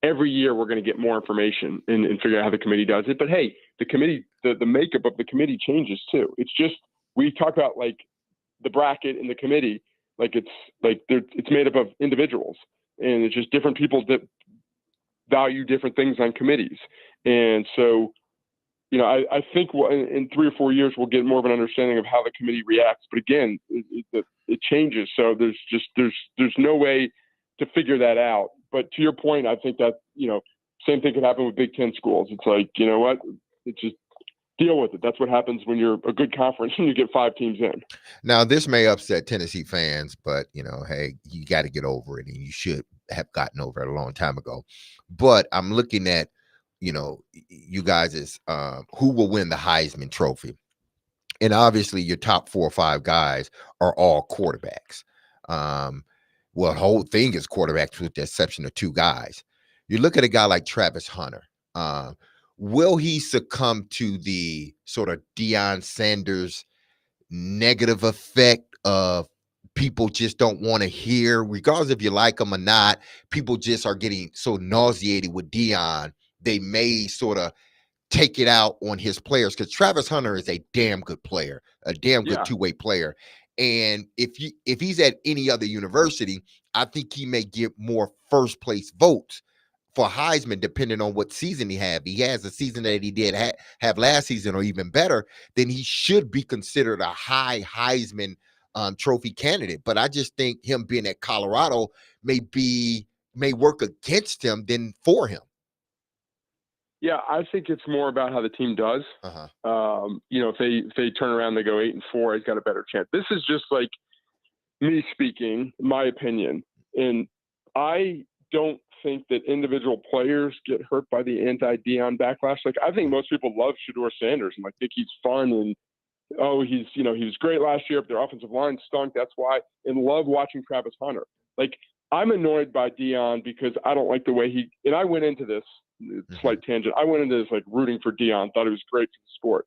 every year we're going to get more information and figure out how the committee does it. But hey, the committee, the makeup of the committee changes too. It's just we talk about like the bracket and the committee, like it's made up of individuals, and it's just different people that value different things on committees. And so, I think in 3 or 4 years, we'll get more of an understanding of how the committee reacts. But again, it changes. So there's no way to figure that out. But to your point, I think that, same thing could happen with Big Ten schools. It's like, you know what? It's just deal with it. That's what happens when you're a good conference and you get 5 teams in. Now, this may upset Tennessee fans, but, hey, you got to get over it, and you should have gotten over it a long time ago. But I'm looking at, you guys is who will win the Heisman Trophy. And obviously your top 4 or 5 guys are all quarterbacks. Well, the whole thing is quarterbacks with the exception of 2 guys. You look at a guy like Travis Hunter. Will he succumb to the sort of Deion Sanders negative effect of people just don't want to hear, regardless if you like him or not, people just are getting so nauseated with Deion, they may sort of take it out on his players, because Travis Hunter is a damn good player, a damn good two-way player. And if he's at any other university, I think he may get more first place votes for Heisman, depending on what season he have. He has a season that he did have last season, or even better, then he should be considered a high Heisman trophy candidate. But I just think him being at Colorado may work against him than for him. Yeah, I think it's more about how the team does. If they turn around, they go 8-4, he's got a better chance. This is just like me speaking, my opinion. And I don't think that individual players get hurt by the anti-Deion backlash. Like, I think most people love Shedeur Sanders and think he's fun, and he was great last year, but their offensive line stunk. That's why, and love watching Travis Hunter. Like, I'm annoyed by Deion because I don't like the way and I went into this, slight tangent, I went into this like rooting for Deion, thought it was great for the sport.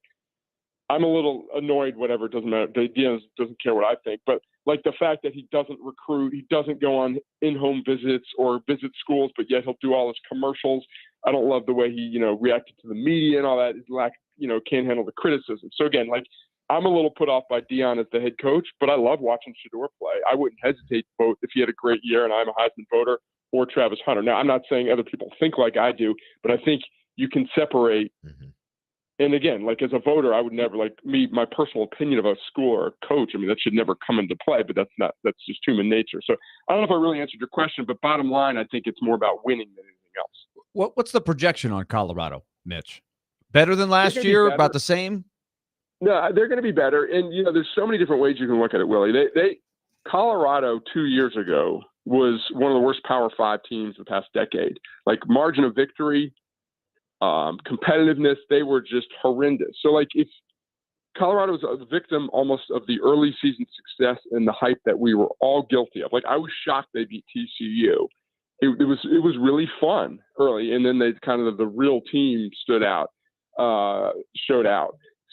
I'm a little annoyed, whatever, it doesn't matter. Deion doesn't care what I think, but like the fact that he doesn't recruit, he doesn't go on in-home visits or visit schools, but yet he'll do all his commercials. I don't love the way he, reacted to the media and all that. His lack, can't handle the criticism. So again, like, I'm a little put off by Deion as the head coach, but I love watching Shedeur play. I wouldn't hesitate to vote if he had a great year and I'm a Heisman voter, or Travis Hunter. Now, I'm not saying other people think like I do, but I think you can separate. And again, like, as a voter, I would never, my personal opinion of a school or a coach, I mean, that should never come into play, but that's just human nature. So I don't know if I really answered your question, but bottom line, I think it's more about winning than anything else. What's the projection on Colorado, Mitch? Better than last year? About the same? No, they're going to be better. And, there's so many different ways you can look at it, Willie. Colorado 2 years ago was one of the worst Power 5 teams the past decade. Like, margin of victory, competitiveness, they were just horrendous. So, like, if Colorado was a victim almost of the early season success and the hype that we were all guilty of. Like, I was shocked they beat TCU. It was really fun early, and then they kind of, the real team showed out.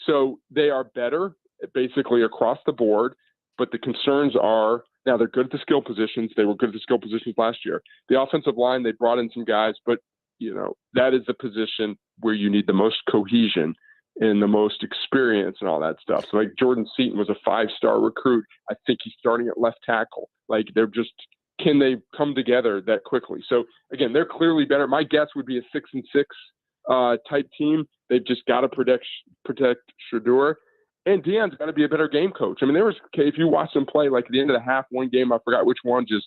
So they are better basically across the board, but the concerns are, now they're good at the skill positions. They were good at the skill positions last year. The offensive line, they brought in some guys, but that is the position where you need the most cohesion and the most experience and all that stuff. So like Jordan Seaton was a 5-star recruit. I think he's starting at left tackle. Like, they're just, can they come together that quickly? So again, they're clearly better. My guess would be a 6-6 type team. They've just got to protect Shedeur, and Deion's got to be a better game coach. I mean, if you watch them play, like at the end of the half, one game, I forgot which one, just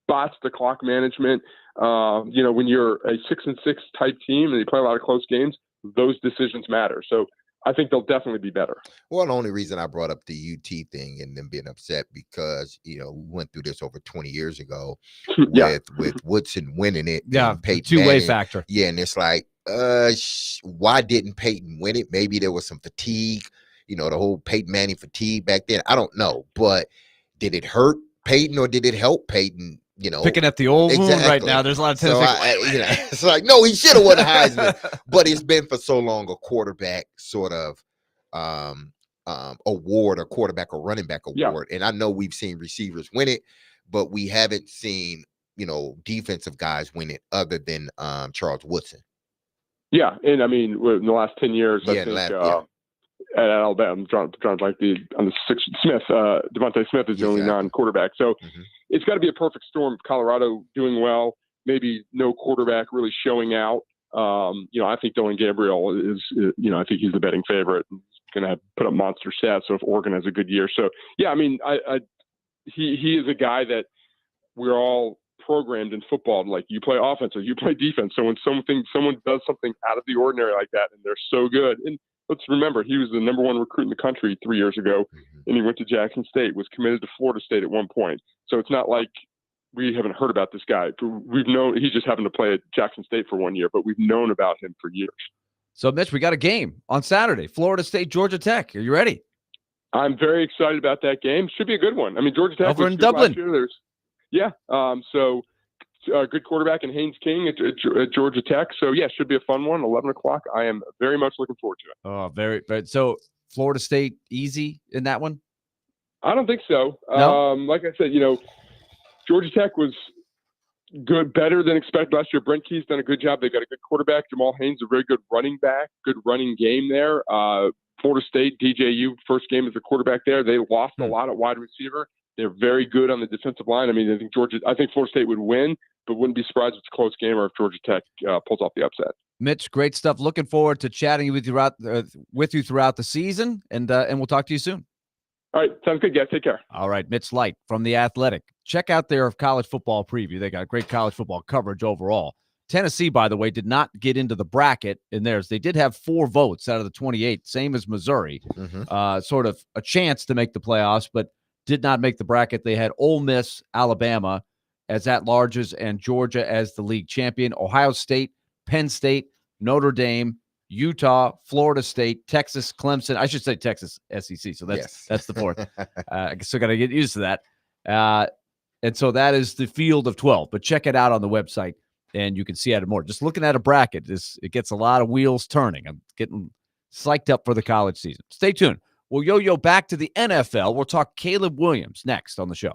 bots the clock management. When you're a 6-6 type team and you play a lot of close games, those decisions matter. So I think they'll definitely be better. Well, the only reason I brought up the UT thing and them being upset because, we went through this over 20 years ago with Woodson winning it. Yeah, the two-way factor. Yeah, and it's like, why didn't Peyton win it? Maybe there was some fatigue, the whole Peyton Manning fatigue back then. I don't know, but did it hurt Peyton or did it help Peyton? Picking at the old wound right now. There's a lot of Tennessee. It's like, no, he should have won a Heisman, but it's been for so long a quarterback sort of award, or quarterback or running back award. And I know we've seen receivers win it, but we haven't seen, defensive guys win it other than Charles Woodson. Yeah, and I mean, in the last 10 years, I think at Alabama. I'm drawing like on the six. Smith, Devontae Smith is the only non-quarterback. So it's got to be a perfect storm of Colorado doing well, maybe no quarterback really showing out. I think Dylan Gabriel is, I think he's the betting favorite. He's going to put up monster stats. So if Oregon has a good year. So, yeah, I mean, he is a guy that we're all programmed in football. Like, you play offense or you play defense. So when someone does something out of the ordinary like that, and they're so good, and let's remember, he was the number one recruit in the country 3 years ago, and he went to Jackson State, was committed to Florida State at one point. So it's not like we haven't heard about this guy. We've known he just happened to play at Jackson State for 1 year, but we've known about him for years. So, Mitch, we got a game on Saturday, Florida State, Georgia Tech. Are you ready? I'm very excited about that game. Should be a good one. I mean, Georgia Tech over in Dublin. So good quarterback in Haynes King at Georgia Tech. So, yeah, should be a fun one, 11 o'clock. I am very much looking forward to it. Oh, very. So, Florida State easy in that one? I don't think so. No? Like I said, Georgia Tech was good, better than expected last year. Brent Key's done a good job. They've got a good quarterback. Jamal Haynes, a very good running back, good running game there. Florida State, DJU, first game as a quarterback there. They lost a lot at wide receiver. They're very good on the defensive line. I mean, I think Florida State would win, but wouldn't be surprised if it's a close game or if Georgia Tech pulls off the upset. Mitch, great stuff. Looking forward to chatting with you throughout the season, and we'll talk to you soon. All right. Sounds good, guys. Take care. All right. Mitch Light from The Athletic. Check out their college football preview. They got great college football coverage overall. Tennessee, by the way, did not get into the bracket in theirs. They did have 4 votes out of the 28, same as Missouri. Sort of a chance to make the playoffs, but did not make the bracket. They had Ole Miss, Alabama as at-larges, and Georgia as the league champion. Ohio State, Penn State, Notre Dame, Utah, Florida State, Texas, Clemson. I should say Texas SEC. So that's the 4th. I still got to get used to that. And so that is the field of 12. But check it out on the website, and you can see it more. Just looking at a bracket, it gets a lot of wheels turning. I'm getting psyched up for the college season. Stay tuned. We'll yo-yo back to the NFL. We'll talk Caleb Williams next on the show.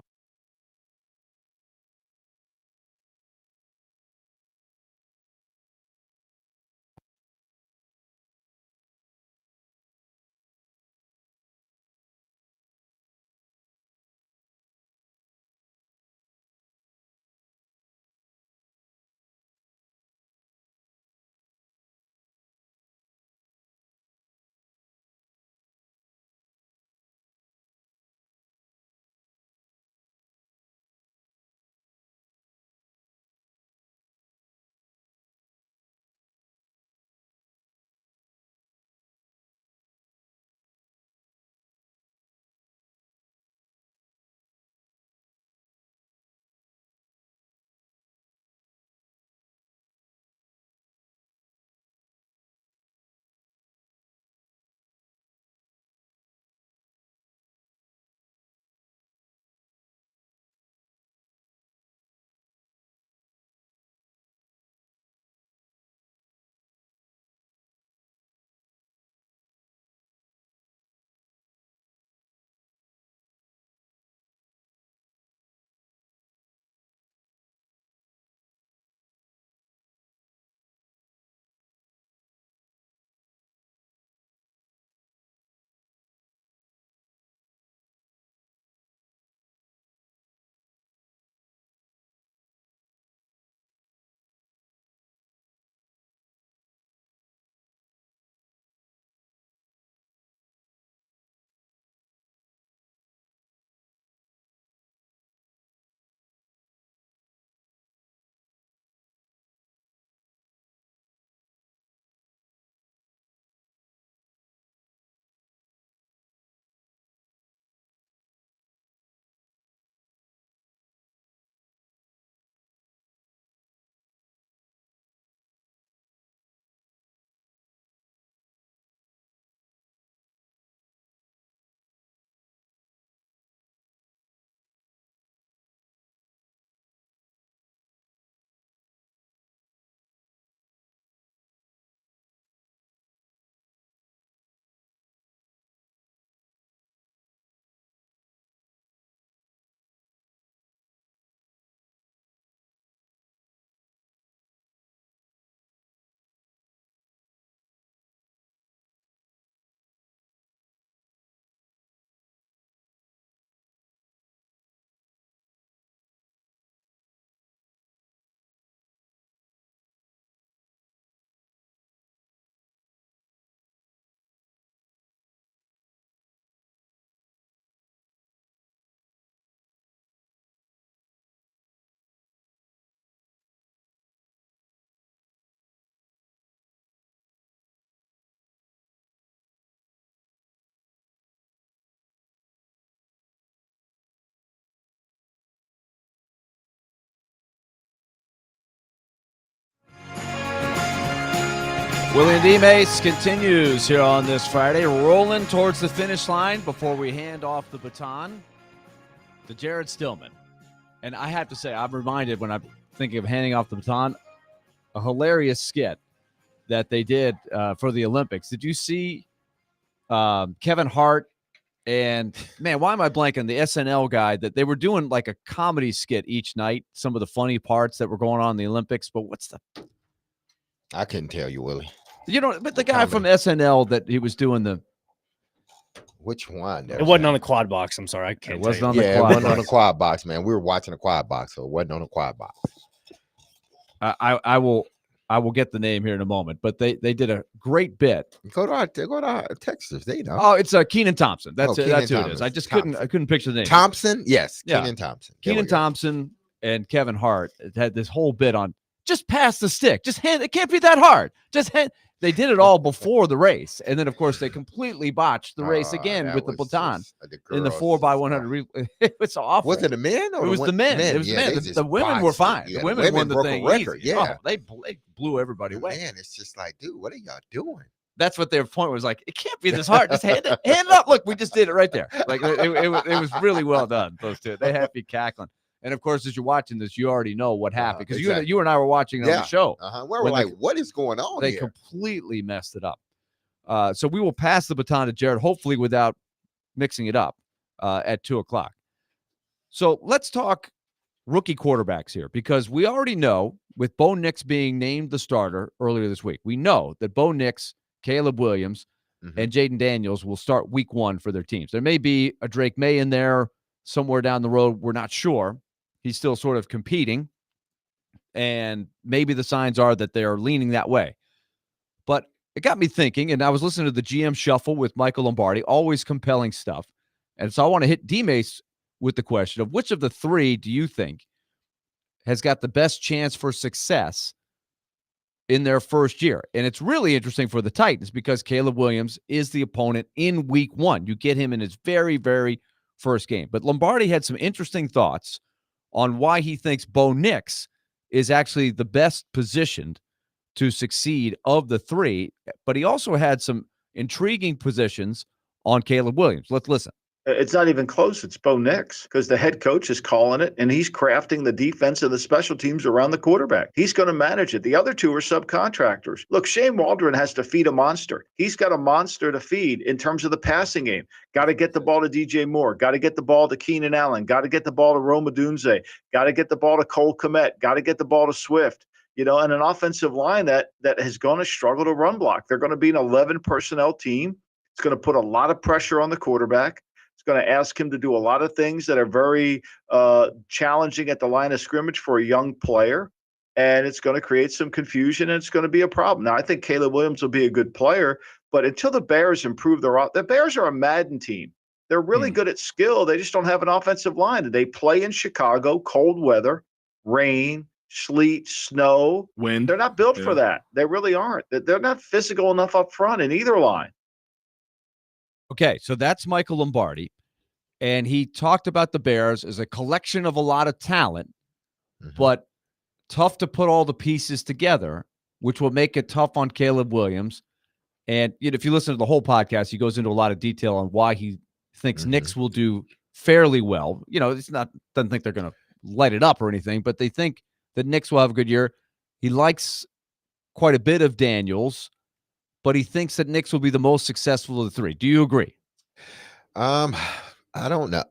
Willy and DMase continues here on this Friday, rolling towards the finish line before we hand off the baton to Jared Stillman. And I have to say, I'm reminded when I'm thinking of handing off the baton, a hilarious skit that they did for the Olympics. Did you see Kevin Hart and, man, why am I blanking? The SNL guy, that they were doing like a comedy skit each night, some of the funny parts that were going on in the Olympics. But I couldn't tell you, Willie. But the guy from SNL that he was doing which one? It wasn't on the quad box. I'm sorry. I can't. It wasn't on the quad box. It wasn't on the quad box, man. We were watching the quad box, so it wasn't on the quad box. I will get the name here in a moment, but they did a great bit. Go to our Texas. They know. Oh, it's Kenan Thompson. That's who it is. I just couldn't picture the name. Thompson, yes, yeah. Kenan Thompson. Kenan Thompson and Kevin Hart had this whole bit on just pass the stick. Just hand. It can't be that hard. Just hand. They did it all before the race, and then of course they completely botched the race again with the baton in the 4x100. It was awful. Was it the men? Or it was the men. It was the men. The women were fine. Yeah, the women won the broke thing. a record. Easy. Yeah, they blew everybody away. Man, it's just like, dude, what are y'all doing? That's what their point was. Like, it can't be this hard. Just hand it up. Look, we just did it right there. Like it was really well done. Those two, they have to be cackling. And of course, as you're watching this, you already know what happened because you and I were watching it on the show. We're like, what is going on? They completely messed it up. So we will pass the baton to Jared, hopefully without mixing it up at 2:00. So let's talk rookie quarterbacks here, because we already know with Bo Nix being named the starter earlier this week, we know that Bo Nix, Caleb Williams, and Jaden Daniels will start week 1 for their teams. There may be a Drake May in there somewhere down the road. We're not sure. He's still sort of competing, and maybe the signs are that they are leaning that way. But it got me thinking, and I was listening to the GM Shuffle with Michael Lombardi, always compelling stuff. And so I want to hit DMase with the question of which of the 3 do you think has got the best chance for success in their first year? And it's really interesting for the Titans because Caleb Williams is the opponent in week 1. You get him in his very, very first game. But Lombardi had some interesting thoughts on why he thinks Bo Nix is actually the best positioned to succeed of the 3, but he also had some intriguing positions on Caleb Williams. Let's listen. It's not even close. It's Bo Nix because the head coach is calling it, and he's crafting the defense and the special teams around the quarterback. He's going to manage it. The other 2 are subcontractors. Look, Shane Waldron has to feed a monster. He's got a monster to feed in terms of the passing game. Got to get the ball to DJ Moore. Got to get the ball to Keenan Allen. Got to get the ball to Rome Odunze. Got to get the ball to Cole Kmet. Got to get the ball to Swift. And an offensive line that is going to struggle to run block. They're going to be an 11 personnel team. It's going to put a lot of pressure on the quarterback. It's going to ask him to do a lot of things that are very challenging at the line of scrimmage for a young player. And it's going to create some confusion, and it's going to be a problem. Now, I think Caleb Williams will be a good player, but until the Bears improve the Bears are a Madden team. They're really good at skill. They just don't have an offensive line. They play in Chicago, cold weather, rain, sleet, snow, wind. They're not built for that. They really aren't. They're not physical enough up front in either line. Okay, so that's Michael Lombardi, and he talked about the Bears as a collection of a lot of talent, but tough to put all the pieces together, which will make it tough on Caleb Williams. And if you listen to the whole podcast, he goes into a lot of detail on why he thinks Nix will do fairly well. Doesn't think they're going to light it up or anything, but they think that Nix will have a good year. He likes quite a bit of Daniels, but he thinks that Nix will be the most successful of the 3. Do you agree? I don't know.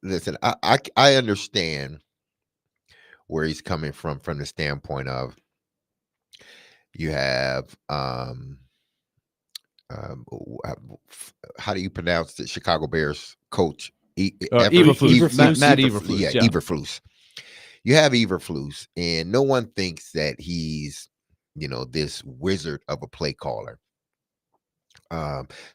Listen, I understand where he's coming from the standpoint of you have how do you pronounce the Chicago Bears coach? Eberflus. Matt Eberflus. Yeah, Eberflus. You have Eberflus, and no one thinks that he's, this wizard of a play caller.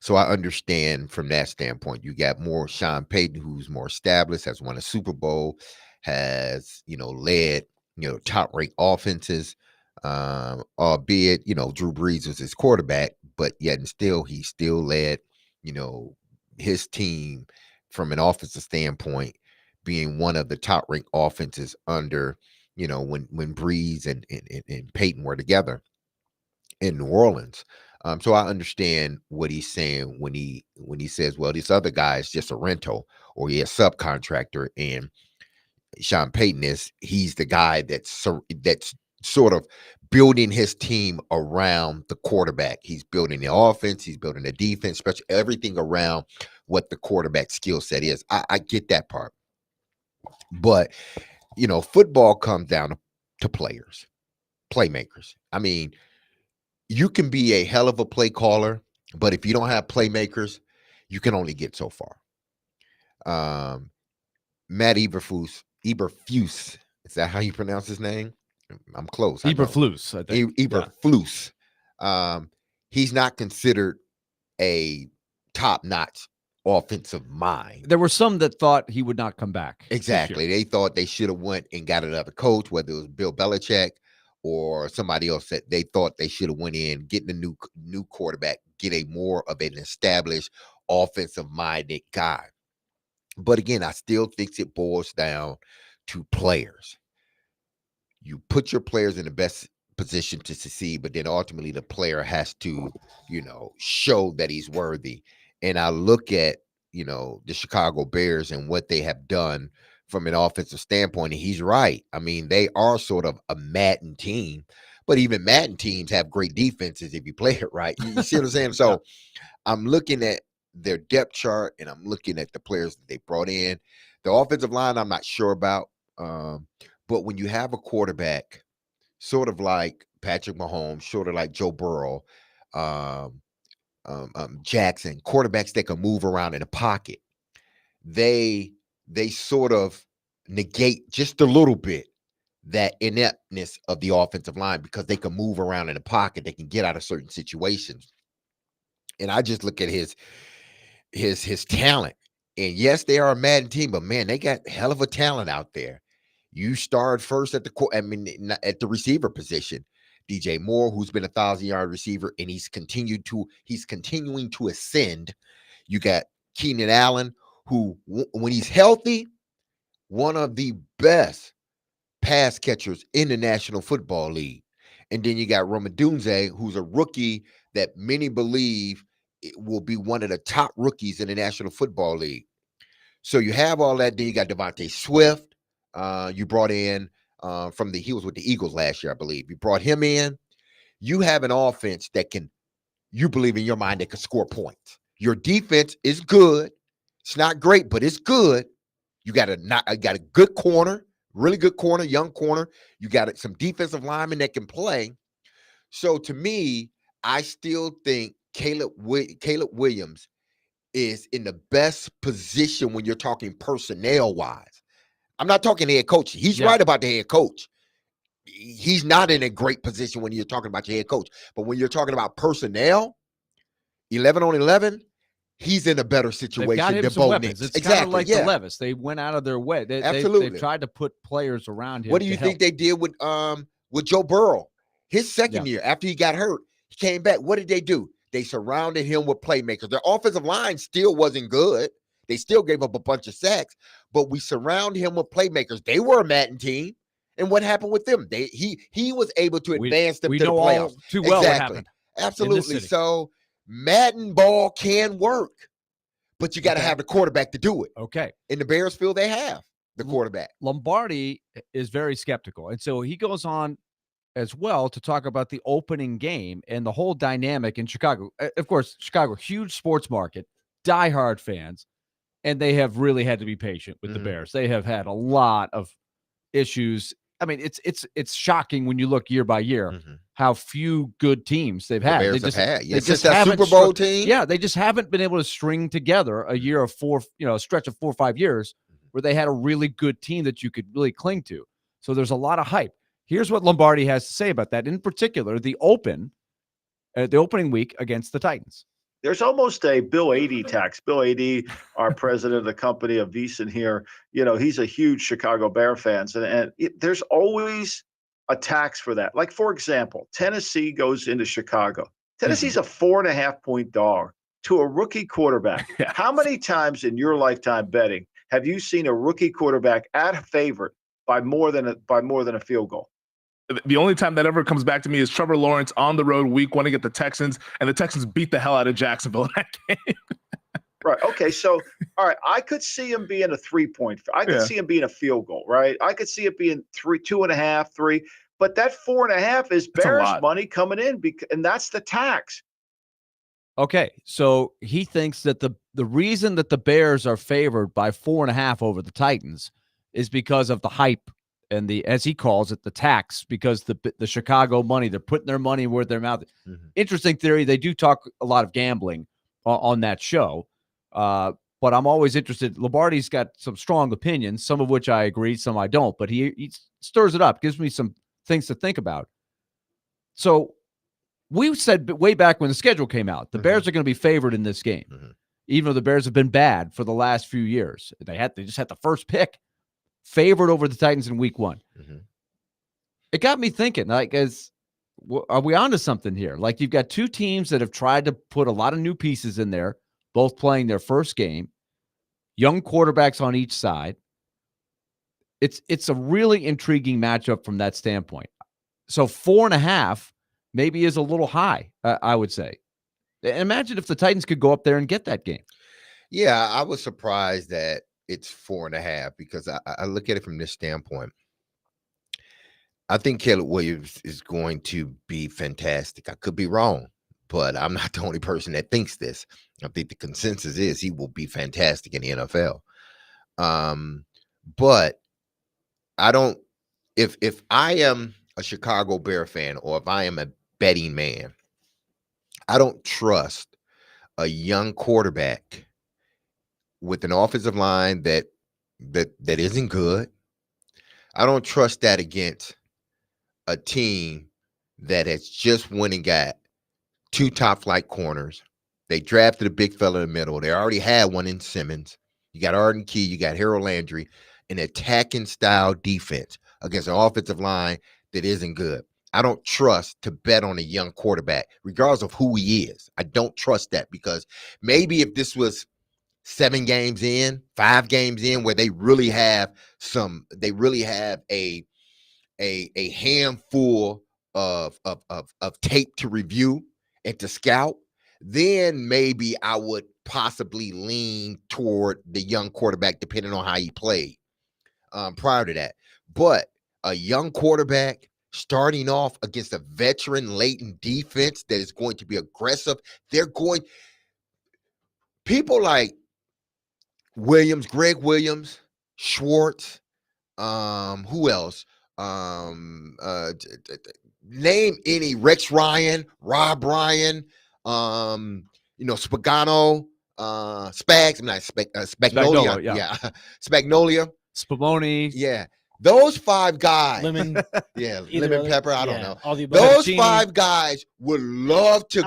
So I understand from that standpoint. You got more Sean Payton, who's more established, has won a Super Bowl, has, led, top-ranked offenses, albeit, Drew Brees was his quarterback, but yet and still, he still led, his team from an offensive standpoint, being one of the top-ranked offenses under, when Brees and Peyton were together. in New Orleans. So I understand what he's saying when he says, well, this other guy is just a rental or he a subcontractor, and Sean Payton he's the guy that's sort of building his team around the quarterback. He's building the offense, he's building the defense, especially everything around what the quarterback skill set is. I get that part. But, football comes down to players, playmakers. I mean, you can be a hell of a play caller, but if you don't have playmakers, you can only get so far. Matt Eberflus, is that how you pronounce his name? I'm close. Eberflus, I think. Eberflus. He's not considered a top-notch offensive mind. There were some that thought he would not come back. Exactly. They thought they should have went and got another coach, whether it was Bill Belichick or somebody else that they thought they should have went in, getting a new quarterback, get a more of an established offensive-minded guy. But again, I still think it boils down to players. You put your players in the best position to succeed, but then ultimately the player has to, show that he's worthy. And I look at, the Chicago Bears and what they have done from an offensive standpoint, and he's right. I mean, they are sort of a Madden team, but even Madden teams have great defenses if you play it right. You see what I'm saying? So I'm looking at their depth chart, and I'm looking at the players that they brought in. The offensive line, I'm not sure about. But when you have a quarterback, sort of like Patrick Mahomes, sort of like Joe Burrow, Jackson, quarterbacks that can move around in a pocket, they sort of negate just a little bit that ineptness of the offensive line because they can move around in a pocket. They can get out of certain situations. And I just look at his talent. And yes, they are a Madden team, but man, they got hell of a talent out there. You start first at the receiver position. DJ Moore, who's been 1,000-yard receiver, and he's continuing to ascend. You got Keenan Allen, who, when he's healthy, one of the best pass catchers in the National Football League. And then you got Romadunze, who's a rookie that many believe will be one of the top rookies in the National Football League. So you have all that. Then you got Devontae Swift. You brought in he was with the Eagles last year, I believe. You brought him in. You have an offense that you believe in your mind that can score points. Your defense is good. It's not great, but it's good. You got a good corner, really good corner, young corner. You got some defensive linemen that can play. So to me, I still think Caleb Williams is in the best position when you're talking personnel-wise. I'm not talking head coach. He's right about the head coach. He's not in a great position when you're talking about your head coach. But when you're talking about personnel, 11 on 11, he's in a better situation than Bo Nix. It's kind of like the Levis. They went out of their way. Absolutely. They tried to put players around him. What do you think they did with Joe Burrow? His second year, after he got hurt, he came back. What did they do? They surrounded him with playmakers. Their offensive line still wasn't good. They still gave up a bunch of sacks, but we surround him with playmakers. They were a Madden team. And what happened with them? He was able to advance them to the playoffs. All too well what happened. Absolutely. So Madden ball can work, but you got to have the quarterback to do it. Okay. In the Bears field, they have the quarterback. Lombardi is very skeptical. And so he goes on as well to talk about the opening game and the whole dynamic in Chicago. Of course, Chicago, huge sports market, diehard fans, and they have really had to be patient with the Bears. They have had a lot of issues. I mean, it's shocking when you look year by year how few good teams they've had. The Bears have had. Yeah, since that Super Bowl team. Yeah, they just haven't been able to string together a year of a stretch of 4 or 5 years where they had a really good team that you could really cling to. So there's a lot of hype. Here's what Lombardi has to say about that. In particular, the opening week against the Titans. There's almost a Bill Adie tax. Bill Adie, our president of the company of VEASAN here, he's a huge Chicago Bear fan. And there's always a tax for that. Like, for example, Tennessee goes into Chicago. Tennessee's a 4.5-point dog to a rookie quarterback. Yeah. How many times in your lifetime betting have you seen a rookie quarterback at a favorite by more than a field goal? The only time that ever comes back to me is Trevor Lawrence on the road week 1 against the Texans, and the Texans beat the hell out of Jacksonville in that game. Right. Okay. So, all right. I could see him being a 3-point. I could see him being a field goal. Right. I could see it being 3, 2.5, 3. But that 4.5 is Bears money coming in, and that's the tax. Okay. So he thinks that the reason that the Bears are favored by 4.5 over the Titans is because of the hype and the, as he calls it, the tax, because the Chicago money, they're putting their money where their mouth. Interesting theory. They do talk a lot of gambling on that show. But I'm always interested. Lombardi's got some strong opinions, some of which I agree, some I don't, but he stirs it up, gives me some things to think about. So we said way back when the schedule came out, the Bears are going to be favored in this game, even though the Bears have been bad for the last few years. They just had the first pick, favored over the Titans in week 1. It got me thinking, like, are we onto something here? Like, you've got two teams that have tried to put a lot of new pieces in there, both playing their first game, young quarterbacks on each side. It's a really intriguing matchup from that standpoint. So 4.5 maybe is a little high, I would say. Imagine if the Titans could go up there and get that game. Yeah, I was surprised that it's 4.5 because I look at it from this standpoint. I think Caleb Williams is going to be fantastic. I could be wrong, but I'm not the only person that thinks this. I think the consensus is he will be fantastic in the NFL. But I don't, if I am a Chicago Bear fan, or if I am a betting man, I don't trust a young quarterback with an offensive line that isn't good. I don't trust that against a team that has just went and got 2 top flight corners. They drafted a big fella in the middle. They already had one in Simmons. You got Arden Key, you got Harold Landry, an attacking style defense against an offensive line that isn't good. I don't trust to bet on a young quarterback, regardless of who he is. I don't trust that, because maybe if this was 7 games in, 5 games in, where they really have a handful of tape to review and to scout, then maybe I would possibly lean toward the young quarterback, depending on how he played prior to that. But a young quarterback starting off against a veteran latent defense that is going to be aggressive, people like Greg Williams, Schwartz, who else? Name any, Rex Ryan, Rob Ryan, Spagano, Spags. I'm not Spagnolia. Yeah. Spagnolia. Spumoni. Yeah. Those 5 guys. Lemon. Yeah. Lemon pepper. I don't know. All the Those 5 guys would love to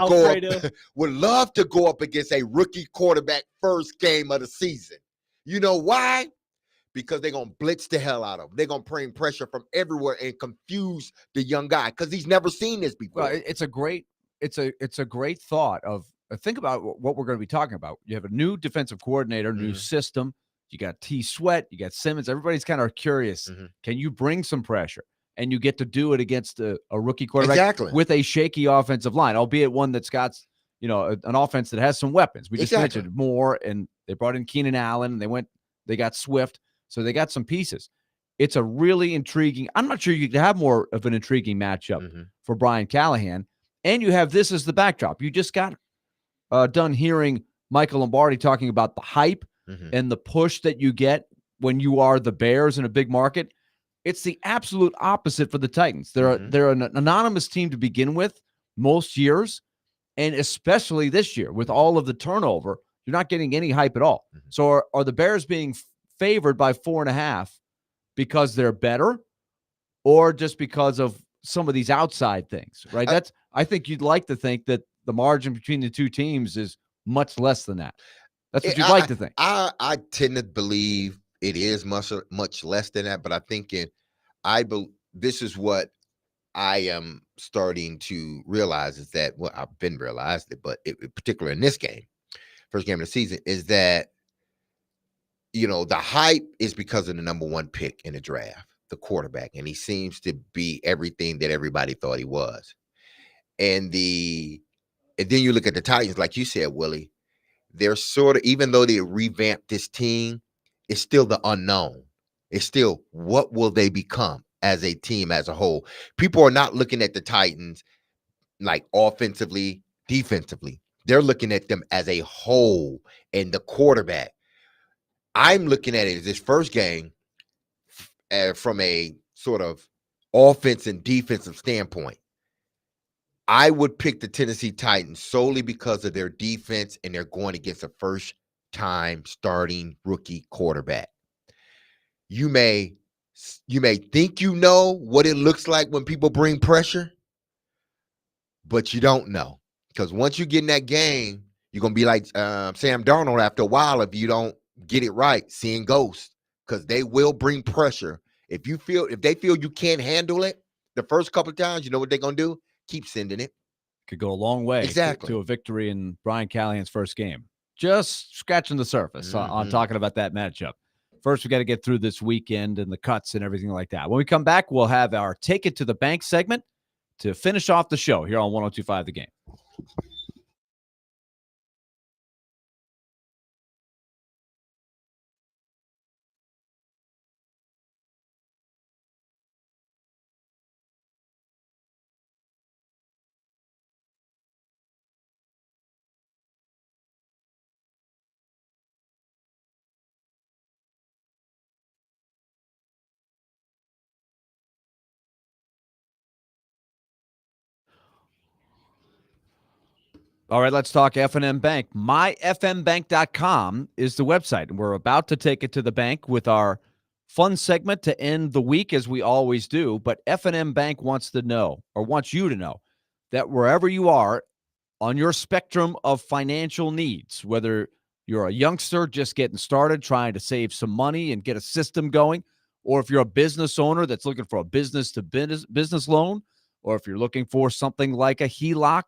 go up against a rookie quarterback first game of the season. You know why? Because they're going to blitz the hell out of him. They're going to bring pressure from everywhere and confuse the young guy, because he's never seen this before. Well, it's a great thought of, think about what we're going to be talking about. You have a new defensive coordinator, new system. You got T. Sweat, you got Simmons. Everybody's kind of curious. Can you bring some pressure? And you get to do it against a rookie quarterback with a shaky offensive line, albeit one that's got, an offense that has some weapons. We just mentioned Moore, and they brought in Keenan Allen, and they got Swift. So they got some pieces. It's a really intriguing. I'm not sure you could have more of an intriguing matchup for Brian Callahan. And you have this as the backdrop. You just got done hearing Michael Lombardi talking about the hype and the push that you get when you are the Bears in a big market. It's the absolute opposite for the Titans. They're an anonymous team to begin with most years, and especially this year with all of the turnover, you're not getting any hype at all. So are the Bears being favored by 4.5 because they're better, or just because of some of these outside things, right? I think you'd like to think that the margin between the two teams is much less than that. That's what you'd like to think. I tend to believe it is much less than that, but this is what I am starting to realize, is that, well, I've been realized it, but particularly in this game, first game of the season, is that the hype is because of the number 1 pick in the draft. the quarterback, and he seems to be everything that everybody thought he was. And then you look at the Titans, like you said, Willie, they're sort of, even though they revamped this team, it's still the unknown. It's still, what will they become as a team as a whole? People are not looking at the Titans like offensively, defensively. They're looking at them as a whole, and the quarterback. I'm looking at it as this first game from a sort of offense and defensive standpoint. I would pick the Tennessee Titans solely because of their defense, and they're going against a first-time starting rookie quarterback. You may think you know what it looks like when people bring pressure, but you don't know, because once you get in that game, you're gonna be like Sam Darnold after a while if you don't get it right, seeing ghosts, because they will bring pressure. If they feel you can't handle it the first couple of times, you know what they're gonna do? Keep sending it. Could go a long way to a victory in Brian Callahan's first game. Just scratching the surface on talking about that matchup. First, we got to get through this weekend and the cuts and everything like that. When we come back, we'll have our Take It to the Bank segment to finish off the show here on 102.5 The Game. All right, let's talk F&M Bank. MyFMBank.com is the website, and we're about to take it to the bank with our fun segment to end the week, as we always do. But F&M Bank wants you to know, that wherever you are on your spectrum of financial needs, whether you're a youngster just getting started, trying to save some money and get a system going, or if you're a business owner that's looking for a business loan, or if you're looking for something like a HELOC,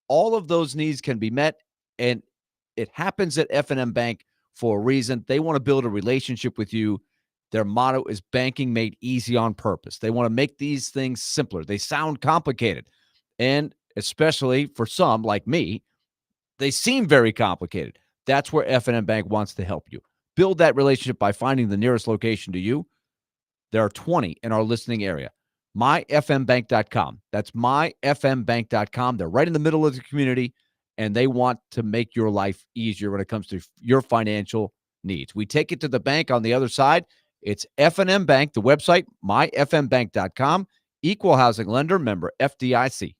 all of those needs can be met, and it happens at F&M Bank for a reason. They want to build a relationship with you. Their motto is banking made easy on purpose. They want to make these things simpler. They sound complicated, and especially for some like me, they seem very complicated. That's where F&M Bank wants to help you. Build that relationship by finding the nearest location to you. There are 20 in our listening area. MyFMBank.com. That's MyFMBank.com. They're right in the middle of the community, and they want to make your life easier when it comes to your financial needs. We take it to the bank on the other side. It's F&M Bank, the website, MyFMBank.com. Equal housing lender, member FDIC.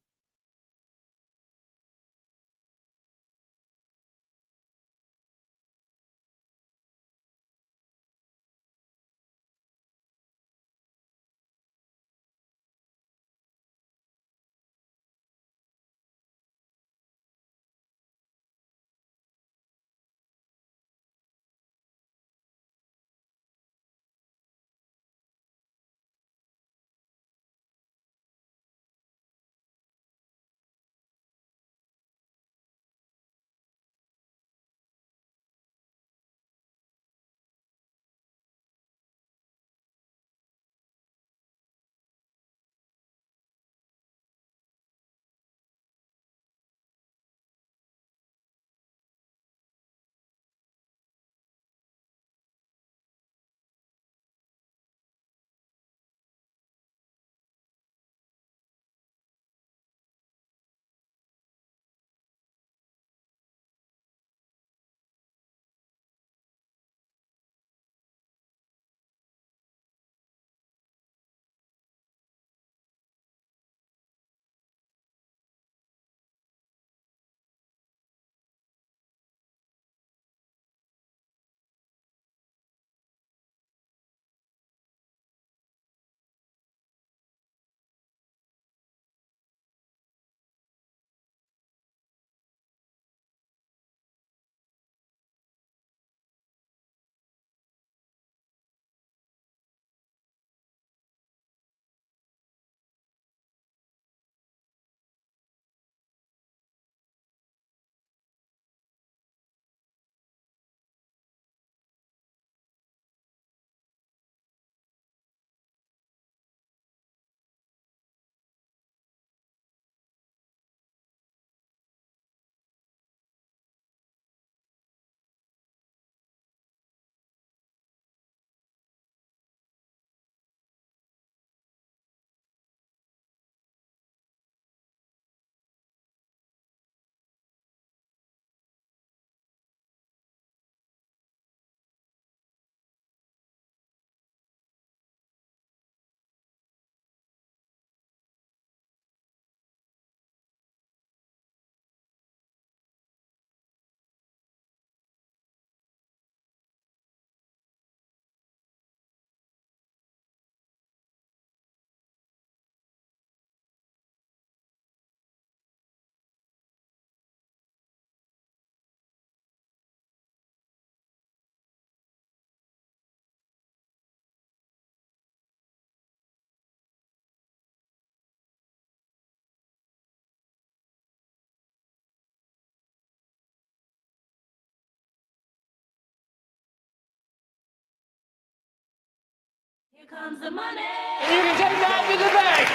comes the money. And you can take that to the bank.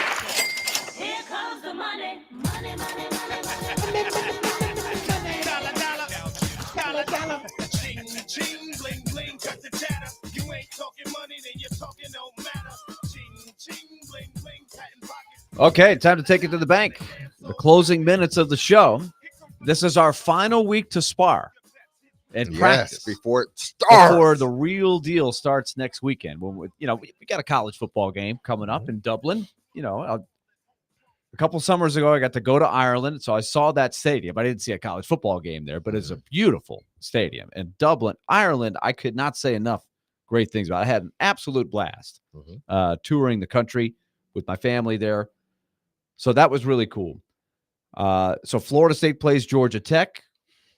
Here comes the money. Money, money, money, money, money, money. Ching, ching, bling, bling, cut the chatter. You ain't talking money, then you're talking no matter. Ching, ching, bling, bling, patent pockets. Okay, time to take it to the bank. The closing minutes of the show. This is our final week to spar and practice before it starts. Before the real deal starts next weekend. When we got a college football game coming up in Dublin. A couple summers ago, I got to go to Ireland, so I saw that stadium. I didn't see a college football game there, but it's a beautiful stadium. And Dublin, Ireland, I could not say enough great things about it. I had an absolute blast touring the country with my family there. So that was really cool. So Florida State plays Georgia Tech.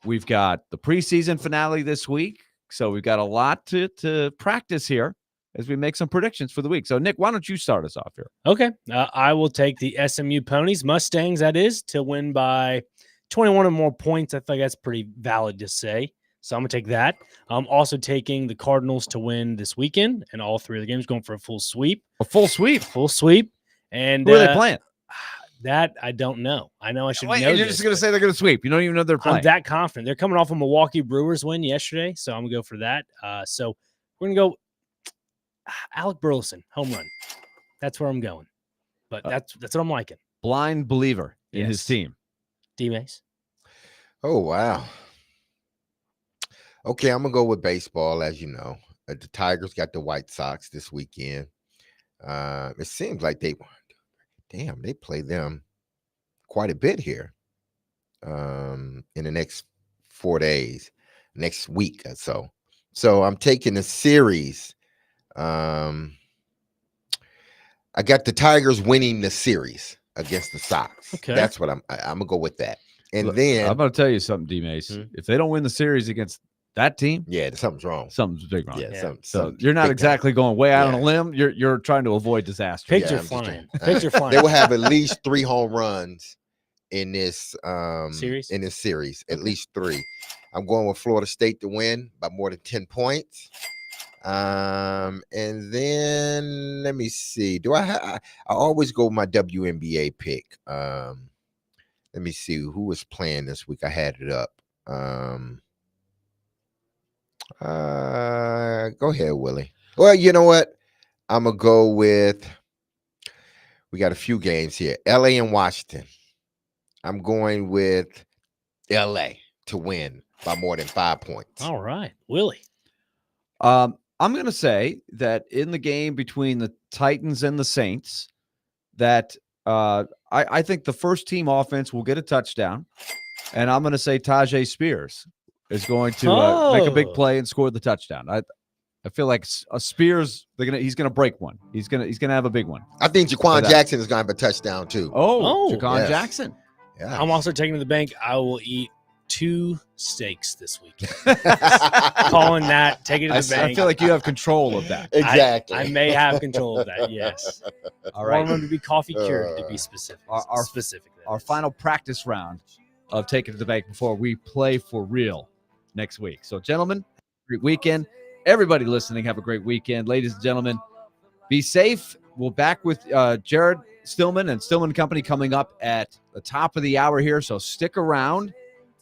We've got the preseason finale this week. So we've got a lot to practice here as we make some predictions for the week. So, Nick, why don't you start us off here? Okay. I will take the SMU Ponies, Mustangs, that is, to win by 21 or more points. I think that's pretty valid to say. So I'm going to take that. I'm also taking the Cardinals to win this weekend, and all three of the games going for a full sweep. A full sweep? Full sweep. And who are they playing? That I don't know. I know I should know You're this, just going to say they're going to sweep. You don't even know they're playing. I'm that confident. They're coming off a Milwaukee Brewers win yesterday, so I'm going to go for that. So we're going to go Alec Burleson, home run. That's where I'm going. But that's what I'm liking. Blind believer in his team. DMase. Oh, wow. Okay, I'm going to go with baseball, as you know. The Tigers got the White Sox this weekend. It seems like they play them quite a bit here in the next 4 days, next week or so. So I'm taking a series. I got the Tigers winning the series against the Sox. Okay. That's what I'm gonna go with that. And then I'm gonna tell you something, DMase. If they don't win the series against that team, something's wrong. Something's big wrong. Yeah. So you're not exactly going way out on a limb. You're trying to avoid disaster. Picture flying. Picture flying. They will have at least 3 home runs in this series. At least 3. I'm going with Florida State to win by more than 10 points. And then let me see. I always go with my WNBA pick. Let me see who was playing this week. I had it up. Go ahead, Willie. Well, you know what? I'm gonna go with. We got a few games here. LA and Washington. I'm going with LA to win by more than 5 points. All right, Willie. I'm going to say that in the game between the Titans and the Saints, that I think the first team offense will get a touchdown, and I'm going to say Tajay Spears is going to make a big play and score the touchdown. I feel like Spears, he's going to break one. He's going to have a big one. I think Jaquan Jackson is going to have a touchdown too. Jaquan Jackson. Yeah. I'm also taking to the bank. I will eat 2 steaks this week. Calling that, take it to the bank. I feel like you have control of that. Exactly. I may have control of that, yes. All right. I want them to be coffee cured, to be specific. Our final practice round of Take It to the Bank before we play for real next week. So, gentlemen, great weekend. Everybody listening, have a great weekend. Ladies and gentlemen, be safe. We'll back with Jared Stillman and Stillman Company coming up at the top of the hour here, so stick around.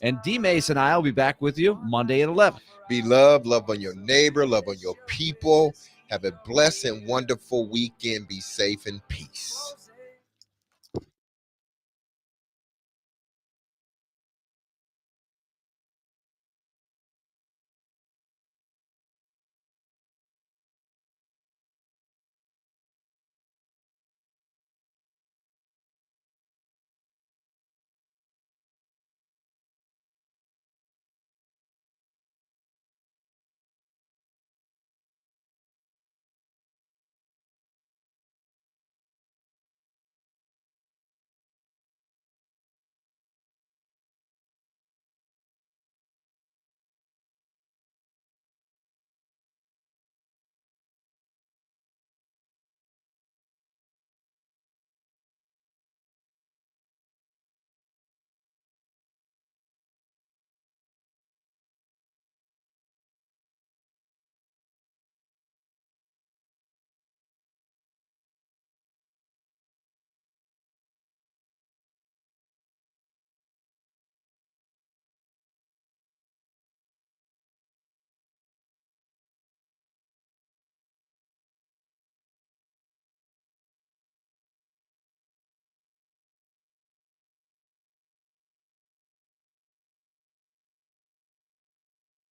And DMase and I will be back with you Monday at 11. Be love on your neighbor, love on your people. Have a blessed and wonderful weekend. Be safe and peace.